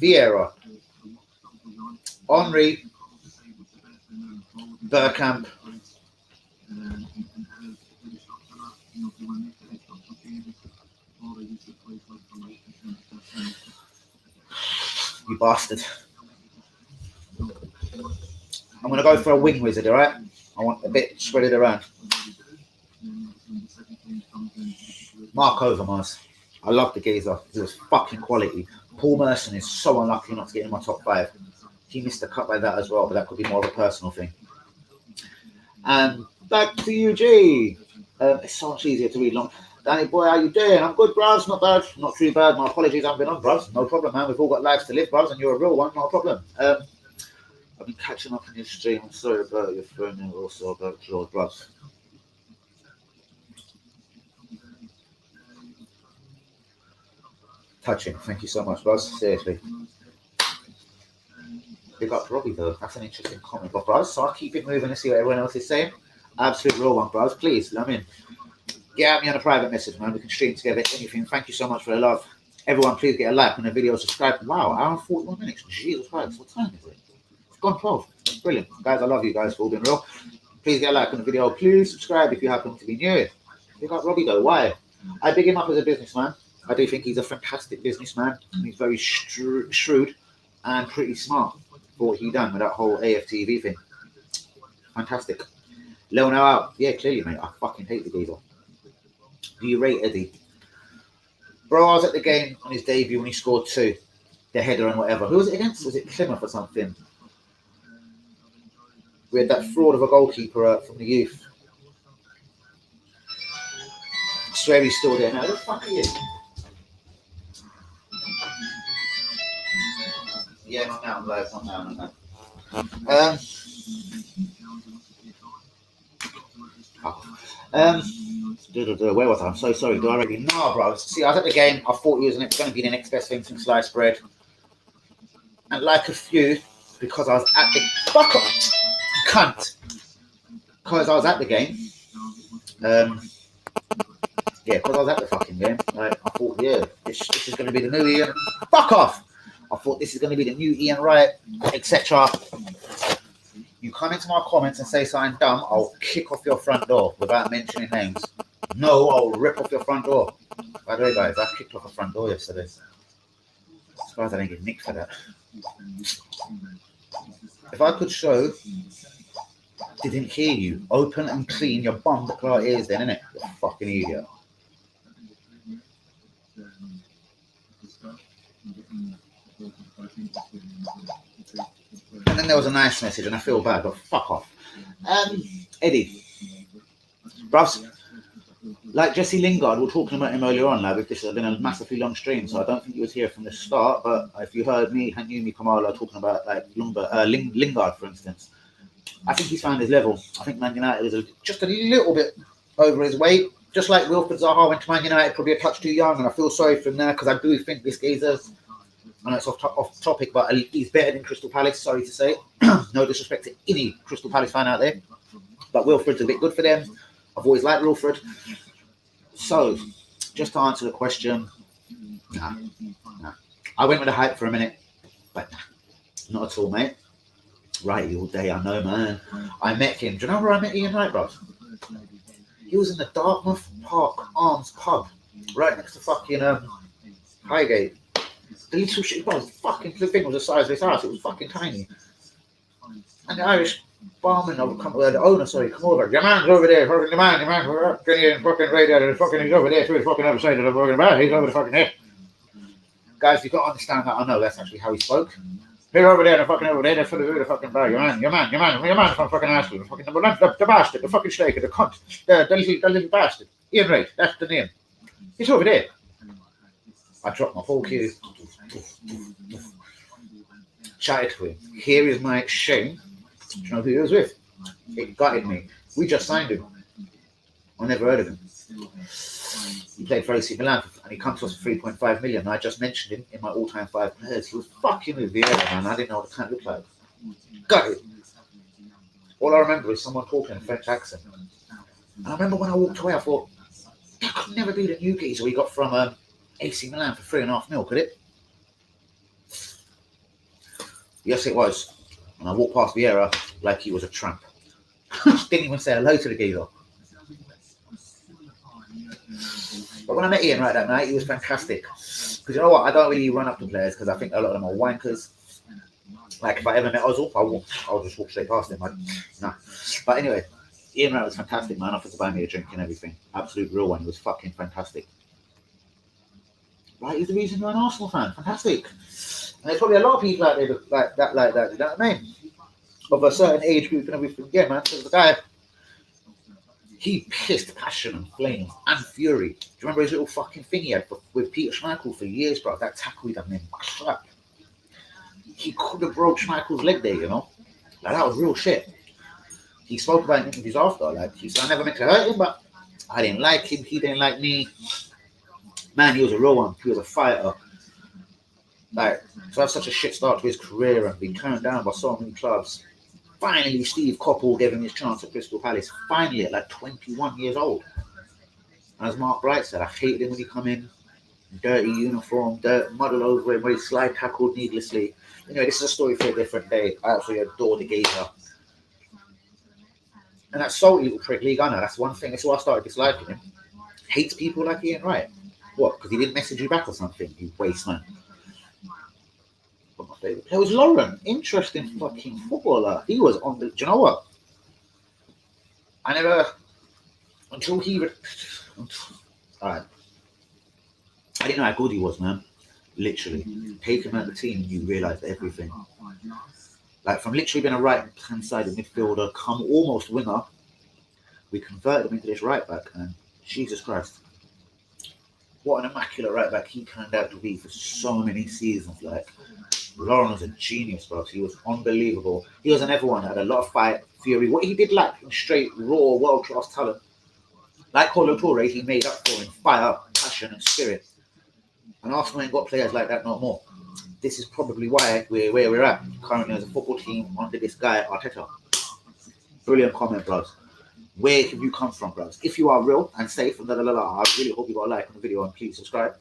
Vieira, Henry, Burkamp. You bastard. I'm going to go for a wing wizard, alright? I want a bit spread it around. Mark Overmars. I love the geezer. He was fucking quality. Paul Merson is so unlucky not to get in my top 5. He missed a cut by that as well, but that could be more of a personal thing. And back to you, G. It's so much easier to read long. Danny boy, how you doing? I'm good, bruvs. Not bad. Not too bad. My apologies, I haven't been on, bruvs. No problem, man. We've all got lives to live, bruvs, and you're a real one. Not a problem. I've been catching up on your stream. I'm sorry about your friend and also about George, bruvs. Touching. Thank you so much, bruvs. Seriously. Big up Robbie, though. That's an interesting comment, but bruvs. So I'll keep it moving and see what everyone else is saying. Absolute real one, bruvs. Please, let me in. Get at me on a private message, man. We can stream together. Anything. Thank you so much for the love. Everyone, please get a like on the video. Subscribe. Wow, hour and 41 minutes. Jesus Christ. What time is it? It's gone 12. Brilliant. Guys, I love you guys for all being real. Please get a like on the video. Please subscribe if you happen to be new. Big up Robbie, though. Why? I big him up as a businessman. I do think he's a fantastic businessman. He's very shrewd and pretty smart for what he done with that whole AFTV thing. Fantastic. Lil now out. Yeah, clearly, mate. I fucking hate the geezer. Do you rate Eddie? Bro, I was at the game on his debut when he scored 2. The header and whatever. Who was it against? Was it Plymouth or something? We had that fraud of a goalkeeper from the youth. I swear he's still there now. Who the fuck are you? Yeah, not now. I'm live. Not now. Not now. Where was I? I'm so sorry. Do I already know, bro? See, I was at the game. I thought he was going to be the next best thing since sliced bread. And like a few, because I was at the fuck up, cunt. Because I was at the game. Yeah, because I was at the fucking game. Like, I thought, yeah, this is going to be the new Ian. Fuck off! I thought this is going to be the new Ian Wright, etc. You come into my comments and say something dumb, I'll kick off your front door without mentioning names. No, I'll rip off your front door. By the way, guys, I kicked off a front door yesterday. I'm surprised I didn't get nicked for that. If I could show, didn't hear you. Open and clean your bum buckler ears then, innit? You fucking idiot. And then there was a nice message, and I feel bad, but fuck off. Eddie, bruvs, like Jesse Lingard, we were talking about him earlier on. Like, this has been a massively long stream, so I don't think he was here from the start. But if you heard me, Hanyumi Kamala talking about like Lingard, for instance, I think he's found his level. I think Man United is just a little bit over his weight. Just like Wilfred Zaha went to Man United, probably a touch too young, and I feel sorry for him there because I do think this geezer's. I know it's off topic, but he's better than Crystal Palace, sorry to say. No disrespect to any Crystal Palace fan out there. But Wilfred's a bit good for them. I've always liked Wilfred. So, just to answer the question, nah. I went with the hype for a minute, but nah, not at all, mate. Right, all day, I know, man. I met him. Do you know where I met Ian Wright, bro? He was in the Dartmouth Park Arms pub, right next to fucking Highgate. The little shit, bro, fucking the thing was the size of his house. It was fucking tiny. And the Irish barman, the owner, come over. Your man's over there. Your man, fucking right there. He's over there through the fucking other side of the fucking bar. He's over the fucking here. Guys, you've got to understand that. I know that's actually how he spoke. He's over there, they're the fucking bar. Your man from fucking Aston. The bastard, the fucking snaker, the cunt, the little bastard. Ian Wright, that's the name. He's over there. I dropped my whole cue. Chatted to him. Here is my shame. Do you know who he was with? It gutted me. We just signed him. I never heard of him. He played for AC Milan and he comes to us for 3.5 million. I just mentioned him in my all-time 5 players. He was fucking with the air, man. I didn't know what the cunt looked like. Gutted. All I remember is someone talking in a French accent. And I remember when I walked away, I thought, that could never be the new geezer we got from AC Milan for 3.5 mil, could it? Yes, it was. And I walked past Vieira like he was a tramp. Didn't even say hello to the geezer. But when I met Ian right that night, he was fantastic. Because you know what? I don't really run up to players because I think a lot of them are wankers. Like if I ever met Ozil, I'll just walk straight past him. Nah. But anyway, Ian Wright was fantastic, man. Offered to buy me a drink and everything. Absolute real one. He was fucking fantastic. Right, he's the reason you're an Arsenal fan. Fantastic. And there's probably a lot of people out there like that. You know what I mean? Of a certain age group and everything. Yeah, man. Because the guy, he pissed passion and flames and fury. Do you remember his little fucking thing he had with Peter Schmeichel for years, bro? That tackle he done him. He could have broke Schmeichel's leg there, you know? Like, that was real shit. He spoke about it in interviews after. Like, he said, I never meant to hurt him, but I didn't like him. He didn't like me. Man, he was a real one. He was a fighter. Like, to have such a shit start to his career and be turned down by so many clubs. Finally, Steve Coppell gave him his chance at Crystal Palace. Finally, at like 21 years old. And as Mark Bright said, I hated him when he come in. Dirty uniform, muddled over him, where he slide tackled needlessly. Anyway, this is a story for a different day. I absolutely adore the geezer. And that salty little prick Lee Gunner, that's one thing. That's why I started disliking him. Hates people like Ian Wright. What? Because he didn't message you back or something? You waste man. But my favourite player was Lauren. Interesting fucking footballer. He was on the. Do you know what? I never. Until he. Alright. I didn't know how good he was, man. Literally. Take him out of the team and you realise everything. Like, from literally being a right-hand sided midfielder, come almost winger, we converted him into this right-back, and Jesus Christ. What an immaculate right-back he turned out to be for so many seasons. Like, Lauren was a genius, bro. He was unbelievable. He was an everyone, had a lot of fight, fury. What he did lack in straight, raw, world-class talent, like Colo Touré, he made up for in fire, passion, and spirit. And Arsenal ain't got players like that no more. This is probably why we're where we're at currently as a football team under this guy, Arteta. Brilliant comment, bros. Where have you come from, bros? If you are real and safe, and I really hope you got a like on the video and please subscribe.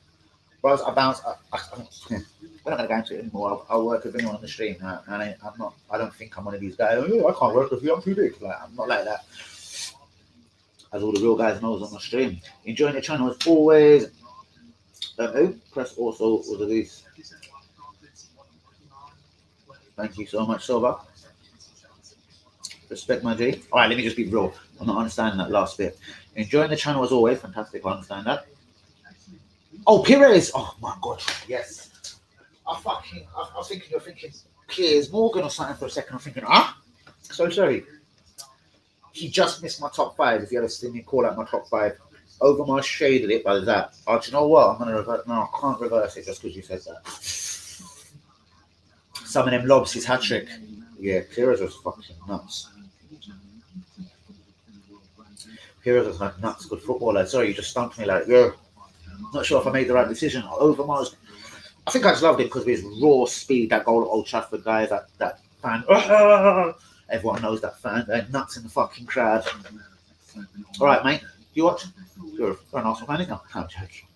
Bros, I bounce. We're not going to go into it anymore. I'll work with anyone on the stream. And I don't think I'm one of these guys. Oh, I can't work with you. I'm too big. Like, I'm not like that. As all the real guys knows on the stream. Enjoying the channel as always. Press also was a release. Thank you so much, Silva. Respect my G. Alright, let me just be real. I'm not understanding that last bit. Enjoying the channel as always. Fantastic, I understand that. Oh, Pires. Oh my god, yes. I was thinking you're thinking Piers Morgan or something for a second. I'm thinking, so sorry. He just missed my top 5. If you ever seen me call out my top 5. Overmars shaded it by that. Oh, do you know what? I'm going to revert. No, I can't reverse it just because you said that. Some of them lobs his hat trick. Yeah, Pires was fucking nuts. Pires was like nuts, good footballer. Sorry, you just stumped me like, yeah. Not sure if I made the right decision. Overmars, I think I just loved it because of his raw speed, that goal at Old Trafford guy, that fan. Everyone knows that fan. They're nuts in the fucking crowd. All right, mate. You watch? You're an Arsenal fan, no? I'm joking.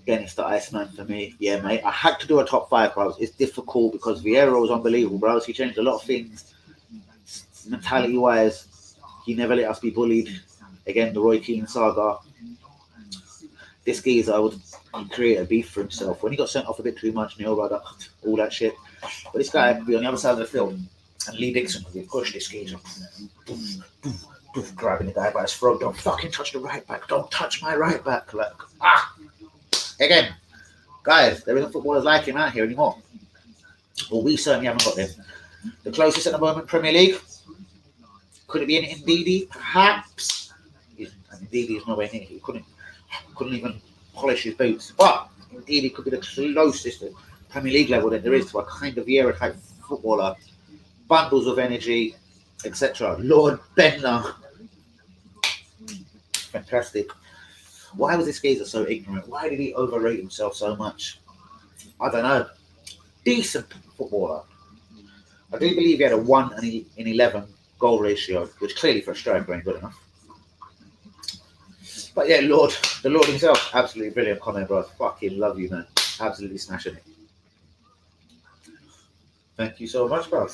Dennis the Iceman for me. Yeah, mate. I had to do a top 5, bros. It's difficult because Vieira was unbelievable, bros. He changed a lot of things. Mentality-wise, he never let us be bullied. Again, the Roy Keane saga. This geezer would create a beef for himself. When he got sent off a bit too much, Neil Ruddock, all that shit. But this guy could be on the other side of the field. And Lee Dixon would push this geezer. Grabbing the guy by his throat. Don't fucking touch the right back. Don't touch my right back. Like, Again, guys, there isn't footballers like him out here anymore. Well, we certainly haven't got them. The closest at the moment, Premier League. Could it be an Ndidi? Perhaps. Ndidi is nowhere near. He couldn't even polish his boots. But Ndidi could be the closest at Premier League level that there is to a kind of Vieira type footballer. Bundles of energy, etc. Lord Benner. Fantastic. Why was this geezer so ignorant? Why did he overrate himself so much? I don't know. Decent footballer. I do believe he had a 1 in 11 goal ratio, which clearly for a striker ain't good enough. But yeah, the Lord himself, absolutely brilliant comment, bro. Fucking love you, man. Absolutely smashing it. Thank you so much, bro.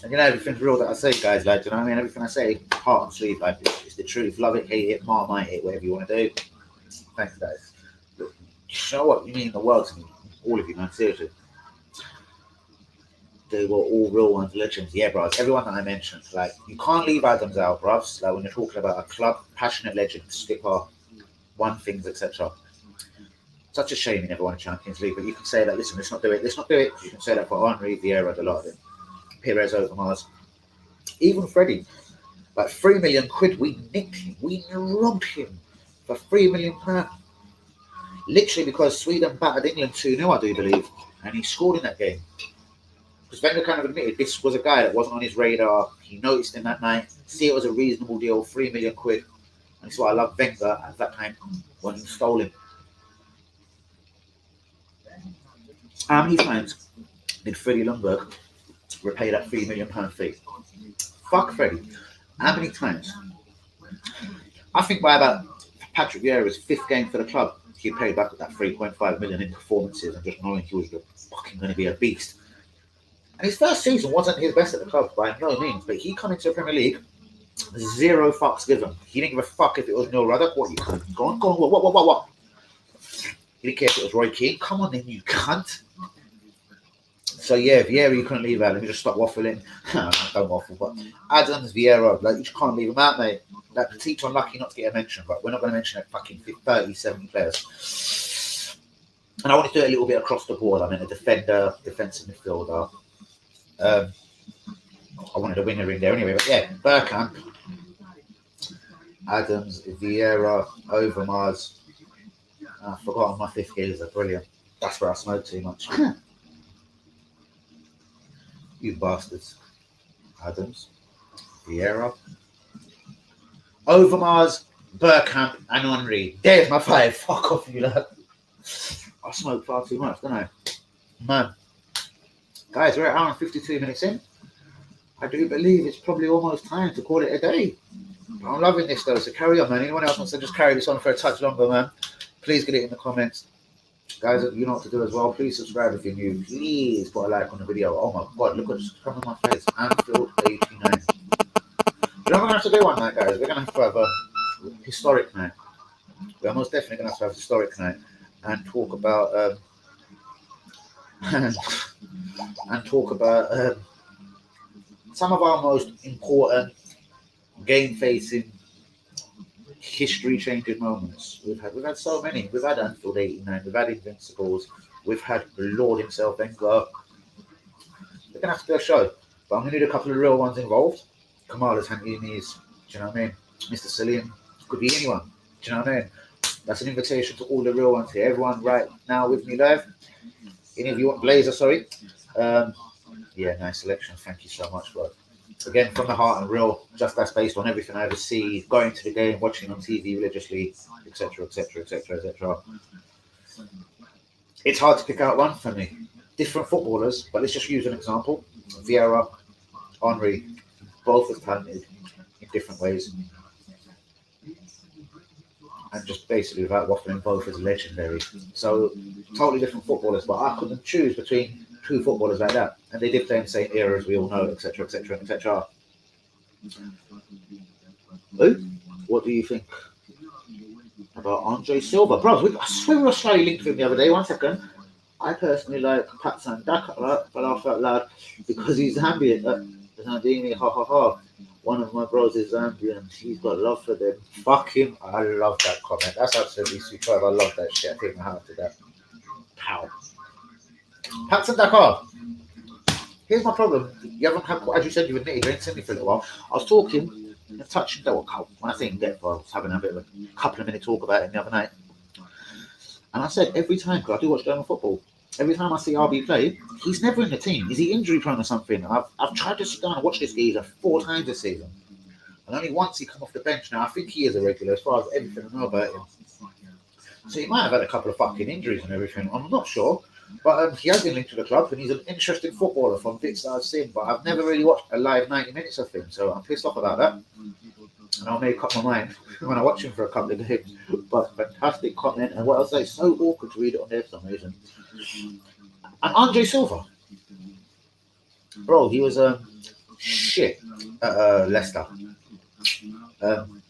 And you know, everything's real that I say, guys. Like, do you know what I mean? Everything I say, heart and sleeve. Like, it's the truth. Love it, hate it, marmite it, whatever you want to do. Thanks, guys. Look, you know what? You mean the world to me. All of you, man. Seriously. They were all real ones, legends. Yeah, bros. Everyone that I mentioned. Like, you can't leave Adams out, bros. Like, when you're talking about a club, passionate legend, skipper, won things, etc. Such a shame he never won a Champions League, but you can say that, listen, let's not do it, let's not do it. You can say that for Henry, Vieira, a lot of it. Pires, Overmars, even Freddie. Like £3 million, we nicked him, we robbed him for £3 million. Literally because Sweden battered England 2-0, I do believe, and he scored in that game. Because Wenger kind of admitted this was a guy that wasn't on his radar. He noticed him that night, see it was a reasonable deal, £3 million. And that's why I love Wenger at that time when he stole him. How many times did Freddie Lundberg repay that £3 million fee? Fuck Freddie. How many times? I think by about Patrick Vieira's 5th game for the club, he paid back that 3.5 million in performances and just knowing he was fucking going to be a beast. And his first season wasn't his best at the club by no means, but he come into the Premier League, 0 fucks given. He didn't give a fuck if it was Neil Ruddock. What, you cunt? Go on, what? He didn't care if it was Roy Keane. Come on then, you cunt. So yeah, Vieira, you couldn't leave out. Let me just stop waffling. Don't waffle, but Adams, Vieira, like you just can't leave them out, mate. Like Petit's unlucky not to get a mention, but we're not going to mention like fucking 30, 70 players. And I want to do it a little bit across the board. I mean, a defender, defensive midfielder. I wanted a winner in there anyway, but yeah, Bergkamp, Adams, Vieira, Overmars. I forgot my 5th gears are brilliant. That's where I smoke too much. You bastards. Adams, Vieira, Overmars, Bergkamp, and Henry. There's my 5. Fuck off, you lot. I smoke far too much, don't I? Man. Guys, we're at 1 hour and 52 minutes in. I do believe it's probably almost time to call it a day. I'm loving this though, so carry on, man. Anyone else wants to just carry this on for a touch longer, man? Please get it in the comments. Guys, you know what to do as well. Please subscribe if you're new. Please put a like on the video. Oh my god, look what's coming on my face. Anfield 89. You know what we're going to have to do one night, guys? We're going to have a historic night. We're most definitely going to have a historic night and talk about some of our most important game-facing, history-changing moments. We've had so many. We've had Anfield 89. We've had Invincibles. We've had the Lord himself, Wenger. We're gonna have to do a show, but I'm gonna need a couple of real ones involved. Kamala's Hantinis, do you know what I mean? Mr. Salim, could be anyone. Do you know what I mean? That's an invitation to all the real ones here. Everyone right now with me live. Any of you want Blazer? Sorry. Yeah, nice selection. Thank you so much, bro. Again, from the heart and real, just that's based on everything I ever see, going to the game, watching on TV religiously, etc., etc., etc., etc. It's hard to pick out one for me. Different footballers, but let's just use an example. Vieira, Henry, both as talented in different ways. And just basically without waffling, both as legendary. So, totally different footballers, but I couldn't choose between 2 footballers like that, and they did play in the same era as we all know, etc., etc., etc. What do you think about Andre Silva, bro? I swear we were slightly linked with him the other day. 1 second. I personally like Patson Daka, but I felt loud because he's Zambian. Zandini, ha ha ha. One of my bros is Zambian. He's got love for them. Fuck him. I love that comment. That's absolutely superb. I love that shit. I take my heart to that. Pow. Patson Dakar. Here's my problem. You haven't had, as you said, you admitted you ain't seen me for a little while. I was talking and touching when I say in depth, I was having a bit of a couple of minute talk about it the other night. And I said every time, because I do watch German football, every time I see RB play, he's never in the team. Is he injury prone or something? I've tried to sit down and watch this geezer 4 times this season. And only once he come off the bench. Now, I think he is a regular as far as everything I know about him. So he might have had a couple of fucking injuries and everything. I'm not sure. But he has been linked to the club and he's an interesting footballer from bits that I've seen. But I've never really watched a live 90 minutes of him. So I'm pissed off about that. And I'll make up my mind when I watch him for a couple of games. But fantastic comment. And what else? It's so awkward to read it on there for some reason. And Andre Silva. Bro, he was shit at Leicester. I'm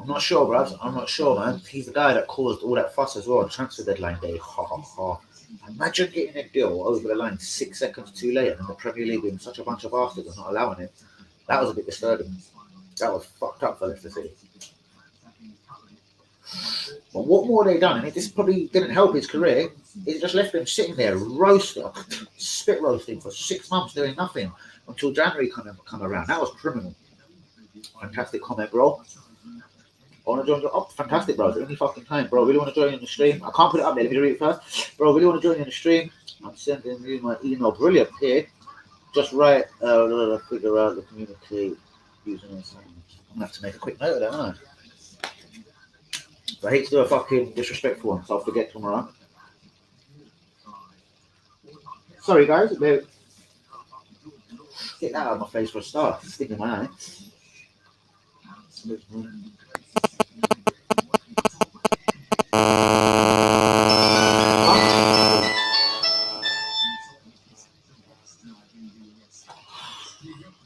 not sure, bruv. I'm not sure, man. He's the guy that caused all that fuss as well on transfer deadline day. Ha ha ha. Imagine getting a deal over the line 6 seconds too late and the Premier League being such a bunch of bastards and not allowing it. That was a bit disturbing. That was fucked up for Leicester City. But what more they done? And this probably didn't help his career. It just left him sitting there, spit roasting for 6 months, doing nothing until January come around. That was criminal. Fantastic comment, bro. I want to join you. Oh, fantastic, bro. Any fucking time, bro. Really want to join you in the stream. I can't put it up there. Let me read it first. Bro, really want to join you in the stream. I'm sending you my email. Brilliant. Here. Just write, figure out the communicate using this. I'm going to have to make a quick note of that, aren't I? I hate to do a fucking disrespectful one, so I'll forget tomorrow. Sorry, guys. Get that out of my face for a start. Stick in my eye.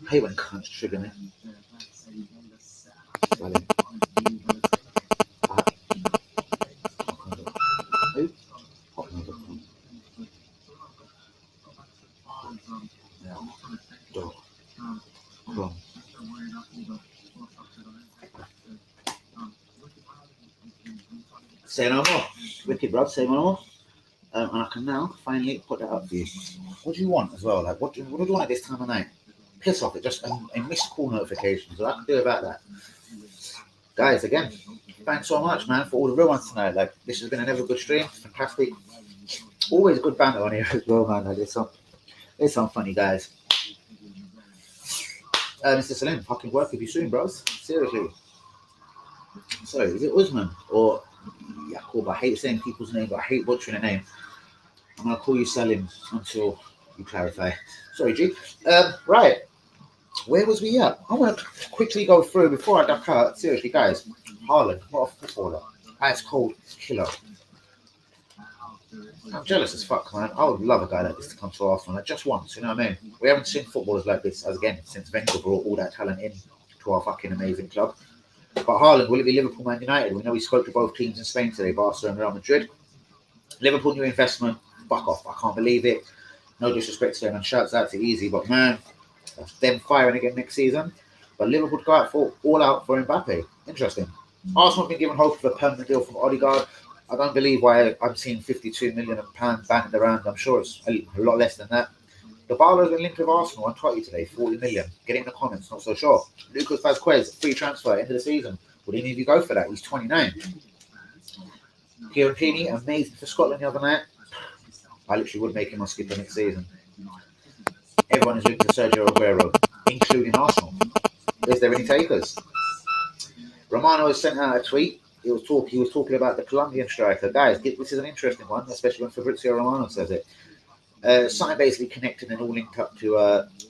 I hate when cunts trigger me. Say no more. Wicked, bruv. Say no more. And I can now finally put that up for you. What do you want as well? Like, what do you want at this time of night? Piss off it. Just a missed call notification. So I can do about that. Guys, again, thanks so much, man, for all the real ones tonight. Like, this has been another good stream. Fantastic. Always good banter on here as well, man. Like, there's some funny guys. Mr. Salim, fucking work with you soon, bros. Seriously. Sorry, is it Usman or Yaqub? I hate saying people's names, but I hate butchering a name. I'm gonna call you Salim until you clarify. Sorry, G. Right. Where was we at? I want to quickly go through before I duck out. Seriously, guys. Haaland, what a footballer. Ice cold killer. I'm jealous as fuck, man. I would love a guy like this to come to Arsenal, like just once, you know what I mean? We haven't seen footballers like this, as again, since Wenger brought all that talent in to our fucking amazing club. But Haaland, will it be Liverpool, Man United? We know we spoke to both teams in Spain today, Barcelona and Real Madrid. Liverpool new investment, fuck off. I can't believe it. No disrespect to them, and shouts out to Easy, but man, that's them firing again next season. But Liverpool go out for all out for Mbappe. Interesting. Arsenal have been given hope for a permanent deal from Odegaard. I don't believe why I'm seeing £52 million banged around. I'm sure it's a lot less than that. The Barlow has been linked with Arsenal on Twitter today, 40 million. Get it in the comments, not so sure. Lucas Vazquez, free transfer, end of the season. Would any of you go for that? He's 29. Kieran Tierney, amazing for Scotland the other night. I literally would make him my skipper next season. Everyone is linked to Sergio Aguero, including Arsenal. Is there any takers? Romano has sent out a tweet. He was talking about the Colombian striker. Guys, this is an interesting one, especially when Fabrizio Romano says it. Something basically connected and all linked up to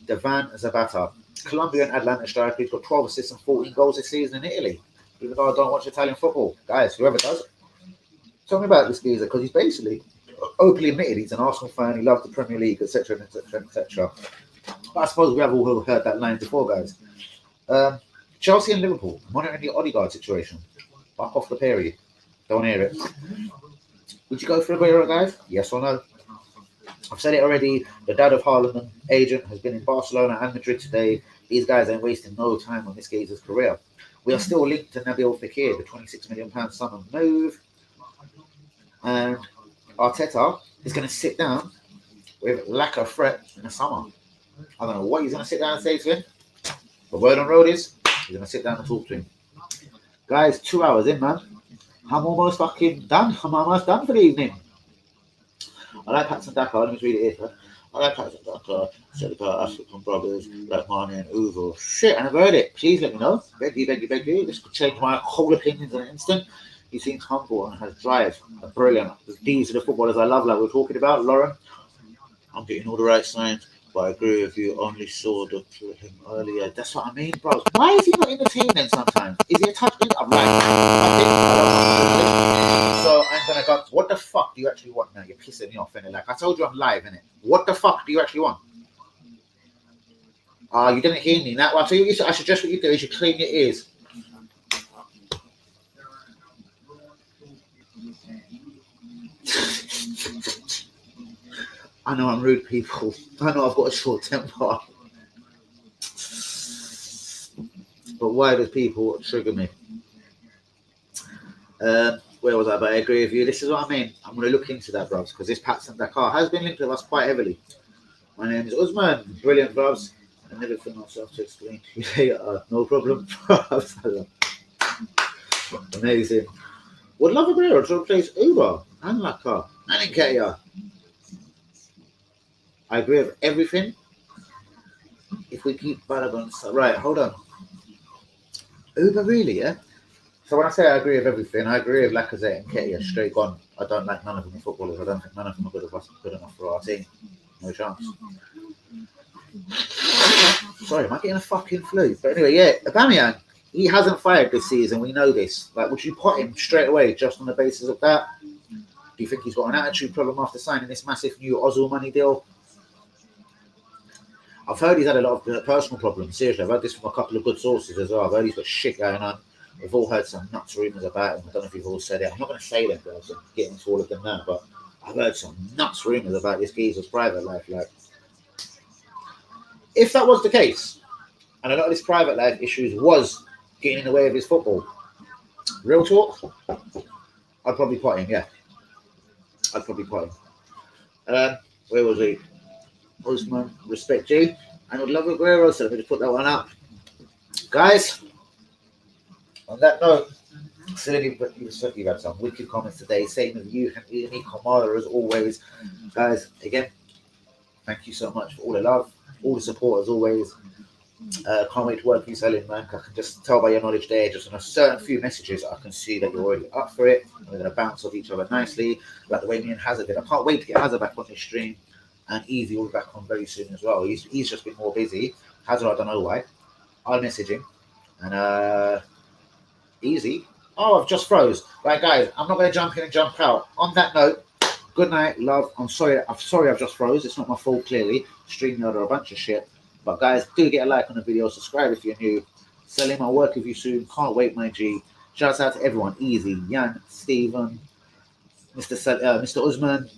Devan Zapata. Colombian Atlanta striker. He's got 12 assists and 14 goals this season in Italy. Even though I don't watch Italian football. Guys, whoever does, tell me about this geezer, because he's basically openly admitted he's an Arsenal fan. He loves the Premier League, etc., etc., etc. But I suppose we have all heard that line before, guys. Chelsea and Liverpool monitoring the Odegaard situation. Back off the pair of you. Don't hear it. Would you go for Aguero, guys? Yes or no? I've said it already. The dad of Haaland, Agin, has been in Barcelona and Madrid today. These guys ain't wasting no time on this geezer's career. We are still linked to Nabil Fekir, the £26 million sum on move. And Arteta is going to sit down with lack of threat in the summer. I don't know what he's going to sit down and say to him. The word on road is he's going to sit down and talk to him. Guys, 2 hours in, man. I'm almost fucking done. I'm almost done for the evening. I like Patson Daka. Let me read it here. I like Patson Daka. Said about African brothers like Mane and Uvo. Shit, and I've heard it. Please let me know. Beg you. This could change my whole opinions in an instant. He seems humble and has drive. Brilliant. These are the footballers I love, like we were talking about. Lauren, I'm getting all the right signs, but I agree with you. Only saw him earlier. That's what I mean, bro. Why is he not in the team then sometimes? Is he a touch in? I'm like, so I'm going to go, what the fuck? fuck do you actually want now? You're pissing me off, innit? Like, I told you I'm live, innit? What the fuck do you actually want? You didn't hear me. Now, I'll tell you, I suggest what you do is you clean your ears. I know I'm rude, people. I know I've got a short temper. But why do people trigger me? Where was I? But I agree with you. This is what I mean. I'm going to look into that, bruvs, because this Patson Dakar has been linked with us quite heavily. My name is Usman. Brilliant, bruvs. I never feel myself to explain to you later. No problem, bruvs. Amazing. Would love a beer to replace Uber and Laka and Nketiah. I agree with everything. If we keep Balogun, right, hold on. Uber, really, yeah? So when I say I agree with everything, I agree with Lacazette and Nketiah straight gone. I don't like none of them footballers. I don't think none of them are good enough for our team. No chance. Sorry, am I getting a fucking flu? But anyway, yeah, Aubameyang, he hasn't fired this season. We know this. Like, would you put him straight away just on the basis of that? Do you think he's got an attitude problem after signing this massive new Ozil money deal? I've heard he's had a lot of personal problems. Seriously, I've heard this from a couple of good sources as well. I've heard he's got shit going on. We've all heard some nuts rumours about him. I don't know if you've all said it. I'm not going to say them, guys. I'm getting into all of them now, but I've heard some nuts rumours about this geezer's private life. Like, if that was the case, and a lot of his private life issues was getting in the way of his football, real talk, I'd probably put him, yeah. I'd probably put him. Where was he? Usman, respect G. And would love a Qreal, so let me just put that one up. Guys, on that note, you've had some wicked comments today. Same with you, Anthony, Kamala, as always. Guys, again, thank you so much for all the love, all the support as always. Can't wait to work with you, Salim, man. I can just tell by your knowledge there, just on a certain few messages, I can see that you're already up for it. We're going to bounce off each other nicely, like the way me and Hazard did. I can't wait to get Hazard back on this stream, and Easy will be back on very soon as well. He's just been more busy. Hazard, I don't know why. I'll message him. And Easy. Oh, I've just froze. Right, guys, I'm not going to jump in and jump out. On that note, good night, love. I'm sorry I've just froze. It's not my fault, clearly. StreamYard are a bunch of shit. But guys, do get a like on the video. Subscribe if you're new. Salim, I'll work with you soon. Can't wait, my G. Shouts out to everyone. Easy, Jan, Stephen, Mr. Usman,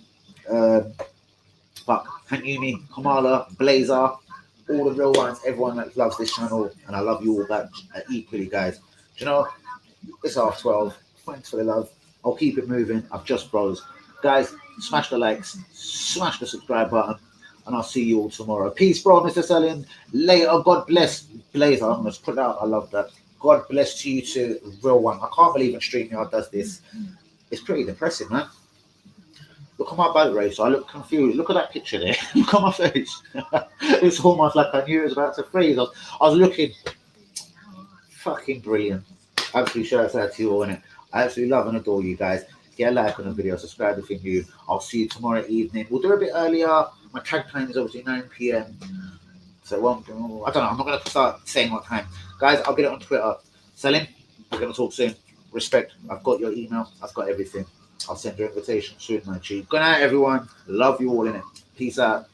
Hanyumi, Kamala, Blazer, all the real ones. Everyone that loves this channel, and I love you all back equally, guys. Do you know, it's 12:30. Thanks for the love. I'll keep it moving. I've just froze. Guys, smash the likes, smash the subscribe button, and I'll see you all tomorrow. Peace, bro, Mr. Salim. Later, God bless. Blazer, I'm going to put out. I love that. God bless to you too, real one. I can't believe StreamYard does this. It's pretty depressing, man. Look at my boat race. I look confused. Look at that picture there. Look at my face. It's almost like I knew it was about to freeze. I was looking fucking brilliant. Absolutely shout out to you all, innit? I absolutely love and adore you guys. Get a like on the video, subscribe if you're new. I'll see you tomorrow evening. We'll do a bit earlier. My tag time is obviously 9 p.m. So I don't know. I'm not going to start saying what time. Guys, I'll get it on Twitter. Salim, we're going to talk soon. Respect. I've got your email. I've got everything. I'll send you an invitation soon, my G. Good night, everyone. Love you all, innit? Peace out.